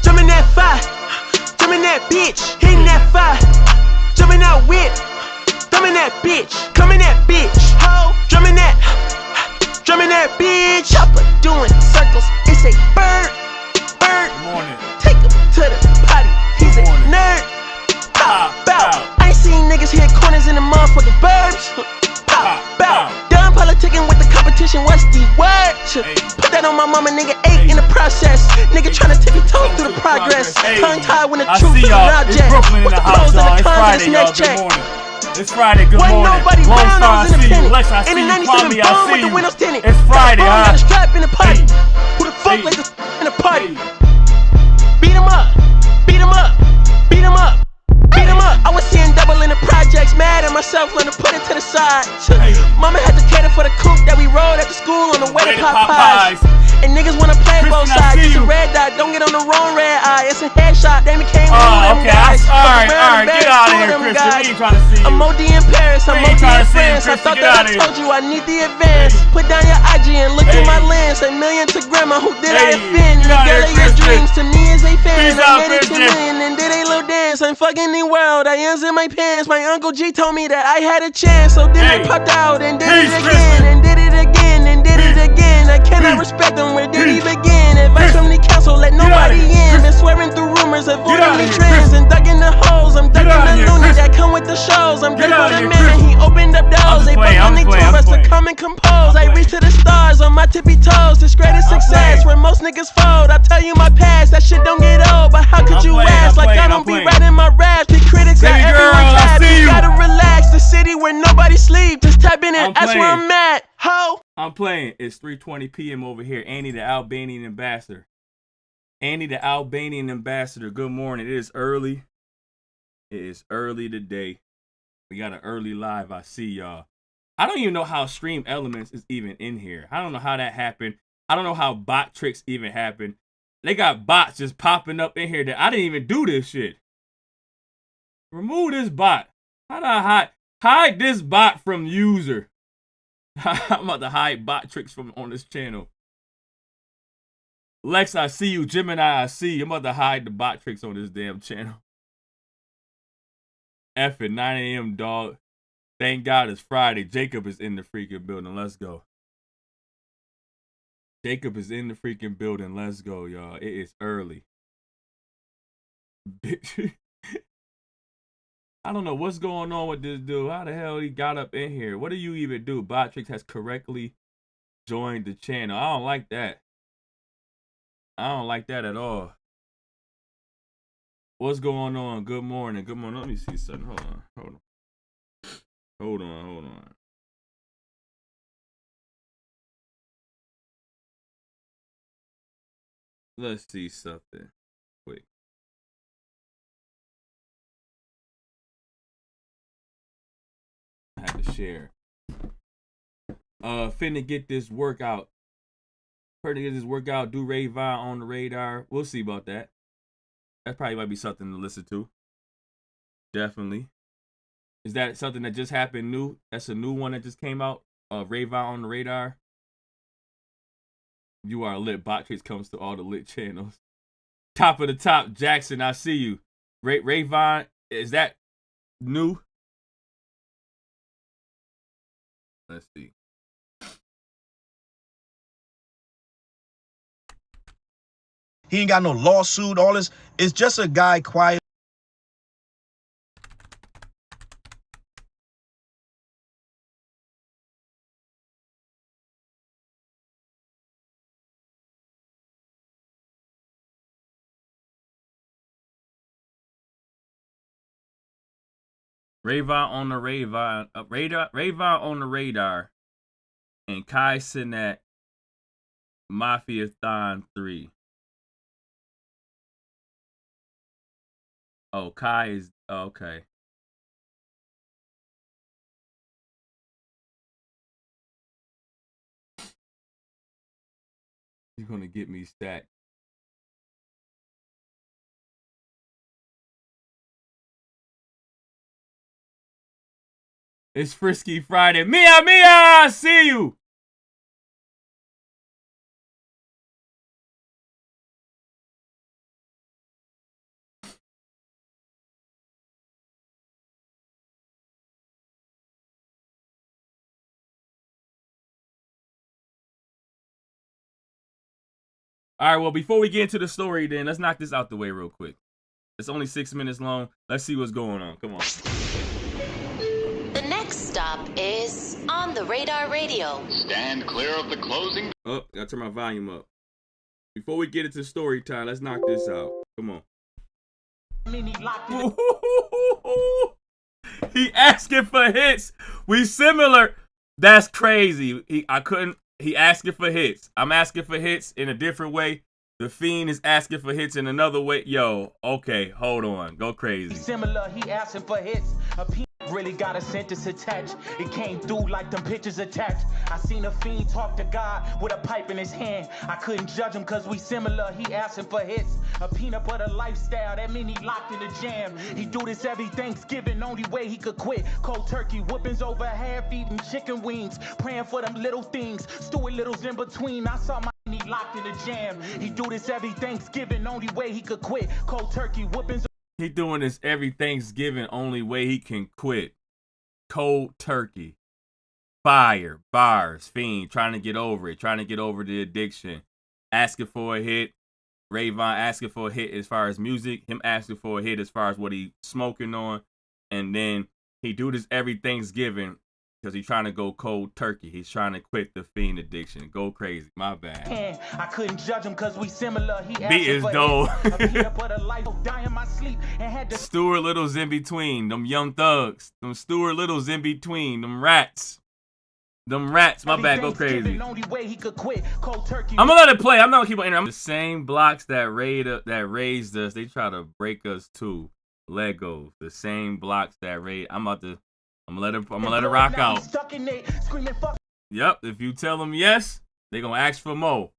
Jumping that fire, jumping that bitch, hitting that fire, jumping that whip, thumbing that bitch, coming that bitch, ho, drumming that bitch, chopper doing circles, it's a bird, take him to the potty, he's a nerd, bow, I ain't seen niggas hit corners in the motherfucking burbs, bow, done politicking with the competition, what's the word? Put that on my mama, nigga, 8 in the process, nigga tryna tippy toe through the progress, tongue tied when the truth is an object, what's the pros and the cons of this next check? It's Friday, good morning. Nobody Long brown star, I nose in the see you. penny. Lex, I see In the you. 97 Kwame, I bone see with the you. windows tinted. It's Friday, got a strap in the party. Hey. Who the fuck like this in the party? Hey. Beat him up, beat him up, beat him up, beat him up. I was seeing double in the projects, mad at myself, learned to put it to the side. Hey. Mama had to cater for the coupe that we rode at the school on the way to Popeyes. And niggas wanna play both sides. It's a red dot, don't get on the wrong red eye. It's a headshot, they became one of them guys. Alright, get out of here, Christian. We ain't trying to see you. I'm OD in Paris, I'm OD in France. I thought that I told you I need the advance. Put down your IG and look through my lens. A million to grandma, who did I offend? The girl of your dreams to me is a fan. I made it 2 million and did a little dance. I'm fucking the world, I ends in my pants. My Uncle G told me that I had a chance. So then I popped out and did it again. And did it again and did it again. I cannot respect them, where did he begin? Advice from the council, let nobody in. Been swearing through rumors, avoiding the trends. And ducking the holes, I'm ducking the loonies that come with the shows. I'm grateful to man, he opened up doors. They bucked on the tour us to come and compose. I reach to the stars on my tippy toes. This greatest success where most niggas fold. I tell you my past, that shit don't get old. But how could you ask? Like I don't be writing my raps. The critics got everyone tapped. You gotta relax, the city where nobody sleep. Just tap in and that's where I'm at. Ho! I'm playing. It's 3:20 p.m. over here. Annie, the Albanian ambassador. Annie, the Albanian ambassador. Good morning. It is early. It is early today. We got an early live. I see y'all. I don't even know how Stream Elements is even in here. I don't know how that happened. I don't know how bot tricks even happen. They got bots just popping up in here that I didn't even do this shit. Remove this bot. How do I hide this bot from user? I'm about to hide bot tricks from on this channel. Lex, I see you. Gemini, I see you. I'm about to hide the bot tricks on this damn channel. F at 9 a.m. dog. Thank God it's Friday. Jacob is in the freaking building. Let's go. Jacob is in the freaking building. Let's go, y'all. It is early. Bitch. I don't know what's going on with this dude. How the hell he got up in here? What do you even do? Botrix has correctly joined the channel. I don't like that. I don't like that at all. What's going on? Good morning. Good morning. Let me see something. Hold on. Let's see something quick. I have to share. Finna get this workout. Do Ray Vine on the radar. We'll see about that. That probably might be something to listen to. Definitely. Is that something that just happened new? That's a new one that just came out. Ray Vine on the radar. You are lit. Botrix comes to all the lit channels. Top of the top, Jackson. I see you. Ray Vine, is that new? Let's see. He ain't got no lawsuit, all this. It's just a guy quiet. Ray Vine on the radar. Ray Vine on the radar. And Kai Cenat, Mafiathon 3. Oh, Kai is okay. He's gonna get me stacked. It's Frisky Friday. Mia, I see you. All right, well, before we get into the story, then let's knock this out the way real quick. It's only 6 minutes long. Let's see what's going on. Come on. The next stop is On the Radar Radio. Stand clear of the closing. Oh, gotta turn my volume up. Before we get into story time, let's knock this out. Come on. He asking for hits. We similar. That's crazy. He asking for hits. I'm asking for hits in a different way. The Fiend is asking for hits in another way. Yo, okay, hold on. Go crazy. Similar, he asking for hits. A P really got a sentence attached. It came through like them pictures attached. I seen a Fiend talk to God with a pipe in his hand. I couldn't judge him cause we similar. He asking for hits. A peanut butter lifestyle, that mean he locked in the jam. He do this every Thanksgiving, only way he could quit. Cold turkey, whoopings over half, eating chicken wings. Praying for them little things, Stuart Littles in between. I saw my he locked in the jam. He do this every Thanksgiving, only way he could quit. Cold turkey, whoopings. He doing this every Thanksgiving, only way he can quit. Cold turkey. Fire. Bars. Fiend. Trying to get over it. Trying to get over the addiction. Asking for a hit. Rayvon asking for a hit as far as music. Him asking for a hit as far as what he smoking on. And then he do this every Thanksgiving because he's trying to go cold turkey. He's trying to quit the Fiend addiction. Go crazy. My bad. I couldn't judge him because we similar. He beat is dope. Stuart Littles in between. Them young thugs. Them Stuart Littles in between. Them rats. Them rats. My bad. Go crazy. I'm gonna let it play. I'm not gonna keep on entering. The same blocks that raised us, they try to break us too. Legos. The same blocks that raised. I'm gonna let it rock out. Yep, if you tell them yes, they're gonna ask for more.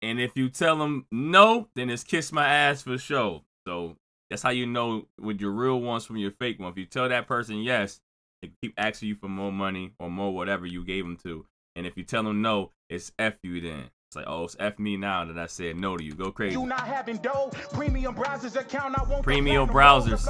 And if you tell them no, then it's kiss my ass for sure. So that's how you know with your real ones from your fake one. If you tell that person yes, they keep asking you for more money or more whatever you gave them to. And if you tell them no, it's F you then. It's like, oh, it's F me now that I said no to you. Go crazy. You not having dough, premium browsers account, I want premium browsers,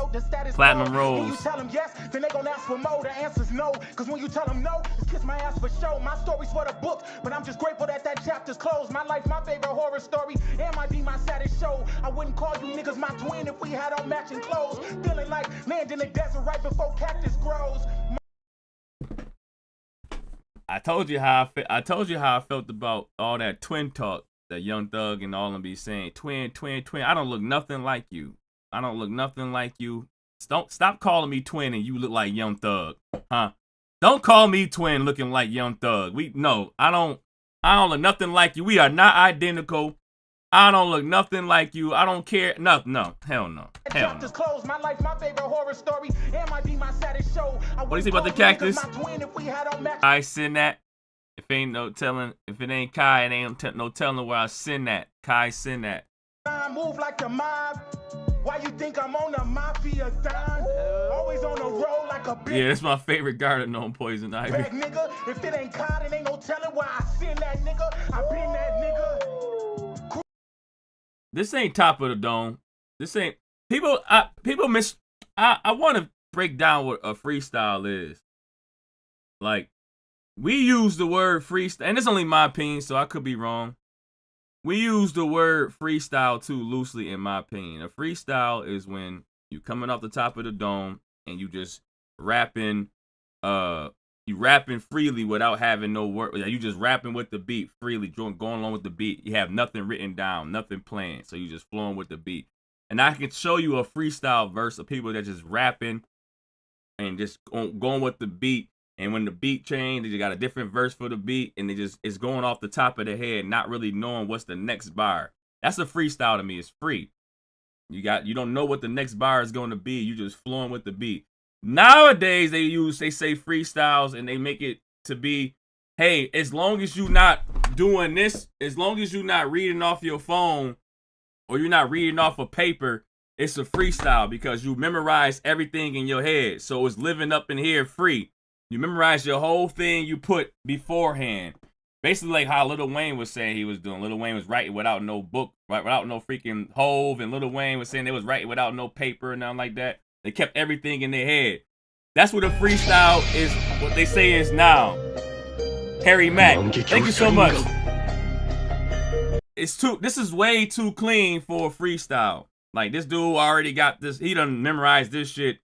platinum rolls. You tell them yes, then they gonna ask for more. The answer's no, cause when you tell them no, it's kiss my ass for show. My story's for the book, but I'm just grateful that chapter's closed. My life, my favorite horror story, and might be my saddest show. I wouldn't call you niggas my twin if we had on matching clothes. Feeling like land in the desert right before cactus grows. I told you how I felt about all that twin talk that Young Thug and all of them be saying. Twin. I don't look nothing like you. Don't stop calling me twin and you look like Young Thug, huh? Don't call me twin looking like Young Thug. I don't look nothing like you. We are not identical. I don't look nothing like you. I don't care. No, hell no. Closed. My life, my favorite horror story, and might be my saddest show. What do you think about the cactus? I send that. If ain't no telling, if it ain't Kai, it ain't no telling where I send that. Kai send that. I move like the mob. Why you think I'm on a Mafiathon? Always on the road like a bitch. Yeah, that's my favorite garden on Poison Ivy. Nigga, if it ain't Kai, it ain't no telling why I send that nigga. I been that nigga. This ain't top of the dome. This ain't people miss. I want to break down what a freestyle is. Like, we use the word freestyle, and it's only my opinion, so I could be wrong. We use the word freestyle too loosely, in my opinion. A freestyle is when you coming off the top of the dome and you just rapping. You rapping freely without having no word. You just rapping with the beat freely, going along with the beat. You have nothing written down, nothing planned. So you just flowing with the beat. And I can show you a freestyle verse of people that just rapping and just going with the beat. And when the beat changes, they got a different verse for the beat, and it's going off the top of the head, not really knowing what's the next bar. That's a freestyle to me. It's free. You don't know what the next bar is going to be. You just flowing with the beat. Nowadays, they say freestyles and they make it to be, hey, as long as you're not doing this, as long as you're not reading off your phone or you're not reading off a paper, it's a freestyle because you memorize everything in your head. So it's living up in here free. You memorize your whole thing you put beforehand. Basically like how Lil Wayne was saying he was doing. Lil Wayne was writing without no book, right, without no freaking Hove, and Lil Wayne was saying they was writing without no paper and nothing like that. They kept everything in their head. That's what a freestyle is, what they say is now. Harry Mack, thank you so much. This is way too clean for a freestyle. Like, this dude already got this. He done memorized this shit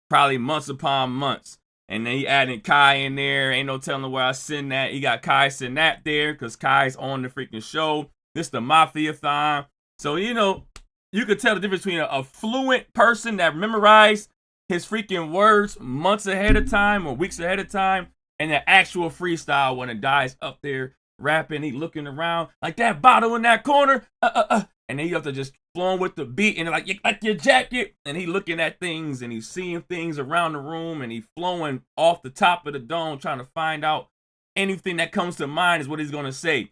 probably months upon months. And then he added Kai in there. Ain't no telling where I send that. He got Kai send that there because Kai's on the freaking show. This the Mafiathon. So, you know, you could tell the difference between a fluent person that memorized his freaking words months ahead of time or weeks ahead of time and an actual freestyle when a guy's up there rapping, he looking around like that bottle in that corner, and then you have to just flowing with the beat and like your jacket, and he looking at things and he's seeing things around the room and he flowing off the top of the dome trying to find out anything that comes to mind is what he's gonna say.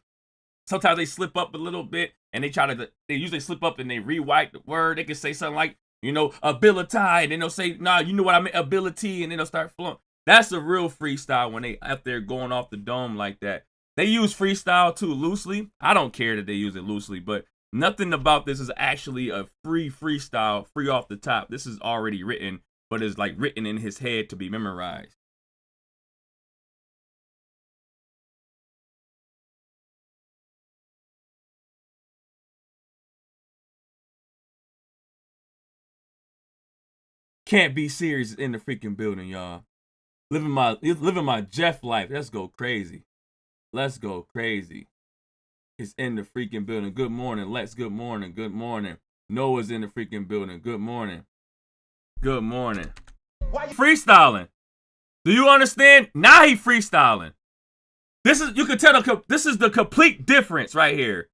Sometimes they slip up a little bit and they usually slip up and they rewrite the word. They can say something like, you know, ability, and then they'll say, nah, you know what I mean, ability, and then they'll start flowing. That's a real freestyle when they up there going off the dome like that. They use freestyle too loosely. I don't care that they use it loosely, but nothing about this is actually a free freestyle, free off the top. This is already written, but it's like written in his head to be memorized. Can't be serious in the freaking building, y'all. Living my Jeff life. Let's go crazy. Let's go crazy. It's in the freaking building. Good morning, Lex. Good morning. Good morning. Noah's in the freaking building. Good morning. Good morning. Freestyling. Do you understand? Now he freestyling. You can tell this is the complete difference right here.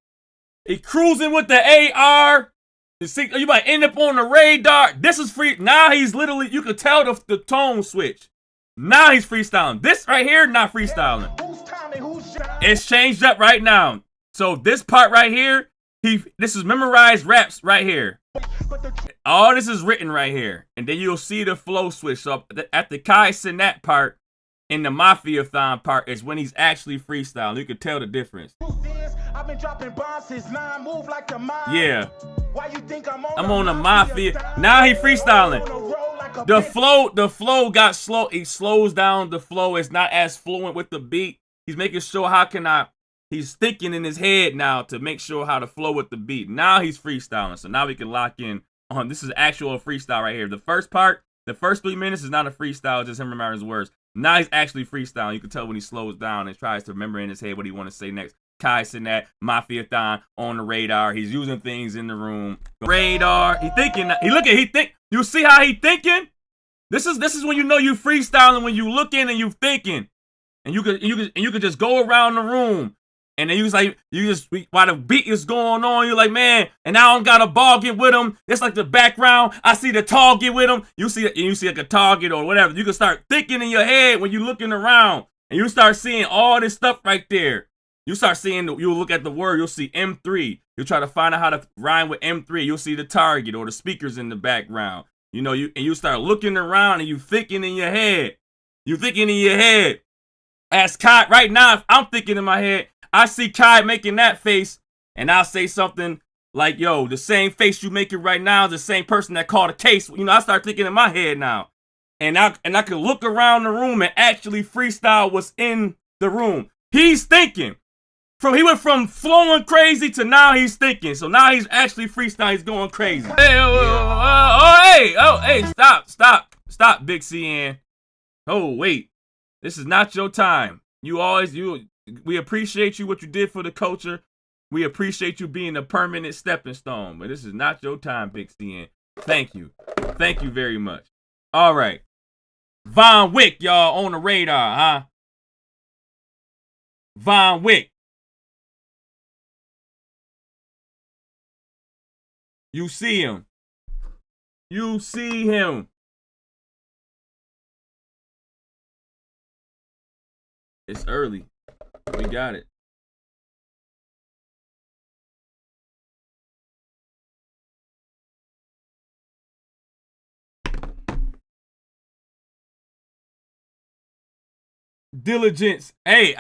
He cruising with the AR. You might end up on the radar. This is free. Now he's literally, you could tell the tone switch. Now he's freestyling. This right here, not freestyling. It's changed up right now. So this part right here, this is memorized raps right here. All this is written right here. And then you'll see the flow switch. So at the Kai Sinat part, in the Mafiathon part is when he's actually freestyling. You can tell the difference. Yeah. I'm on the Mafia. Now he freestyling. The flow got slow. He slows down the flow. It's not as fluent with the beat. He's making sure he's thinking in his head now to make sure how to flow with the beat. Now he's freestyling. So now we can lock in on this is actual freestyle right here. The first part, the first 3 minutes is not a freestyle, just him remembering his words. Now he's actually freestyling. You can tell when he slows down and tries to remember in his head what he want to say next. Kai Sinat, Mafiathon on the radar. He's using things in the room. Radar. He thinking. You see how he thinking? This is when you know you freestyling, when you looking and you thinking, and you could just go around the room, and then while the beat is going on, you're like, man, and I don't got a bargain with him. It's like the background. I see the target with him. You see like a target or whatever. You can start thinking in your head when you looking around, and you start seeing all this stuff right there. You start seeing, you'll look at the word, you'll see M3. You'll try to find out how to rhyme with M3. You'll see the target or the speakers in the background. You know, you start looking around and you thinking in your head. You thinking in your head. As Kai, right now, if I'm thinking in my head, I see Kai making that face, and I'll say something like, yo, the same face you making right now is the same person that called a case. You know, I start thinking in my head now. And I can look around the room and actually freestyle what's in the room. He's thinking. He went from flowing crazy to now he's thinking. So now he's actually freestyling. He's going crazy. Hey, stop, Big CN. Oh, wait. This is not your time. We appreciate you, what you did for the culture. We appreciate you being a permanent stepping stone. But this is not your time, Big CN. Thank you. Thank you very much. All right. Von Wick, y'all, on the radar, huh? Von Wick. You see him. You see him. It's early. We got it. Diligence. Hey,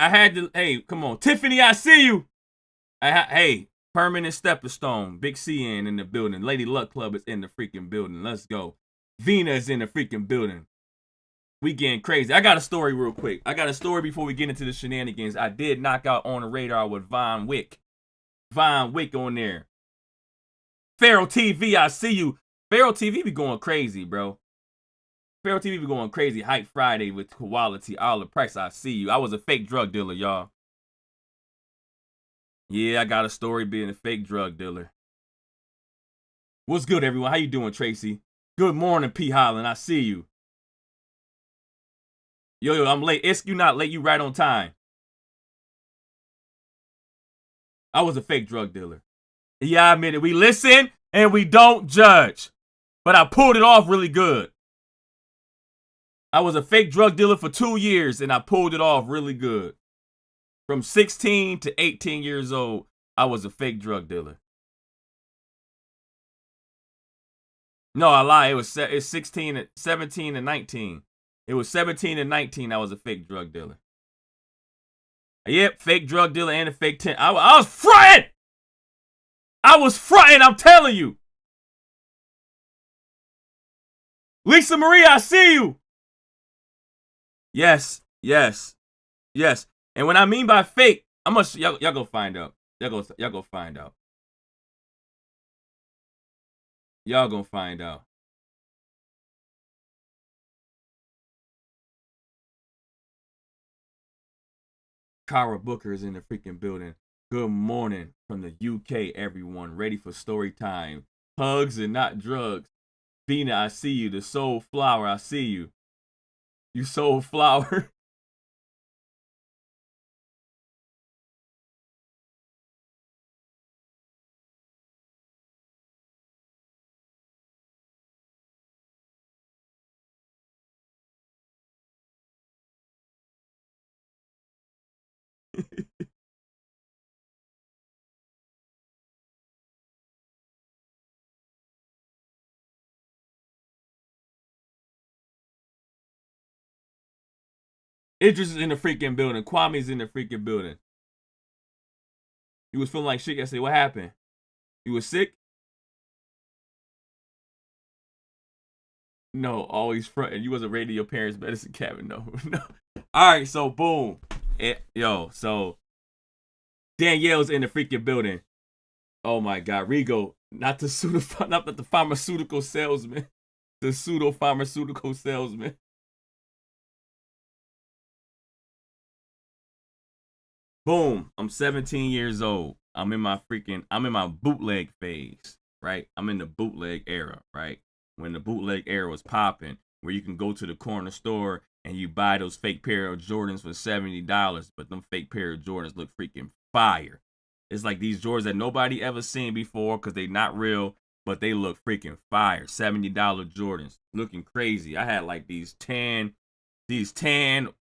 come on. Tiffany, I see you. Hey. Permanent stepping stone. Big CN in the building. Lady Luck Club is in the freaking building. Let's go. Vina is in the freaking building. We getting crazy. I got a story real quick. I got a story before we get into the shenanigans. I did knock out on the radar with Von Wick. Vine Wick on there. Pharaoh TV, I see you. Pharaoh TV be going crazy, bro. Pharaoh TV be going crazy. Hype Friday with quality. All the price, I see you. I was a fake drug dealer, y'all. Yeah, I got a story being a fake drug dealer. What's good, everyone? How you doing, Tracy? Good morning, P. Holland. I see you. Yo, I'm late. You not late. You right on time. I was a fake drug dealer. Yeah, I admit it. We listen and we don't judge. But I pulled it off really good. I was a fake drug dealer for 2 years and I pulled it off really good. From 16 to 18 years old, I was a fake drug dealer. No, I lie. It's 17 and 19. It was 17 and 19. I was a fake drug dealer. Yep, fake drug dealer and a fake 10. I was fronting. I was fronting, I'm telling you. Lisa Marie, I see you. Yes. And when I mean by fake, y'all go find out. Y'all go find out. Y'all gonna find out. Kara Booker is in the freaking building. Good morning from the UK, everyone. Ready for story time. Hugs and not drugs. Vina, I see you. The soul flower, I see you. You soul flower. Idris is in the freaking building. Kwame's in the freaking building. You was feeling like shit yesterday. What happened? You was sick? No, always fronting. You wasn't raiding your parents' medicine cabinet. No. All right, so boom. So Danielle's in the freaking building. Oh my God, Rigo, not the pharmaceutical salesman, the pseudo pharmaceutical salesman. Boom, I'm 17 years old. I'm in my bootleg phase, right? I'm in the bootleg era, right? When the bootleg era was popping, where you can go to the corner store and you buy those fake pair of Jordans for $70, but them fake pair of Jordans look freaking fire. It's like these Jordans that nobody ever seen before because they not real, but they look freaking fire. $70 Jordans, looking crazy. I had like these tan,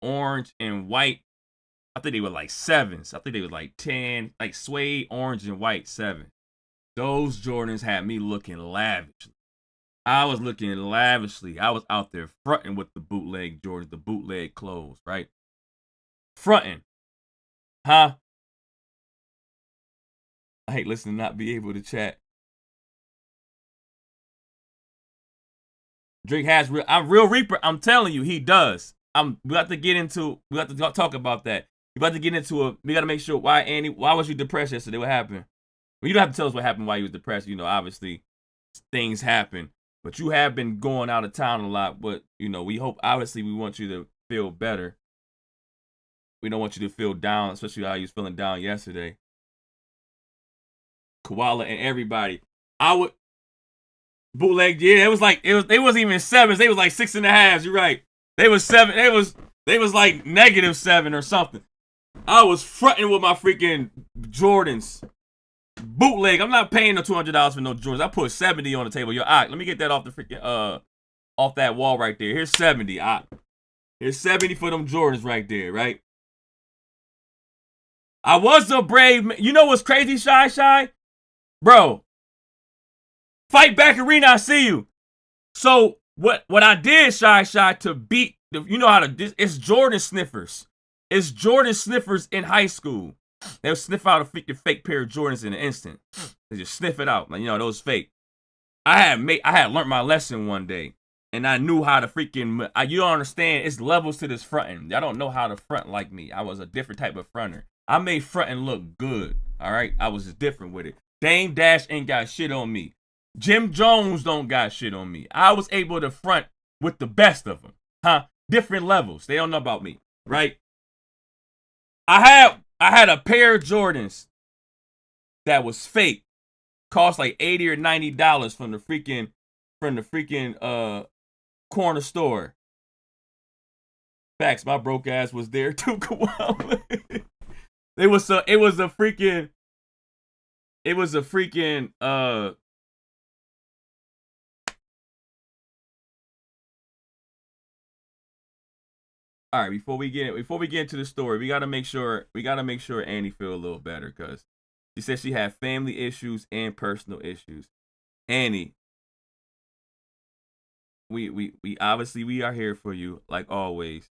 orange, and white. I think they were like 7s. I think they were like 10, like suede, orange, and white 7. Those Jordans had me looking lavishly. I was looking lavishly. I was out there fronting with the bootleg Jordans, the bootleg clothes, right? Fronting. Huh? I hate listening to not be able to chat. Drake has real Reaper. I'm telling you, he does. We have to talk about that. We got to make sure why was you depressed yesterday? What happened? Well, you don't have to tell us what happened, why you was depressed. You know, obviously things happen, but you have been going out of town a lot. But, you know, we want you to feel better. We don't want you to feel down, especially how you was feeling down yesterday. Koala and everybody. Bootleg, yeah, they wasn't even 7s, they was like 6.5s. You're right. They was 7, they was like -7 or something. I was fronting with my freaking Jordans. Bootleg. I'm not paying no $200 for no Jordans. I put 70 on the table. Yo, let me get that off the freaking off that wall right there. Here's 70. Here's 70 for them Jordans right there, right? I was a brave man. You know what's crazy, Shy? Bro. Fight back arena, I see you. So what I did, Shy, to beat, you know how to, it's Jordan sniffers. It's Jordan sniffers in high school. They'll sniff out a freaking fake pair of Jordans in an instant. They just sniff it out. Like, you know, those fake. I had learned my lesson one day. And I knew how to freaking, you don't understand, it's levels to this fronting. Y'all don't know how to front like me. I was a different type of fronter. I made fronting look good. All right, I was just different with it. Dame Dash ain't got shit on me. Jim Jones don't got shit on me. I was able to front with the best of them, huh? Different levels. They don't know about me, right? I had a pair of Jordans that was fake, cost like $80 or $90 from the freaking corner store. Facts, my broke ass was there too. It was a freaking all right, before we get into the story, we gotta make sure Annie feel a little better, because she said she had family issues and personal issues. Annie, we obviously we are here for you like always.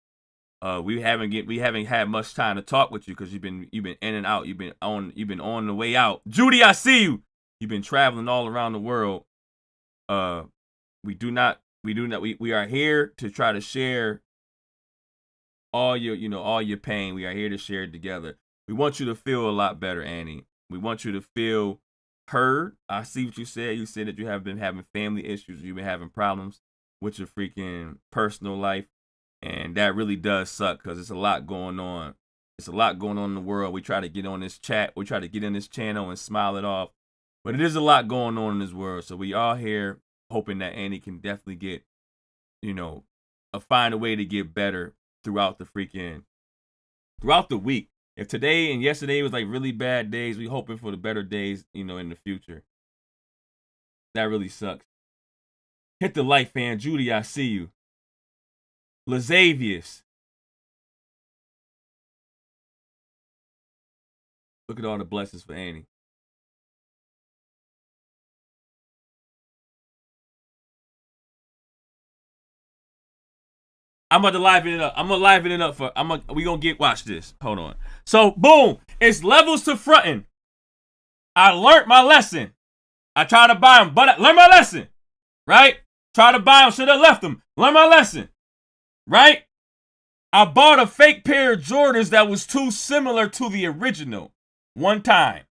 We haven't had much time to talk with you because you've been in and out. You've been on the way out. Judy, I see you. You've been traveling all around the world. We are here to try to share all your pain. We are here to share it together. We want you to feel a lot better, Annie. We want you to feel heard. I see what you said. You said that you have been having family issues. You've been having problems with your freaking personal life. And that really does suck because it's a lot going on. It's a lot going on in the world. We try to get on this chat. We try to get in this channel and smile it off. But it is a lot going on in this world. So we are here hoping that Annie can definitely get, find a way to get better throughout the week. If today and yesterday was like really bad days, we hoping for the better days, in the future. That really sucks. Hit the like, fan. Judy, I see you. Lazavius. Look at all the blessings for Annie. I'm about to liven it up. We gonna watch this. Hold on. So, boom. It's levels to fronting. I learned my lesson. I tried to buy them, but I learned my lesson. Right? Try to buy them, should have left them. Learn my lesson. Right? I bought a fake pair of Jordans that was too similar to the original one time.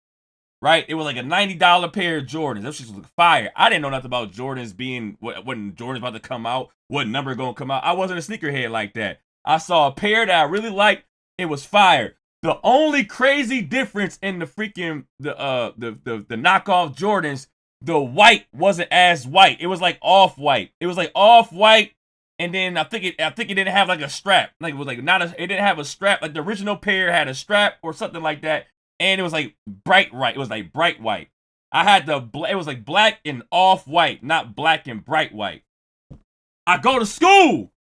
Right? It was like a $90 pair of Jordans. Those shit was fire. I didn't know nothing about Jordans being, when Jordans about to come out, what number gonna come out. I wasn't a sneakerhead like that. I saw a pair that I really liked. It was fire. The only crazy difference in the freaking, the knockoff Jordans, the white wasn't as white. It was like off-white. It was like off-white, and then I think it didn't have like a strap. Like it was like it didn't have a strap. Like the original pair had a strap or something like that. And it was like bright white. It was like bright white. I had it was like black and off-white, not black and bright white. I go to school,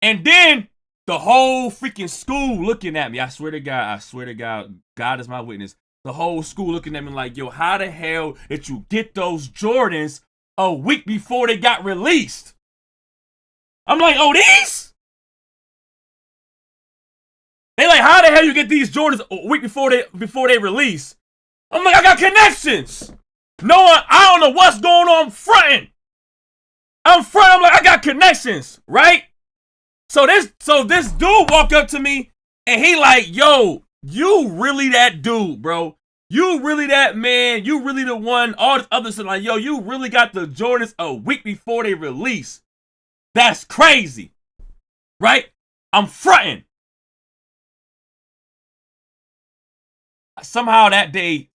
and then the whole freaking school looking at me. I swear to God, God is my witness. The whole school looking at me like, yo, how the hell did you get those Jordans a week before they got released? I'm like, oh, these? They like, how the hell you get these Jordans a week before they release? I'm like, I got connections. I don't know what's going on. I'm fronting. I'm like, I got connections, right? So this dude walked up to me and he like, yo, you really that dude, bro. You really that man. You really the one. All this other stuff like, yo, you really got the Jordans a week before they release. That's crazy, right? I'm fronting. Somehow that day,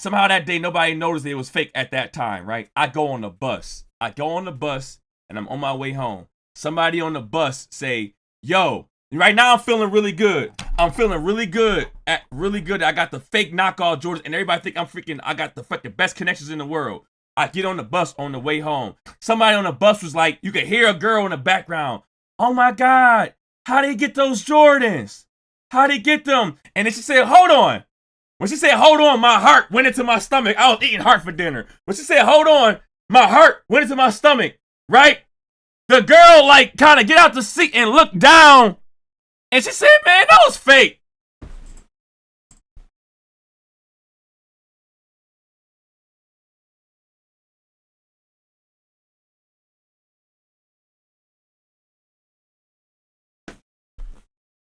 nobody noticed it was fake at that time, right? I go on the bus, and I'm on my way home. Somebody on the bus say, yo, right now I'm feeling really good. I got the fake knockoff Jordans, and everybody think I got the fucking best connections in the world. I get on the bus on the way home. Somebody on the bus was like, you could hear a girl in the background. Oh my God, how'd they get those Jordans? How'd they get them? And then she said, hold on. When she said, hold on, my heart went into my stomach. I was eating heart for dinner. When she said, hold on, my heart went into my stomach, right? The girl, like, kind of get out the seat and look down. And she said, man, that was fake.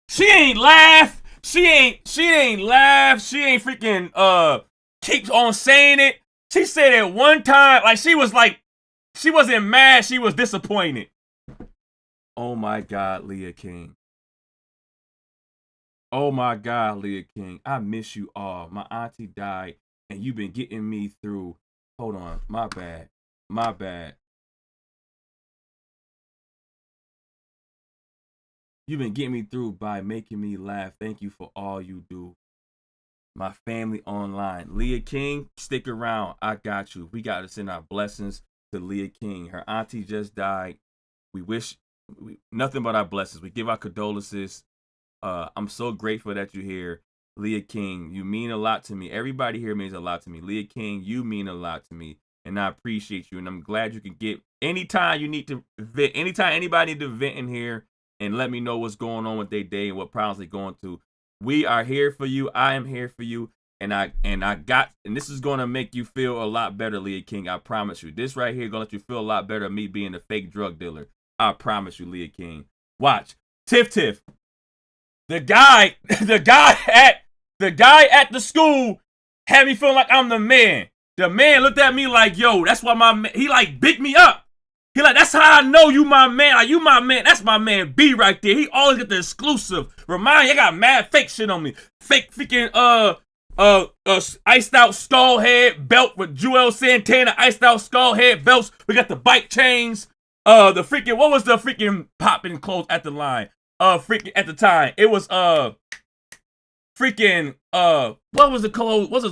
She ain't laugh. She ain't laugh. She ain't freaking keeps on saying it. She said it one time, like she wasn't mad, she was disappointed. Oh my God, Leah King. Oh my God, Leah King. I miss you all. My auntie died, and you've been getting me through. Hold on, my bad. My bad. You've been getting me through by making me laugh. Thank you for all you do. My family online. Leah King, stick around. I got you. We got to send our blessings to Leah King. Her auntie just died. We wish nothing but our blessings. We give our condolences. I'm so grateful that you're here. Leah King, you mean a lot to me. Everybody here means a lot to me. Leah King, you mean a lot to me. And I appreciate you. And I'm glad you can get anytime you need to vent, anytime anybody need to vent in here and let me know what's going on with their day and what problems they're going through. We are here for you. I am here for you. And this is gonna make you feel a lot better, Leah King. I promise you. This right here gonna let you feel a lot better, me being a fake drug dealer. I promise you, Leah King. Watch. Tiff. The guy at the school had me feeling like I'm the man. The man looked at me like, yo, that's why my man, he like big me up. He like, that's how I know you my man. Like, you my man. That's my man B right there. He always get the exclusive. Remind you, I got mad fake shit on me. Fake freaking iced out skull head belt with Joel Santana iced out skull head belts. We got the bike chains. The freaking, what was the freaking popping clothes at the line? Freaking at the time. It was freaking what was the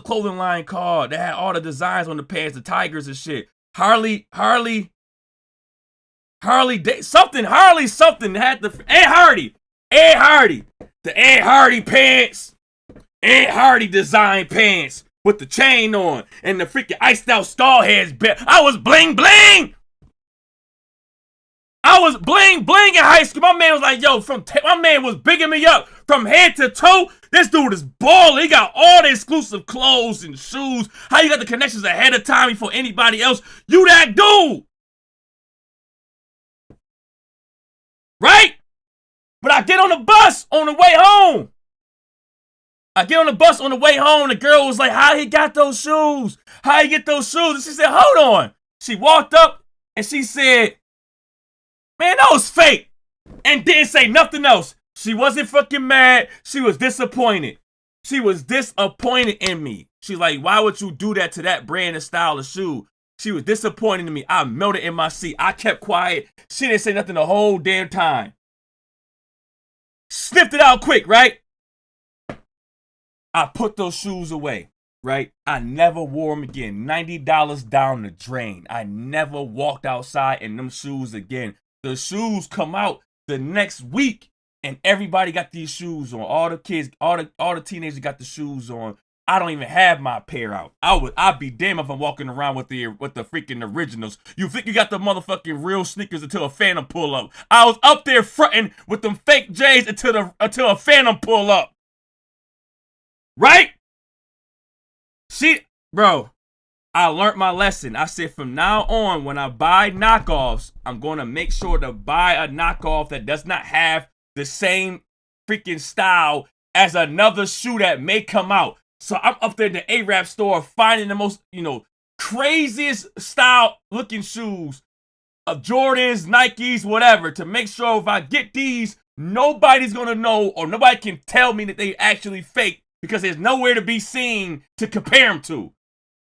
clothing line called? They had all the designs on the pants, the tigers and shit. Harley something had the Ed Hardy, the Ed Hardy pants, Ed Hardy design pants with the chain on and the freaking iced out skull heads belt. I was bling bling in high school. My man was like, yo, my man was bigging me up from head to toe. This dude is balling. He got all the exclusive clothes and shoes. How you got the connections ahead of time before anybody else? You that dude. Right? But I get on the bus on the way home. The girl was like, how he got those shoes? How he get those shoes? And she said, hold on. She walked up and she said, man, that was fake. And didn't say nothing else. She wasn't fucking mad. She was disappointed. She was disappointed in me. She's like, why would you do that to that brand and style of shoe? She was disappointed in me. I melted in my seat. I kept quiet. She didn't say nothing the whole damn time. Sniffed it out quick, right? I put those shoes away, right? I never wore them again. $90 down the drain. I never walked outside in them shoes again. The shoes come out the next week, and everybody got these shoes on. All the kids, all the teenagers got the shoes on. I don't even have my pair out. I'd be damned if I'm walking around with the freaking originals. You think you got the motherfucking real sneakers until a Phantom pull up. I was up there fronting with them fake J's until a Phantom pull up. Right? Bro, I learned my lesson. I said from now on, when I buy knockoffs, I'm going to make sure to buy a knockoff that does not have the same freaking style as another shoe that may come out. So I'm up there in the A-Rap store finding the most, craziest style looking shoes of Jordans, Nikes, whatever, to make sure if I get these, nobody's going to know or nobody can tell me that they actually fake because there's nowhere to be seen to compare them to.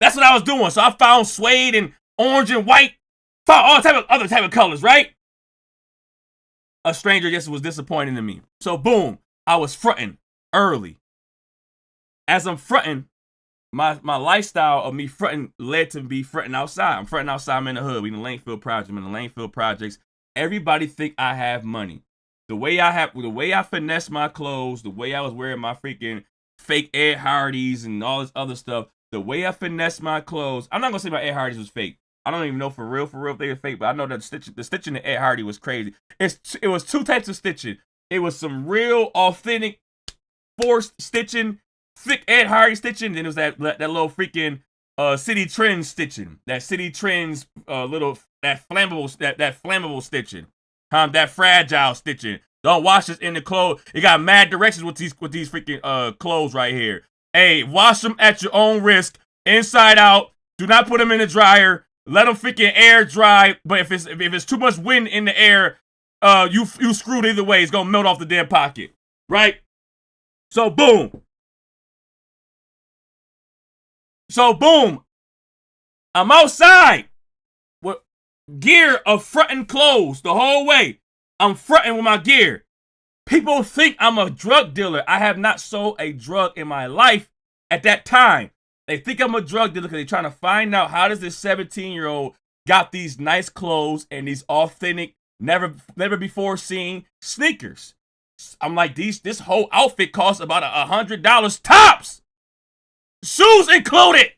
That's what I was doing. So I found suede and orange and white, found all other type of colors, right? A stranger just was disappointed in me. So boom, I was fronting early. As I'm fronting, my lifestyle of me fronting led to me fronting outside. I'm fronting outside. I'm in the hood. We in the Langfield Project. I'm in the Langfield Projects. Everybody think I have money. The way I finesse my clothes, the way I was wearing my freaking fake Ed Hardys and all this other stuff, the way I finesse my clothes. I'm not gonna say my Ed Hardys was fake. I don't even know for real if they were fake, but I know that the stitching in Ed Hardy was crazy. It was two types of stitching. It was some real authentic forced stitching, thick Ed Hardy stitching. Then it was that little freaking City Trends stitching. That City Trends that flammable stitching. That fragile stitching. Don't wash this in the clothes. It got mad directions with these freaking clothes right here. Hey, wash them at your own risk. inside out. Do not put them in the dryer. Let them freaking air dry. But if it's too much wind in the air, you screwed either way. It's gonna melt off the damn pocket, right? So boom. I'm outside with gear of fronting clothes the whole way. I'm fronting with my gear. People think I'm a drug dealer. I have not sold a drug in my life at that time. They think I'm a drug dealer because they're trying to find out how does this 17-year-old got these nice clothes and these authentic, never before seen sneakers. I'm like, this whole outfit costs about $100 tops. Shoes included.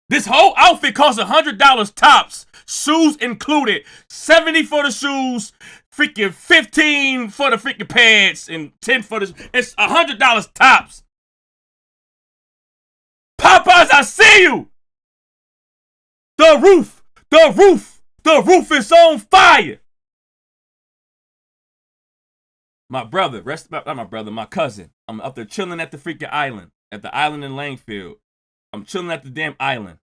This whole outfit costs $100 tops. Shoes included. $70 for the shoes, freaking $15 for the freaking pants, and $10 for the. It's $100 tops. Popeyes, I see you. The roof is on fire. My cousin. I'm up there chilling at the freaking island, at the island in Langfield. I'm chilling at the damn island.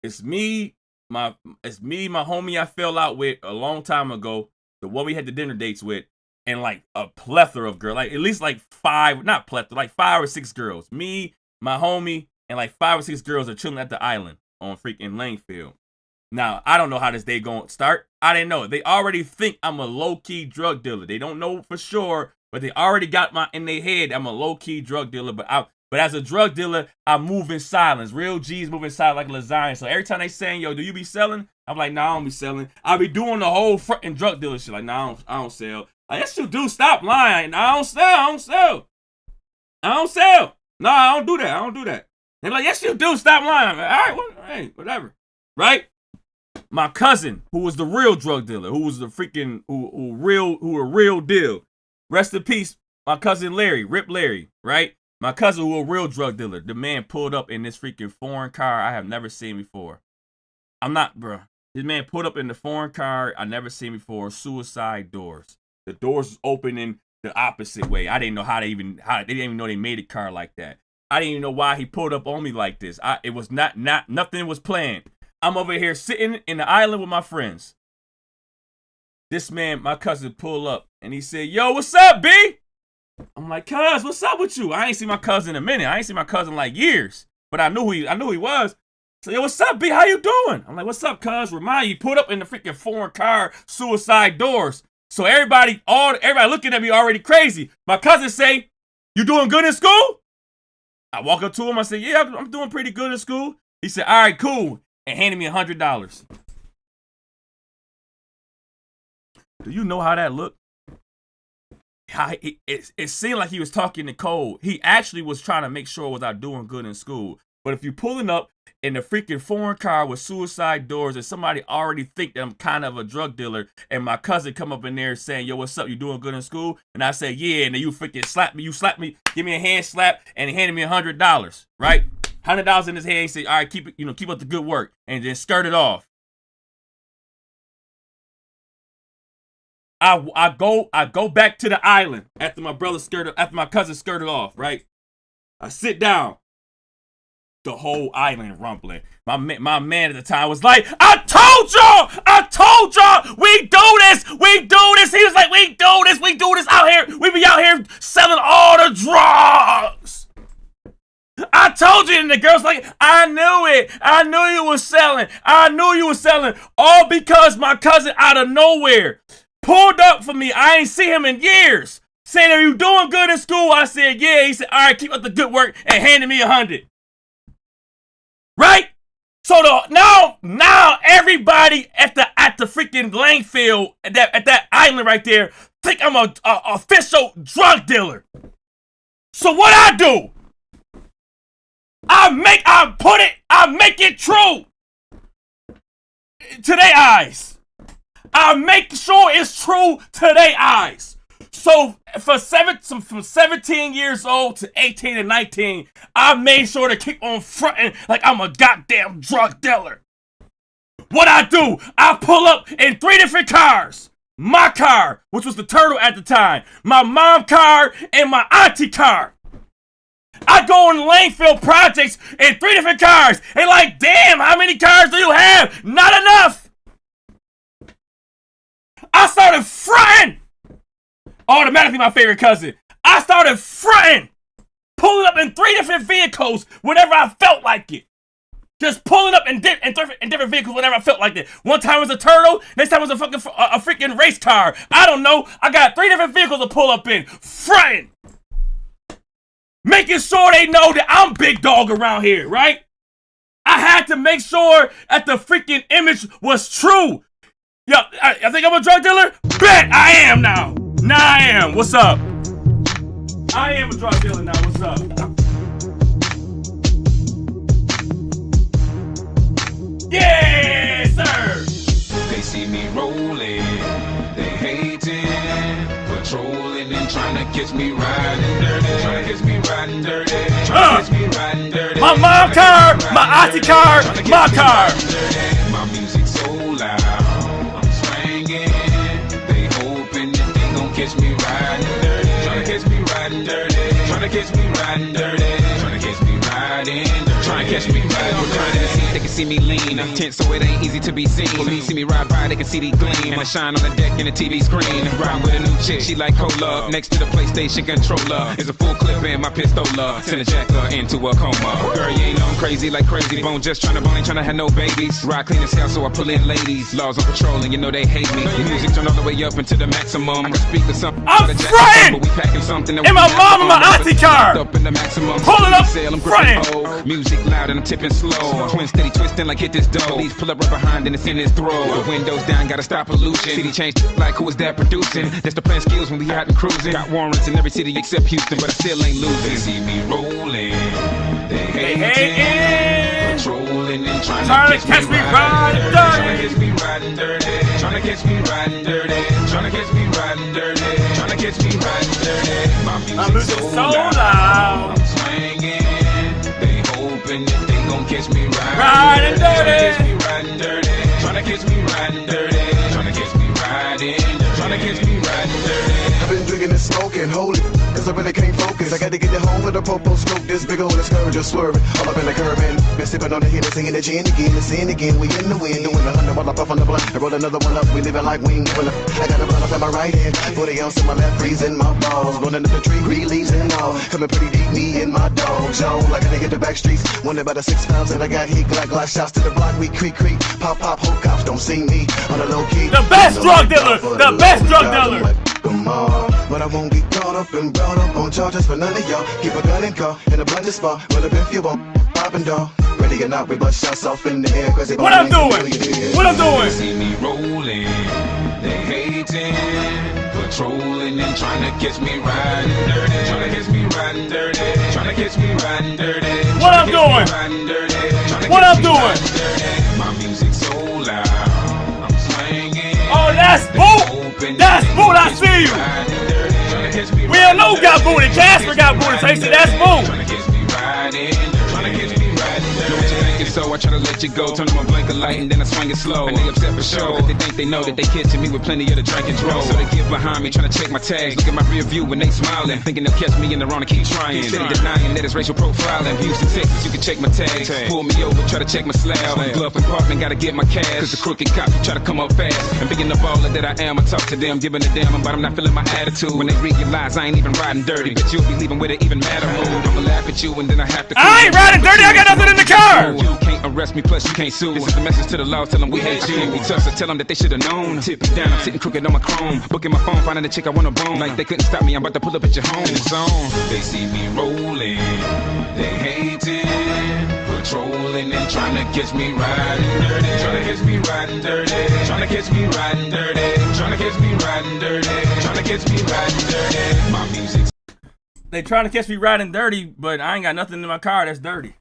It's me, my homie I fell out with a long time ago, the one we had the dinner dates with, and like a plethora of girls, like at least like 5 or 6 girls. Me, my homie, and like 5 or 6 girls are chilling at the island on freaking Langfield. Now, I don't know how this day gonna start. I didn't know. They already think I'm a low-key drug dealer. They don't know for sure, but they already got in their head I'm a low-key drug dealer. But as a drug dealer, I move in silence. Real G's move in silence like lasagna. So every time they saying, yo, do you be selling? I'm like, nah, I don't be selling. I be doing the whole fronting drug dealer shit. Like, nah, I don't sell. Like, yes, you do. Stop lying. Nah, I don't sell. Nah, I don't do that. They're like, yes, you do. Stop lying. Like, all right, whatever. Right? My cousin, who was the real drug dealer, who was the freaking, who a real deal. Rest in peace, my cousin Larry, Rip Larry, right? My cousin, who a real drug dealer. The man pulled up in this freaking foreign car I have never seen before. This man pulled up in the foreign car I never seen before. Suicide doors. The doors opening the opposite way. I didn't know they didn't even know they made a car like that. I didn't even know why he pulled up on me like this. It was nothing was planned. I'm over here sitting in the island with my friends. This man, my cousin, pull up and he said, yo, what's up, B? I'm like, cuz, what's up with you? I ain't seen my cousin in a minute. I ain't seen my cousin like years, but I knew who he was. So, yo, what's up, B? How you doing? I'm like, what's up, cuz? Remind you, pulled up in the freaking foreign car, suicide doors. So everybody looking at me already crazy. My cousin say, you doing good in school? I walk up to him. I say, yeah, I'm doing pretty good in school. He said, all right, cool. And handed me $100. Do you know how that looked? It seemed like he was talking to code. He actually was trying to make sure was I doing good in school. But if you're pulling up in the freaking foreign car with suicide doors and somebody already think that I'm kind of a drug dealer, and my cousin come up in there saying, yo, what's up? You doing good in school? And I say, yeah. And then you freaking slap me, give me a hand slap, and he handed me $100, right? $100 in his hand. He said, all right, keep up the good work, and then skirt it off. I go back to the island after my cousin skirted off, right? I sit down. The whole island rumbling. My man at the time was like, I told y'all, we do this. He was like, we do this out here. We be out here selling all the drugs. I told you, and the girl's like, I knew you was selling. All because my cousin out of nowhere pulled up for me. I ain't see him in years. Saying, are you doing good in school? I said, yeah. He said, all right, keep up the good work, and handed me $100. Right? So now everybody at the freaking Langfield at that island right there think I'm a official drug dealer. So what I do? I make it true to their eyes. I make sure it's true to their eyes. So from 17 years old to 18 and 19, I made sure to keep on fronting like I'm a goddamn drug dealer. What I do, I pull up in 3 different cars. My car, which was the Turtle at the time, my mom car, and my auntie car. I go in Langfield Projects in 3 different cars. They like, damn, how many cars do you have? Not enough. I started fronting. Automatically my favorite cousin. I started fronting. Pulling up in 3 different vehicles whenever I felt like it. Just pulling up in different vehicles whenever I felt like it. One time it was a turtle. Next time it was a freaking race car. I don't know. I got 3 different vehicles to pull up in. Fronting. Making sure they know that I'm big dog around here, right? I had to make sure that the freaking image was true. Yo, I think I'm a drug dealer? Bet I am now. Now I am. What's up? I am a drug dealer now. What's up? Yes, sir. They see me rolling, they hating, patrolling and trying to catch me riding dirty, trying to catch me riding dirty, trying to catch me riding dirty. My mom car, my auntie car, my car. My music's so loud, I'm swinging. They hoping that they gon' catch me riding dirty, trying to catch me riding dirty, trying to catch me riding dirty, trying to catch me riding dirty. Trying to catch me riding dirty. They can see me lean, I'm tense so it ain't easy to be seen. Police see me ride by, they can see the gleam. And I shine on the deck in the TV screen. Ride with a new chick, she like cola. Next to the PlayStation controller is a full clip in my pistola. Send a jacker into a coma. Girl, you ain't know I'm crazy like crazy bone. Just trying to bone, ain't trying to have no babies. Ride clean as hell, so I pull in ladies. Laws on patrol, and you know they hate me. The music turn all the way up into the maximum. I can speak to something. I'm frontin'! But we packing something that in my mom and my auntie car. Up in the maximum. Pulling up, frontin'. Music loud and I'm tipping slow. Twin steady twisting like hit this dough. Police pull up right behind and it's in his throat. The windows down, gotta stop pollution. City change like who is that producing? That's the plan skills when we out and cruising. Got warrants in every city except Houston, but I still ain't losing. They see me rolling, they hating, patrolling and trying to catch me riding dirty. Trying to catch me riding dirty. Trying to catch me riding dirty. Trying to catch me riding dirty. Trying to catch me riding dirty. My music's so loud. I'm swinging. They hoping that they gon' catch me riding dirty. Trying to catch me riding dirty. Trying to catch me riding dirty. Trying to catch me riding. Trying to catch me riding dirty. I've been drinking and smoking, holy, cause I really can't focus. I got to get it home with a popo smoke this big old skirt just swerving. All up in the curb and been sipping on the hit and singing the gin again and sin again. We in the wind, doing 100 while I puff on the blunt. I roll another one up, we living like we ain't giving up. I got a blunt up in my right hand, 40 ounce in my left, freezing my balls. Rolling up the tree, green leaves and all. Coming pretty deep, me and my dogs, yo. Like a nigga the back streets, wondering about the 6 pounds that I got heat. Glock shots to the block, we creak, pop, hope cops don't see me on the low key. The best drug dealer, the best drug dealer. But I won't get caught up and brought up on charges for none of y'all. Keep a gun and car in a blended spot. Run up if you want, poppin' dog. Ready or not, we bust shots off in the air. Cause what I'm doing? What I'm doing? They see me rolling, they hating, patrolling and trying to catch me riding dirty. Trying to catch me riding dirty. Trying to catch me riding dirty. What I'm doing? What I'm doing? My music's so loud, I'm swinging. Oh, that's boot! That's boot, I see you! We don't know who got booted. Casper got booted, so he said that's boot! So I try to let you go, turn on my blinker light and then I swing it slow. And they upset for sure, they think they know that they catching me with plenty of the drink and draw. So they get behind me, trying to check my tags. Look at my rear view when they smiling, thinking they'll catch me in the wrong and keep trying. Steady denying that it's racial profiling. Houston, Texas, you can check my tags. Pull me over, try to check my slab. Glove compartment, gotta get my cash. Cause the crooked cops try to come up fast. And being the baller that I am, I talk to them, giving a damn about I'm not feeling my attitude. When they realize I ain't even riding dirty, but you'll be leaving with an even madder mood. I'ma laugh at you and then I have to. I ain't riding dirty, I got nothing in the car! You can't arrest me, plus you can't sue. This is the message to the law, tell them we hate you. Can't be tough, so tell them that they should've known. Tip me down, I'm sitting crooked on my chrome. Booking my phone, finding a chick I wanna bone. Like they couldn't stop me, I'm about to pull up at your home. Zone. They see me rolling, they hating, patrolling and trying to catch me riding dirty. Trying to catch me riding dirty. Trying to catch me riding dirty. Trying to catch me riding dirty. Trying to catch me riding dirty. My music's. They trying to catch me riding dirty, but I ain't got nothing in my car that's dirty.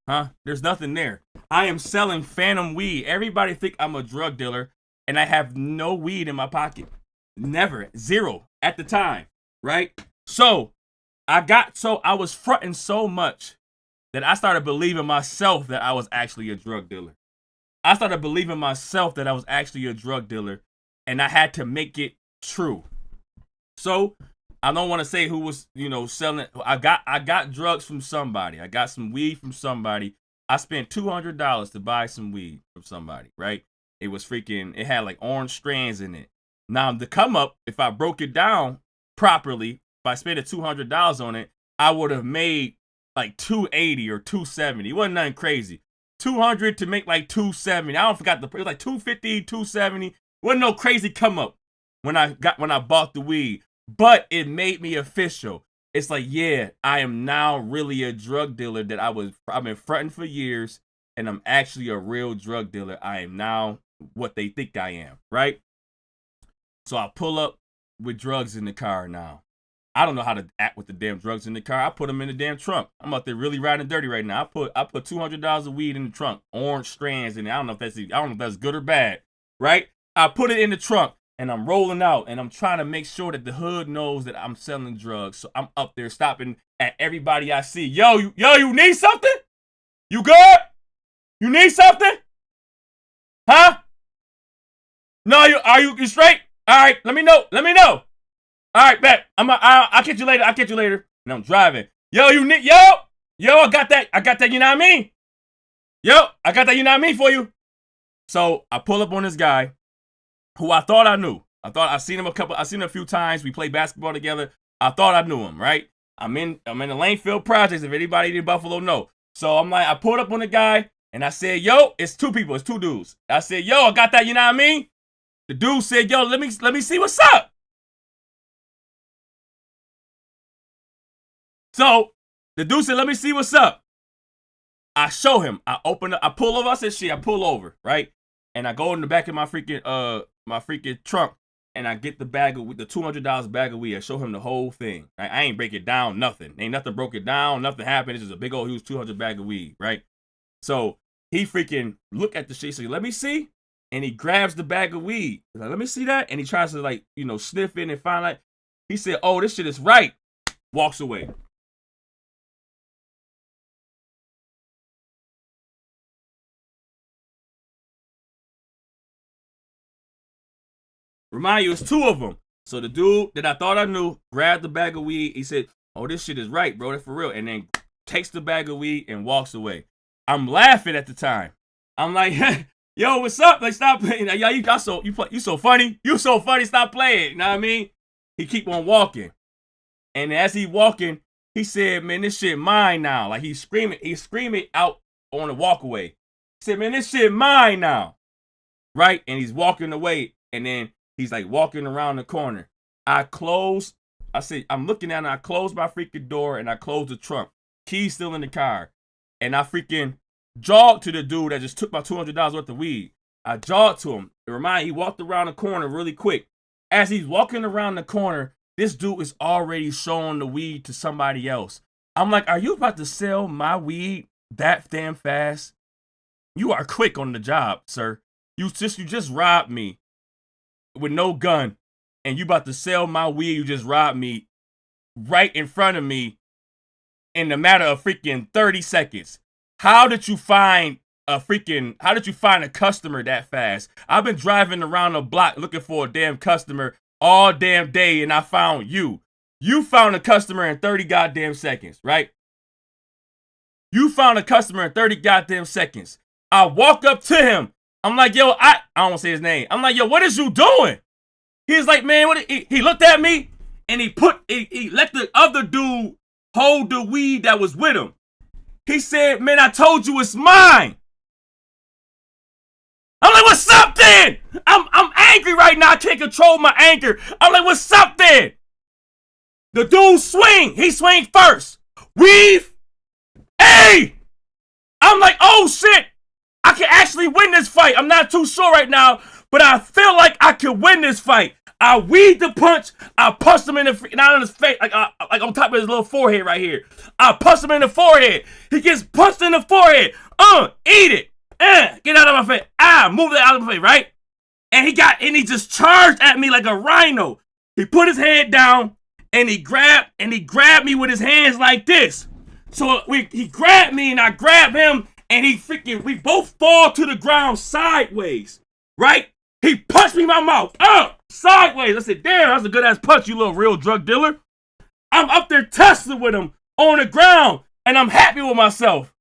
Huh? There's nothing there. I am selling phantom weed. Everybody think I'm a drug dealer, and I have no weed in my pocket. Never. Zero at the time. Right? So, I was fronting so much that I started believing myself that I was actually a drug dealer. I started believing myself that I was actually a drug dealer, and I had to make it true. So, I don't want to say who was, selling. I got drugs from somebody. I got some weed from somebody. I spent $200 to buy some weed from somebody, right? It was it had like orange strands in it. Now, the come up, if I broke it down properly, if I spent $200 on it, I would have made like $280 or $270. It wasn't nothing crazy. $200 to make like $270. I don't forgot it was like $250, $270. Wasn't no crazy come up when I bought the weed, but it made me official. It's like, yeah, I am now really a drug dealer that I've been fronting for years, and I'm actually a real drug dealer. I am now what they think I am, right? So I pull up with drugs in the car now. I don't know how to act with the damn drugs in the car. I put them in the damn trunk. I'm out there really riding dirty right now. I put $200 of weed in the trunk, orange strands in it. I don't know if that's good or bad, right? I put it in the trunk and I'm rolling out and I'm trying to make sure that the hood knows that I'm selling drugs. So I'm up there stopping at everybody I see. Yo, you need something? You good? You need something? Huh? No, are you straight? All right, let me know. All right, bet. I'll catch you later. And I'm driving. Yo, I got that, you know what I mean? Yo, I got that, you know what I mean, for you. So I pull up on this guy who I thought I knew. I seen him a few times. We played basketball together. I thought I knew him, right? I'm in the Lanefield Projects, if anybody in Buffalo know. So I pulled up on the guy and I said, yo, it's two dudes. I said, yo, I got that, you know what I mean? The dude said, yo, let me see what's up. So the dude said, let me see what's up. I show him. I pull over. I said, shit, I pull over, right? And I go in the back of my freaking trunk and I get the $200 bag of weed. I show him the whole thing. Right? I ain't break it down, nothing. Ain't nothing broke it down, nothing happened. It's just a big old huge 200 bag of weed, right? So he freaking look at the shit. He said, let me see. And he grabs the bag of weed. He's like, let me see that. And he tries to sniff it and find out. He said, oh, this shit is right. Walks away. Remind you, it's two of them. So the dude that I thought I knew grabbed the bag of weed. He said, oh, this shit is right, bro. That's for real. And then takes the bag of weed and walks away. I'm laughing at the time. I'm like, yo, what's up? Like, stop playing. Yo, you so funny. You so funny. Stop playing. You know what I mean? He keep on walking. And as he walking, he said, man, this shit mine now. Like he's screaming out on the walkaway. He said, man, this shit mine now. Right? And he's walking away. And then he's like walking around the corner. I'm looking at him. I close my freaking door and I close the trunk. Keys still in the car. And I freaking jogged to the dude that just took my $200 worth of weed. I jogged to him. He walked around the corner really quick. As he's walking around the corner, this dude is already showing the weed to somebody else. I'm like, are you about to sell my weed that damn fast? You are quick on the job, sir. You just robbed me with no gun, and you about to sell my weed. You just robbed me right in front of me in the matter of freaking 30 seconds. How did you find a customer that fast? I've been driving around the block looking for a damn customer all damn day, and I found you. You found a customer in 30 goddamn seconds, right? You found a customer in 30 goddamn seconds. I walk up to him. I'm like, yo, I don't want to say his name. I'm like, yo, what is you doing? He's like, man, he looked at me and he let the other dude hold the weed that was with him. He said, man, I told you it's mine. I'm like, what's up then? I'm angry right now. I can't control my anger. I'm like, what's up then? The dude swing. He swing first. Weave. Hey! I'm like, oh shit. I can actually win this fight. I'm not too sure right now, but I feel like I can win this fight. I weed the punch. I punched him in the not on his face, like on top of his little forehead right here. I punched him in the forehead. He gets punched in the forehead. Eat it. Get out of my face. Move that out of my face, right? And he just charged at me like a rhino. He put his head down and he grabbed me with his hands like this. So he grabbed me and I grabbed him. And we both fall to the ground sideways, right? He punched me in my mouth, sideways. I said, damn, that's a good ass punch, you little real drug dealer. I'm up there tussling with him on the ground, and I'm happy with myself.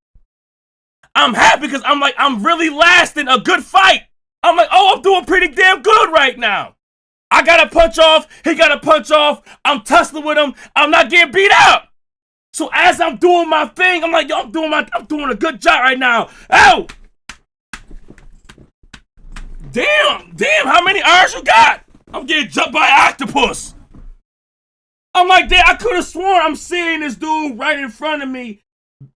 I'm happy because I'm like, I'm really lasting a good fight. I'm like, oh, I'm doing pretty damn good right now. I got a punch off. He got a punch off. I'm tussling with him. I'm not getting beat up. So as I'm doing my thing, I'm like, yo, I'm doing a good job right now. Ow! Damn, how many irons you got? I'm getting jumped by an octopus. I'm like, damn, I could have sworn I'm seeing this dude right in front of me,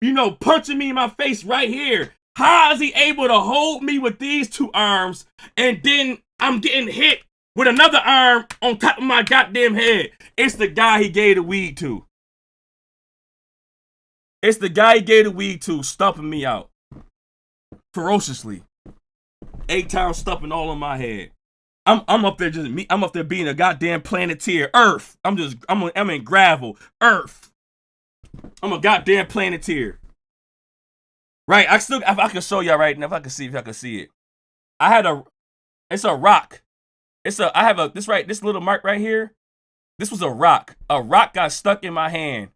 you know, punching me in my face right here. How is he able to hold me with these two arms and then I'm getting hit with another arm on top of my goddamn head? It's the guy he gave the weed to. It's the guy he gave the weed to stumping me out. Ferociously. 8 times stumping all on my head. I'm up there just me. I'm up there being a goddamn planeteer. Earth. I'm in gravel. Earth. I'm a goddamn planeteer. Right. If I can show y'all right now, if I can see it. It's a rock. This little mark right here. This was a rock. A rock got stuck in my hand.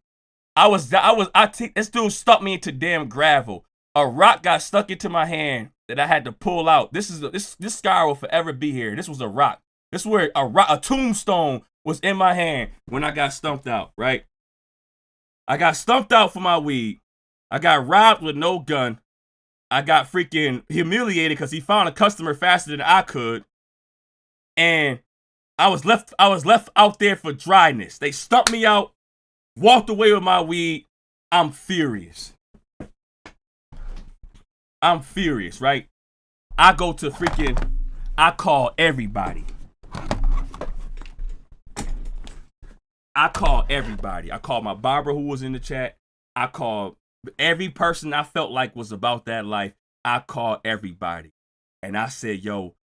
This dude stuck me into damn gravel. A rock got stuck into my hand that I had to pull out. This scar will forever be here. This was a rock. This is where a tombstone was in my hand when I got stumped out, right? I got stumped out for my weed. I got robbed with no gun. I got freaking humiliated because he found a customer faster than I could. And I was left out there for dryness. They stumped me out, walked away with my weed. I'm furious. Right? I call everybody. I called my barber who was in the chat. I called every person I felt like was about that life. I called everybody. And I said, yo,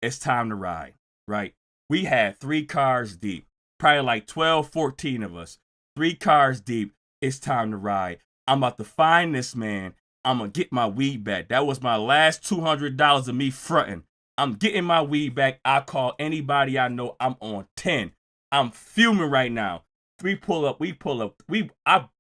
it's time to ride, right? We had 3 cars deep, probably like 12, 14 of us. 3 cars deep. It's time to ride. I'm about to find this man. I'm going to get my weed back. That was my last $200 of me fronting. I'm getting my weed back. I call anybody I know. I'm on 10. I'm fuming right now. We pull up.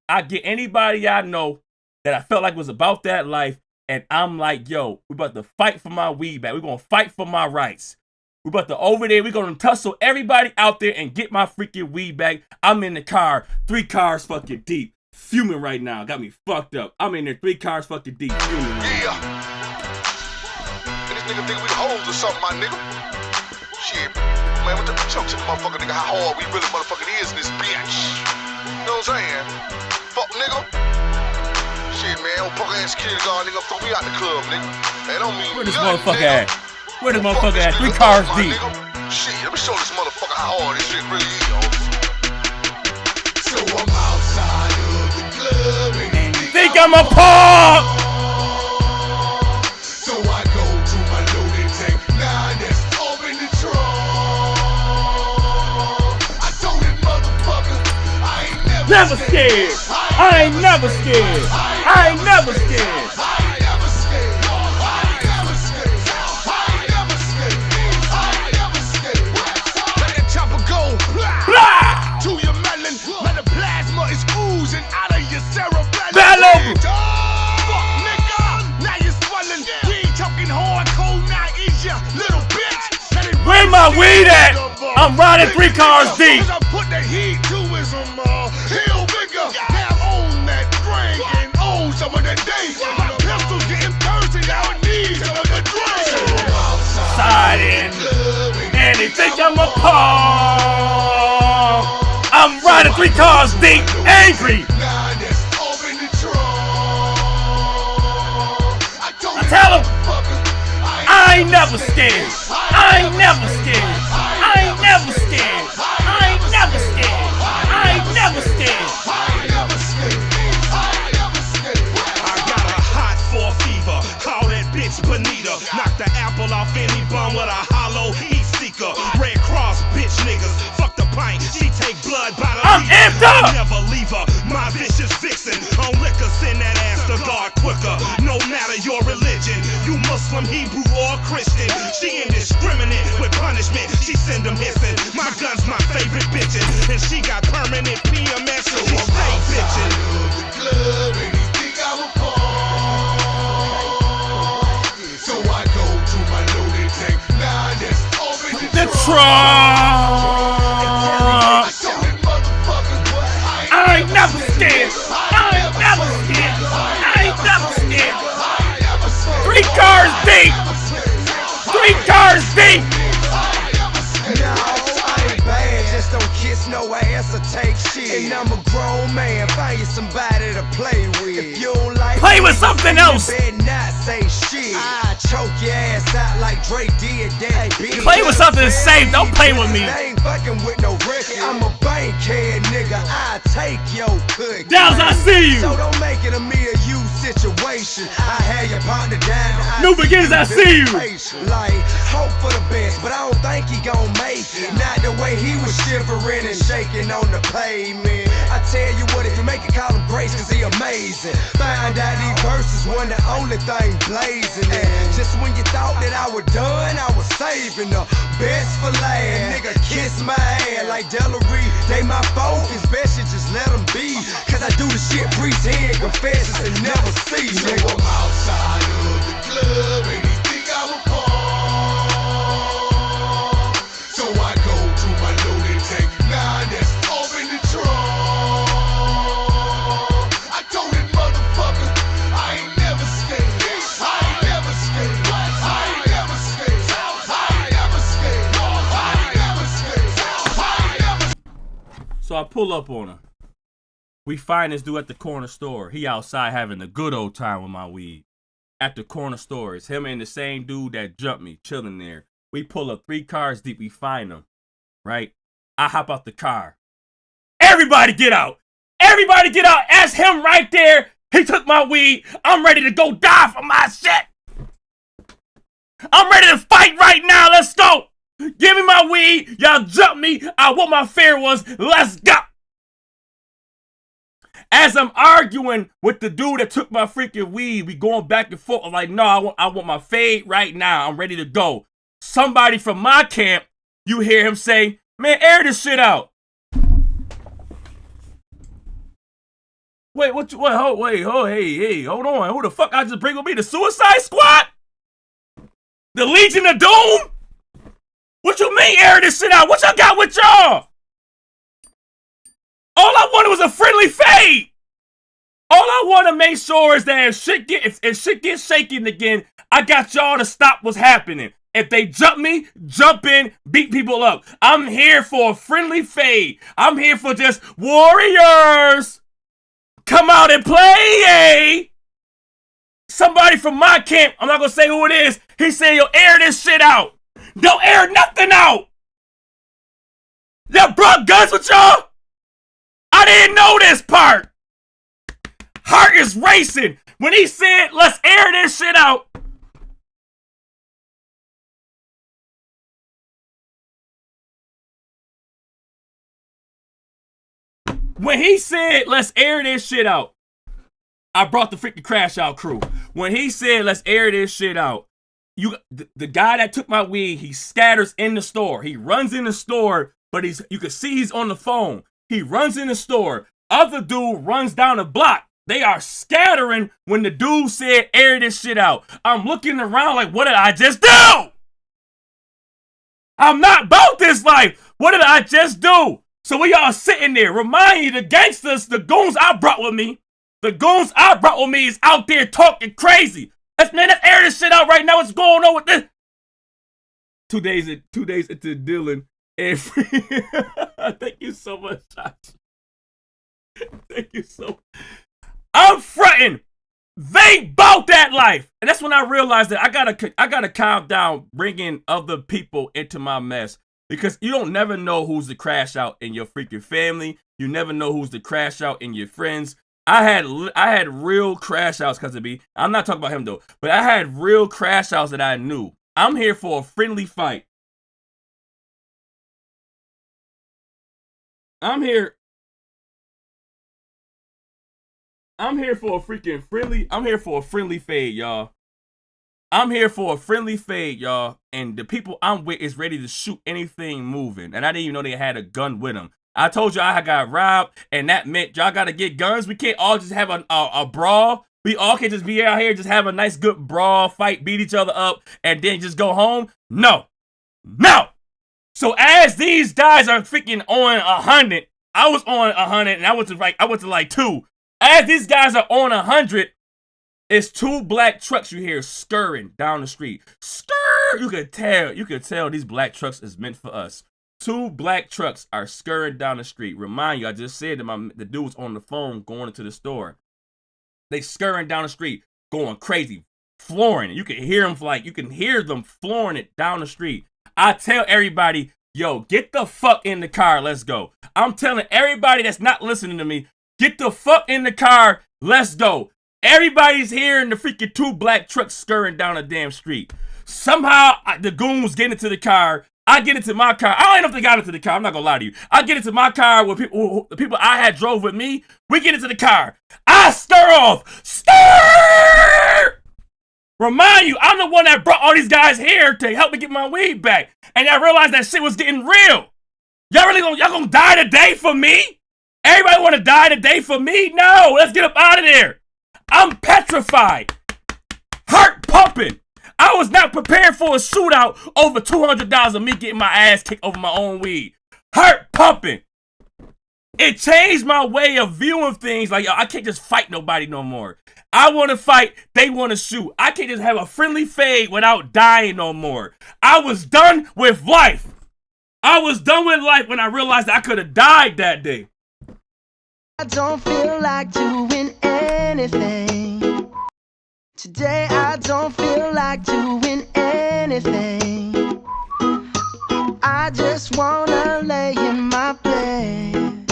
I get anybody I know that I felt like was about that life. And I'm like, yo, we about to fight for my weed back. We're going to fight for my rights. We're about to over there. We're going to tussle everybody out there and get my freaking weed back. I'm in the car. 3 cars fucking deep. Fuming right now. Got me fucked up. I'm in there 3 cars fucking deep. Fuming right now. And this nigga think we hoes or something, my nigga. Shit. Man, what the chunks of the motherfucker, nigga, how hard we really motherfucking is in this bitch. You know what I'm saying? Fuck, nigga. Shit, man, old punk ass security guard, nigga, throw me out the club, nigga. That don't mean where this nothing, motherfucker nigga. at? Where this motherfucker at? 3 cars deep. Nigga. Shit, let me show this motherfucker how hard this shit really is, yo. So I'm outside of the club and Think I'm a punk? so I go to my loaded tank. Now that's open the trunk. I told them motherfuckers I ain't Never scared. I ain't never scared. I ain't never scared. Let that chopper go. Blah! To your melon, let the plasma is oozing out of your cerebellum. Bellum! Fuck, nigga, now you're swelling. We ain't talking hardcore, now is ya, little bitch. Where my weed at? I'm riding 3 cars deep. I put the heat to his heel bigger. Now own that drink and own some of the day. My pistol's getting thirsty, now it needs some of the drink. Siding. And they think I'm a punk. I'm riding 3 cars deep, angry. I tell him, I ain't never scared. I ain't never scared. I ain't never scared. I ain't never scared. I ain't never scared. I got a hot 4 fever. Call that bitch Bonita. Knock the apple off any bum with a hollow heat seeker. Red Cross bitch niggas. Fuck the pint. She take blood by the I'm amped up. Never leave her. My vicious vixen. On liquor, send that ass to God quicker. No matter your religion, you must Muslim, Hebrew, or Christian. She indiscriminate with punishment. She send them hissing. My gun's my favorite bitchin'. And she got permanent PMS, so she stay bitchin'. The club and he think I'm a pawn. So I go to my loaded tank. Nah, that's open The trunk. I ain't never scared. I ain't never scared. I ain't never scared. 3 cars deep. 3 cars deep. No, I ain't bad. Just don't kiss no ass or take shit. And I'm a grown man. Find you somebody to play with. If you don't like play with something else. Better not say shit. I choke your ass out like Drake did that bitch. Play with something safe. Don't play with me. I ain't fucking with no record. I'm a bankhead nigga. I take your cookie. Downs, I see you. So don't make it a me or you situation. I had your partner down. New beginnings, I see you. Like, hope for the best, but I don't think he gon' make it. Not the way he was shivering and shaking on the pavement. I tell you what, if you make it, call him Grace, cause he amazing. Find out these verses wasn't the only thing blazing. And just when you thought that I was done, I was saving the best for last. Nigga, kiss my ass like Delary. They my focus, best you just let them be. Cause I do the shit priest head confessions and never see. So I'm outside of the club and he think I'm a pawn. So I go to my loaded tank. Nah, that's open the trunk. I told that motherfucker I ain't never scared. I ain't never scared. I ain't never scared. I ain't never scared. I ain't never scared. I ain't never. So I pull up on him. We find this dude at the corner store. He outside having a good old time with my weed. At the corner store. It's him and the same dude that jumped me, chilling there. We pull up 3 cars deep. We find him. Right? I hop out the car. Everybody get out. Everybody get out. That's him right there. He took my weed. I'm ready to go die for my shit. I'm ready to fight right now. Let's go. Give me my weed. Y'all jump me. What my fare was. Let's go. As I'm arguing with the dude that took my freaking weed, we going back and forth. I'm like, no, I want my fade right now. I'm ready to go. Somebody from my camp, you hear him say, man, air this shit out. Wait, hey, hold on. Who the fuck I just bring with me? The Suicide Squad? The Legion of Doom? What you mean air this shit out? What y'all got with y'all? All I wanted was a friendly fade. All I want to make sure is that if shit gets shaking again, I got y'all to stop what's happening. If they jump me, jump in, beat people up. I'm here for a friendly fade. I'm here for just warriors. Come out and play. Somebody from my camp, I'm not going to say who it is, he said, yo, air this shit out. Don't air nothing out. Y'all brought guns with y'all? I didn't know this part. Heart is racing. When he said, let's air this shit out. When he said, let's air this shit out, I brought the freaking Crash Out crew. When he said, let's air this shit out, the guy that took my weed, he scatters in the store. He runs in the store, but you can see he's on the phone. He runs in the store. Other dude runs down the block. They are scattering when the dude said, air this shit out. I'm looking around like, what did I just do? I'm not about this life. What did I just do? So we all sitting there. Remind you, the gangsters, the goons I brought with me, is out there talking crazy. Let's air this shit out right now. What's going on with this? 2 days into Dylan. And thank you so much, Josh. Thank you so much. I'm fronting. They bout that life. And that's when I realized that I gotta calm down bringing other people into my mess. Because you don't never know who's the crash out in your freaking family. You never know who's the crash out in your friends. I had real crash outs because of me. I'm not talking about him though. But I had real crash outs that I knew. I'm here for a friendly fight. I'm here for a freaking friendly. I'm here for a friendly fade, y'all. I'm here for a friendly fade, y'all. And the people I'm with is ready to shoot anything moving. And I didn't even know they had a gun with them. I told y'all I got robbed, and that meant y'all got to get guns. We can't all just have a brawl. We all can just be out here, just have a nice, good brawl, fight, beat each other up, and then just go home. No. No. So as these guys are freaking on 100, I was on 100, and I went to like 2. As these guys are on 100, it's 2 black trucks you hear scurrying down the street. Scurr! You could tell these black trucks is meant for us. 2 black trucks are scurrying down the street. Remind you, I just said that the dude was on the phone going into the store. They scurrying down the street, going crazy, flooring it. You can hear them flooring it down the street. I tell everybody, yo, get the fuck in the car, let's go. I'm telling everybody that's not listening to me, get the fuck in the car, let's go. Everybody's hearing the freaking 2 black trucks scurrying down the damn street. Somehow, the goons get into the car. I get into my car. I don't even know if they got into the car. I'm not gonna lie to you. I get into my car with the people I had drove with me. We get into the car. I stir off. Stir! Remind you, I'm the one that brought all these guys here to help me get my weed back. And I realized that shit was getting real. Y'all gonna die today for me? Everybody wanna die today for me? No, let's get up out of there. I'm petrified. Heart pumping. I was not prepared for a shootout over $200 of me getting my ass kicked over my own weed. Heart pumping. It changed my way of viewing things. Like, yo, I can't just fight nobody no more. I want to fight. They want to shoot. I can't just have a friendly fade without dying no more. I was done with life. I was done with life when I realized I could have died that day. I don't feel like doing anything. Today I don't feel like doing anything. I just wanna lay in my bed.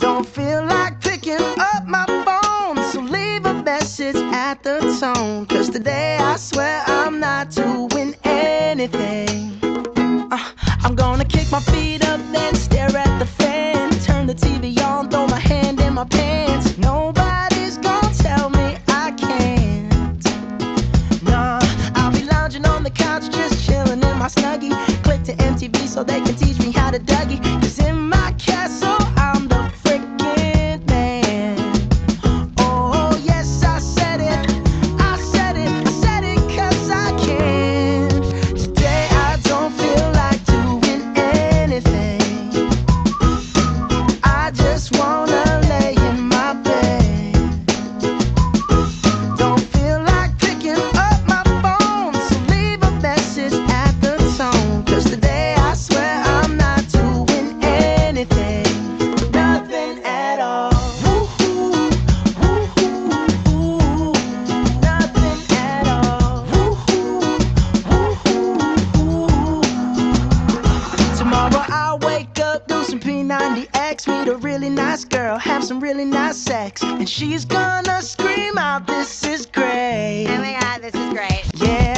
Don't feel like picking up my phone, so leave a message at the tone. Cause today I swear I'm not doing anything. I'm gonna kick my feet up, then stare at the fan. Turn the TV on, throw my hand in my pants. Nobody's gonna tell me I can't. Nah, I'll be lounging on the couch, just chilling in my Snuggie. Click to MTV so they can teach me how to Dougie. Cause in my castle, I'm the freaking man. Oh, yes, I said it. I said it. I said it cause I can. Today I don't feel like doing anything. I just wanna lay in my bed. Don't feel like picking up my phone, so leave a message at the tone. Cause today I swear I'm not doing anything. Nothing at all. Woo-hoo, woo-hoo, nothing at all. Woo-hoo, woo-hoo. Tomorrow I'll wake up, do some P90X, meet a really nice girl, have some really nice sex, and she's gonna scream out, "This is great." Oh my god, this is great. Yeah,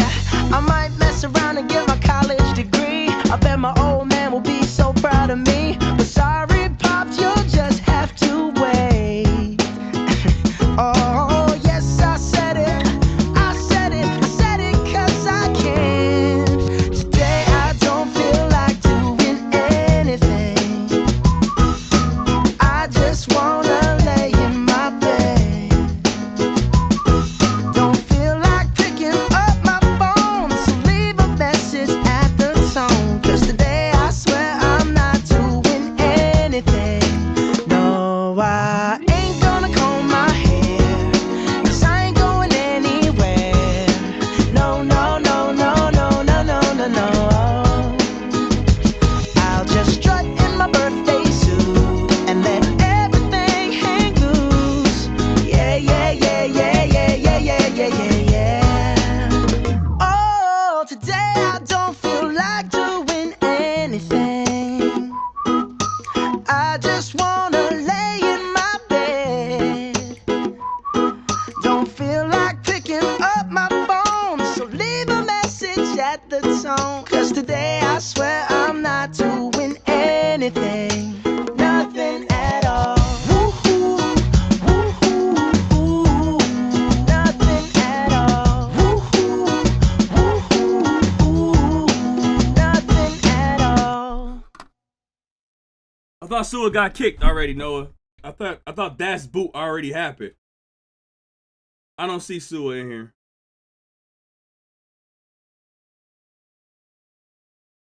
I might mess around and get my college degree. I bet my old man will be so proud of me. But sorry, Pops, you'll just have to wait. Oh, yes, I said it. I said it. I said it cause I can. Today I don't feel like doing anything. I just wanna lay in my bed. Don't feel like picking up my phone, so leave a message at the tone. Cause today I swear I'm not doing anything. No, I ain't gonna comb my hair, cause I ain't going anywhere. No, no, no, no, no, no, no, no, no. I'll just strut in my birthday suit and let everything hang loose. Yeah, yeah, yeah, yeah, yeah, yeah, yeah, yeah, yeah, yeah. Oh, today I don't feel like doing anything. I just wanna lay in my bed. Don't feel like picking up my phone, so leave a message at the tone. Cause today I swear I'm not doing anything. Nothing at all. Woo-hoo, woo-hoo, woo. Nothing at all. Woo-hoo, thought Sua got kicked already, Noah. I thought that's boot already happened. I don't see Sua in here.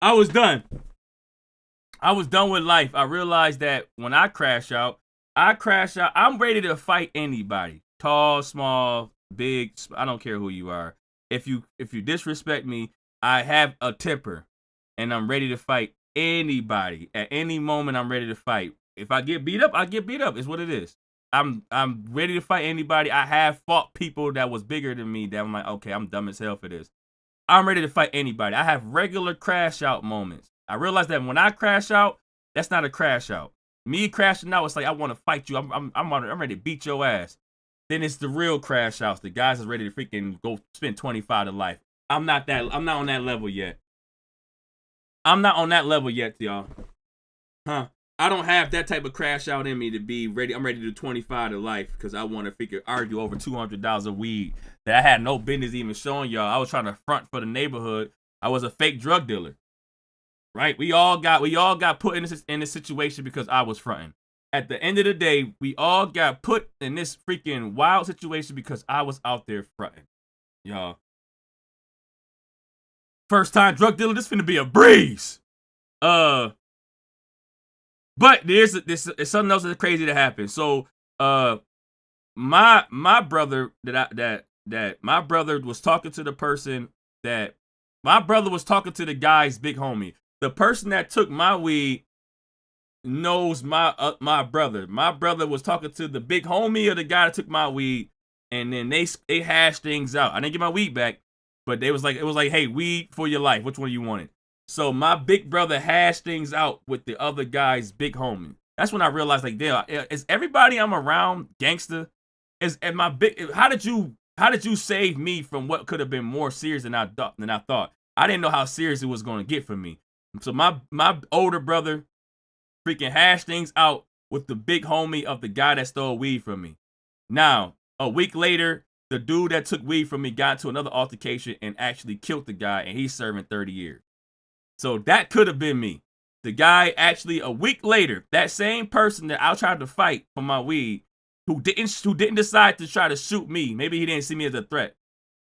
I was done. I was done with life. I realized that when I crash out. I'm ready to fight anybody. Tall, small, big, I don't care who you are. If you disrespect me, I have a temper and I'm ready to fight anybody. At any moment I'm ready to fight. If I get beat up, I get beat up. It's what it is. I'm ready to fight anybody. I have fought people that was bigger than me that I'm like, okay, I'm dumb as hell for this. I'm ready to fight anybody. I have regular crash out moments. I realize that when I crash out, that's not a crash out. Me crashing out, it's like I want to fight you. I'm ready to beat your ass. Then it's the real crash outs. The guys is ready to freaking go spend 25 to life. I'm not on that level yet. I'm not on that level yet, y'all. Huh? I don't have that type of crash out in me to be ready. I'm ready to do 25 to life because I want to freaking argue over $200 of weed that I had no business even showing y'all. I was trying to front for the neighborhood. I was a fake drug dealer. Right? We all got put in this situation because I was fronting. At the end of the day, we all got put in this freaking wild situation because I was out there fronting. Y'all. First time drug dealer, this finna be a breeze. But there's something else that's crazy that happened. So my brother my brother was talking to the person that my brother was talking to the guy's big homie. The person that took my weed knows my brother. My brother was talking to the big homie of the guy that took my weed, and then they hashed things out. I didn't get my weed back, but it was like, hey, weed for your life. Which one you wanted? So my big brother hashed things out with the other guy's big homie. That's when I realized, like, damn, is everybody I'm around gangster? How did you save me from what could have been more serious than I thought? I didn't know how serious it was going to get for me. So my older brother freaking hashed things out with the big homie of the guy that stole weed from me. Now, a week later, the dude that took weed from me got into another altercation and actually killed the guy, and he's serving 30 years. So that could have been me. The guy actually, a week later, that same person that I tried to fight for my weed, who didn't decide to try to shoot me. Maybe he didn't see me as a threat.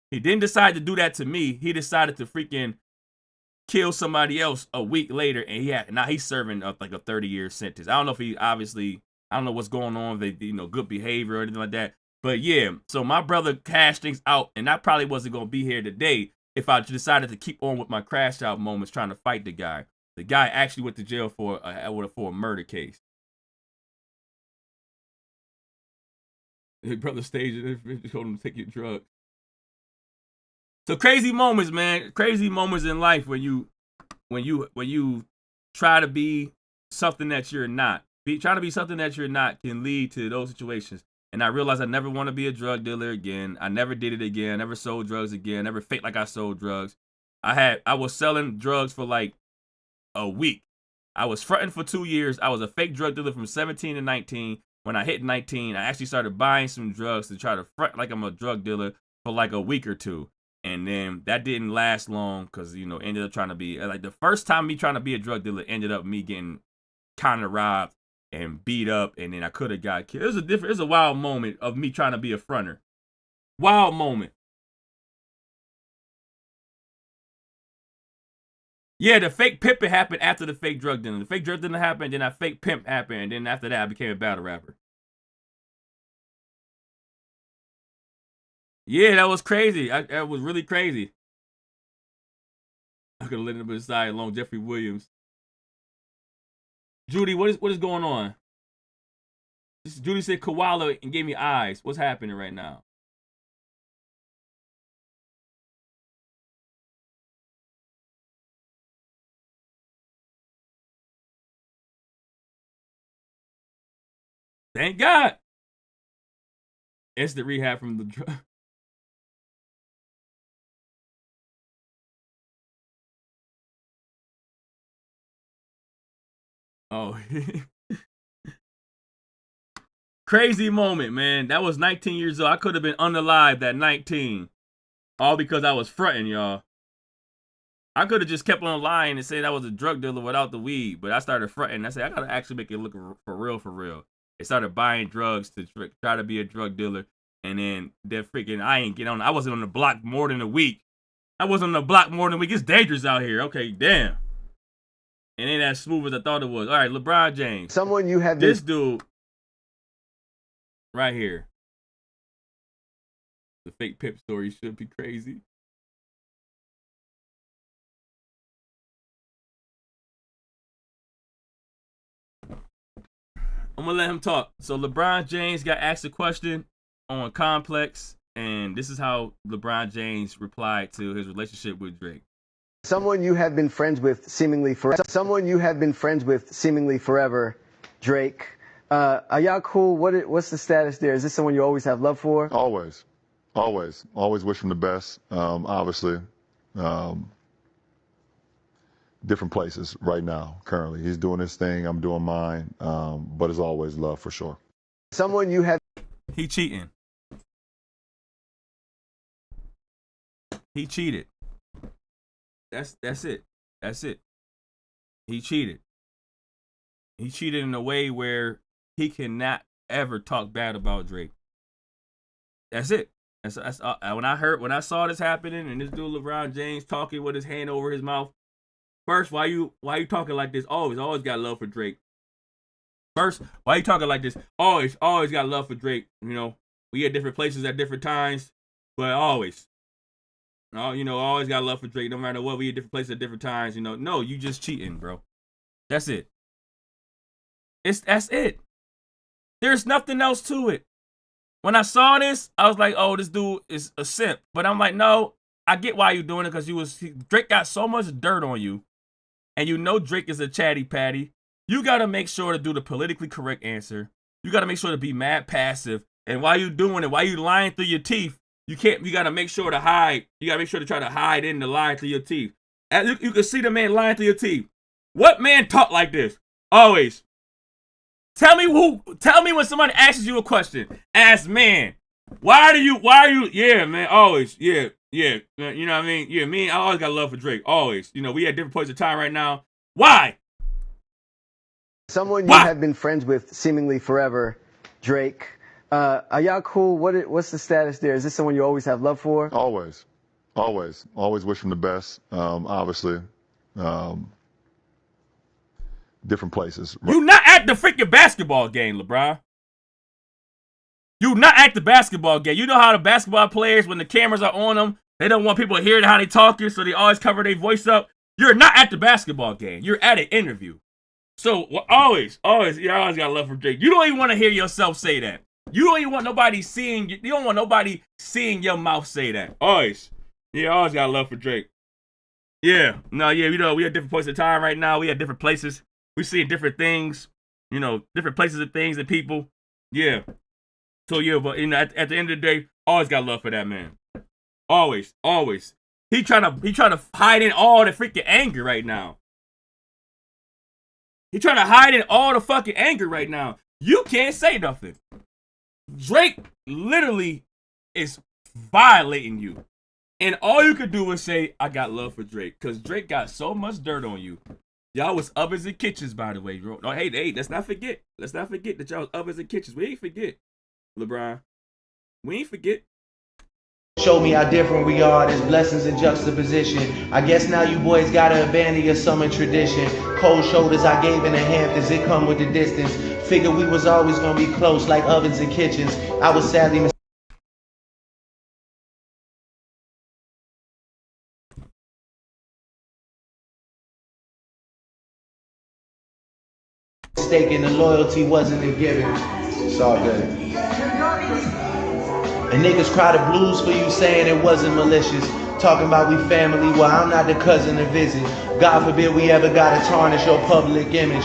He didn't decide to do that to me. He decided to freaking kill somebody else a week later, and now he's serving like a 30-year sentence. I don't know if I don't know what's going on with good behavior or anything like that. But yeah, so my brother cashed things out, and I probably wasn't gonna be here today if I decided to keep on with my crash out moments trying to fight the guy. The guy actually went to jail for a murder case. His brother staged it and told him to take your drugs. So crazy moments, man. Crazy moments in life when you try to be something that you're not. Trying to be something that you're not can lead to those situations. And I realized I never want to be a drug dealer again. I never did it again. I never sold drugs again. I never faked like I sold drugs. I was selling drugs for like a week. I was fronting for 2 years. I was a fake drug dealer from 17 to 19. When I hit 19, I actually started buying some drugs to try to front like I'm a drug dealer for like a week or two. And then that didn't last long because, ended up trying to be, like, the first time me trying to be a drug dealer ended up me getting kind of robbed and beat up, and then I could have got killed. It was a wild moment of me trying to be a fronter. Wild moment. Yeah, the fake pimping happened after the fake drug dealer. The fake drug dealer happened, then that fake pimp happened, and then after that I became a battle rapper. Yeah, that was crazy. That was really crazy. I could have let him aside along Jeffrey Williams. Judy, what is going on? Judy said koala and gave me eyes. What's happening right now? Thank God. Instant rehab from the drug. Oh. Crazy moment, man. That was 19 years old. I could have been unalive at 19. All because I was fronting, y'all. I could have just kept on lying and said I was a drug dealer without the weed, but I started fronting. I said, I gotta actually make it look for real. They started buying drugs to try to be a drug dealer, and then they're freaking, I wasn't on the block more than a week. It's dangerous out here. Okay, damn. And ain't as smooth as I thought it was. All right, LeBron James. Someone you have this dude right here. The fake Pip story should be crazy. I'm gonna let him talk. So LeBron James got asked a question on Complex, and this is how LeBron James replied to his relationship with Drake. Someone you have been friends with seemingly forever. Drake. Are y'all cool? What's the status there? Is this someone you always have love for? Always wish him the best. Obviously, different places right now. Currently, he's doing his thing. I'm doing mine. But it's always love for sure. Someone you have. He cheating. He cheated. That's it. He cheated. He cheated in a way where he cannot ever talk bad about Drake. That's it. That's when I saw this happening and this dude LeBron James talking with his hand over his mouth. First, why you talking like this? Always got love for Drake. First, why you talking like this? Always got love for Drake. You know, we at different places at different times, but always got love for Drake. No matter what, we at different places at different times. You know, no, you just cheating, bro. That's it. That's it. There's nothing else to it. When I saw this, I was like, oh, this dude is a simp. But I'm like, no, I get why you're doing it, because Drake got so much dirt on you. And you know Drake is a chatty patty. You got to make sure to do the politically correct answer. You got to make sure to be mad passive. And while you doing it, while you lying through your teeth, you got to make sure to hide. You got to make sure to try to hide in the lie through your teeth. And you can see the man lying through your teeth. What man talk like this? Always. Tell me when somebody asks you a question. Ask man. Why are you? Yeah, man. Always. Yeah. You know what I mean? Yeah, me, I always got love for Drake. Always. You know, we at different points of time right now. Why? Someone you have been friends with seemingly forever, Drake. Are y'all cool? What's the status there? Is this someone you always have love for? Always wish him the best. Obviously, different places. You not at the freaking basketball game, LeBron. You not at the basketball game. You know how the basketball players, when the cameras are on them, they don't want people to hear how they talking, so they always cover their voice up. You're not at the basketball game. You're at an interview. So always got love for Drake. You don't even want to hear yourself say that. You don't even want nobody seeing. You don't want nobody seeing your mouth say that. Always got love for Drake. Yeah, no, yeah, we at different points of time right now. We at different places. We seeing different things. You know, different places and things and people. Yeah. So yeah, but at the end of the day, always got love for that man. Always. He trying to hide in all the freaking anger right now. He trying to hide in all the fucking anger right now. You can't say nothing. Drake literally is violating you. And all you could do is say, I got love for Drake. Because Drake got so much dirt on you. Y'all was ovens and kitchens, by the way, bro. No, hey, let's not forget. Let's not forget that y'all was ovens and kitchens. We ain't forget, LeBron. We ain't forget. Show me how different we are, there's blessings in juxtaposition. I guess now you boys gotta abandon your summer tradition. Cold shoulders I gave in the Hamptons, it come with the distance. Figured we was always gonna be close like ovens and kitchens. I was sadly mistaken, the loyalty wasn't a given. It's all good. And niggas cry the blues for you saying it wasn't malicious. Talking about we family, well I'm not the cousin to visit. God forbid we ever gotta tarnish your public image.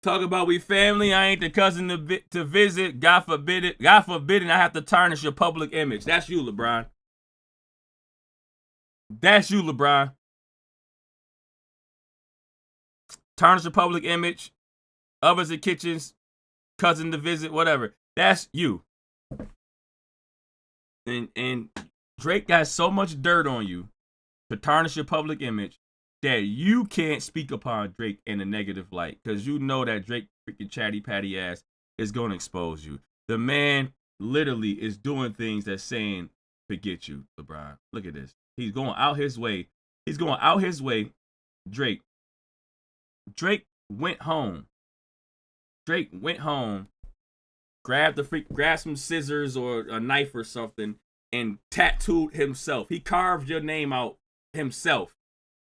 Talk about we family, I ain't the cousin to visit. God forbid it. God forbid it, I have to tarnish your public image. That's you, LeBron. That's you, LeBron. Tarnish your public image. Ovens and kitchens. Cousin to visit, whatever. That's you. And Drake got so much dirt on you to tarnish your public image that you can't speak upon Drake in a negative light, because you know that Drake freaking chatty patty ass is going to expose you. The man literally is doing things that's saying, forget you, LeBron. Look at this. He's going out his way. He's going out his way. Drake went home. Drake went home, grabbed some scissors or a knife or something, and tattooed himself. He carved your name out himself.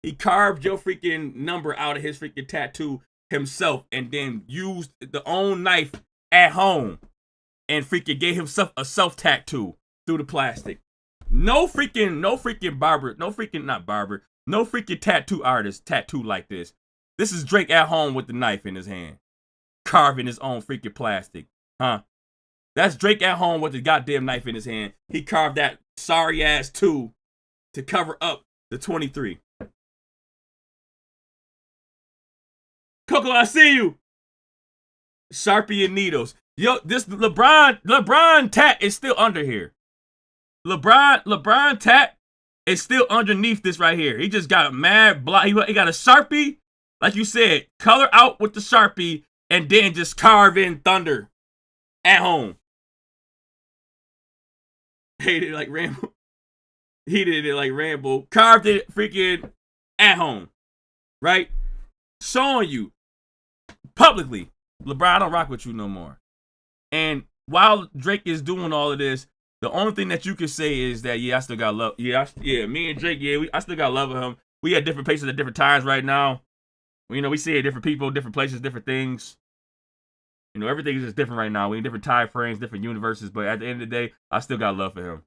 He carved your freaking number out of his freaking tattoo himself, and then used the own knife at home and freaking gave himself a self tattoo through the plastic. No freaking tattoo artist tattoo like this. This is Drake at home with the knife in his hand, carving his own freaking plastic. Huh? That's Drake at home with the goddamn knife in his hand. He carved that sorry ass 2 to cover up the 23. Coco, I see you. Sharpie and needles. Yo, this LeBron tat is still under here. LeBron tat is still underneath this right here. He just got a mad block. He got a Sharpie, like you said, color out with the Sharpie, and then just carve in thunder at home. Hated it like Rambo. He did it like Rambo. Carved it freaking at home. Right? Showing you publicly, LeBron, I don't rock with you no more. And while Drake is doing all of this, the only thing that you can say is that, I still got love. Me and Drake, I still got love of him. We at different places at different times right now. We see it, different people, different places, different things. Everything is just different right now. We in different time frames, different universes, but at the end of the day, I still got love for him.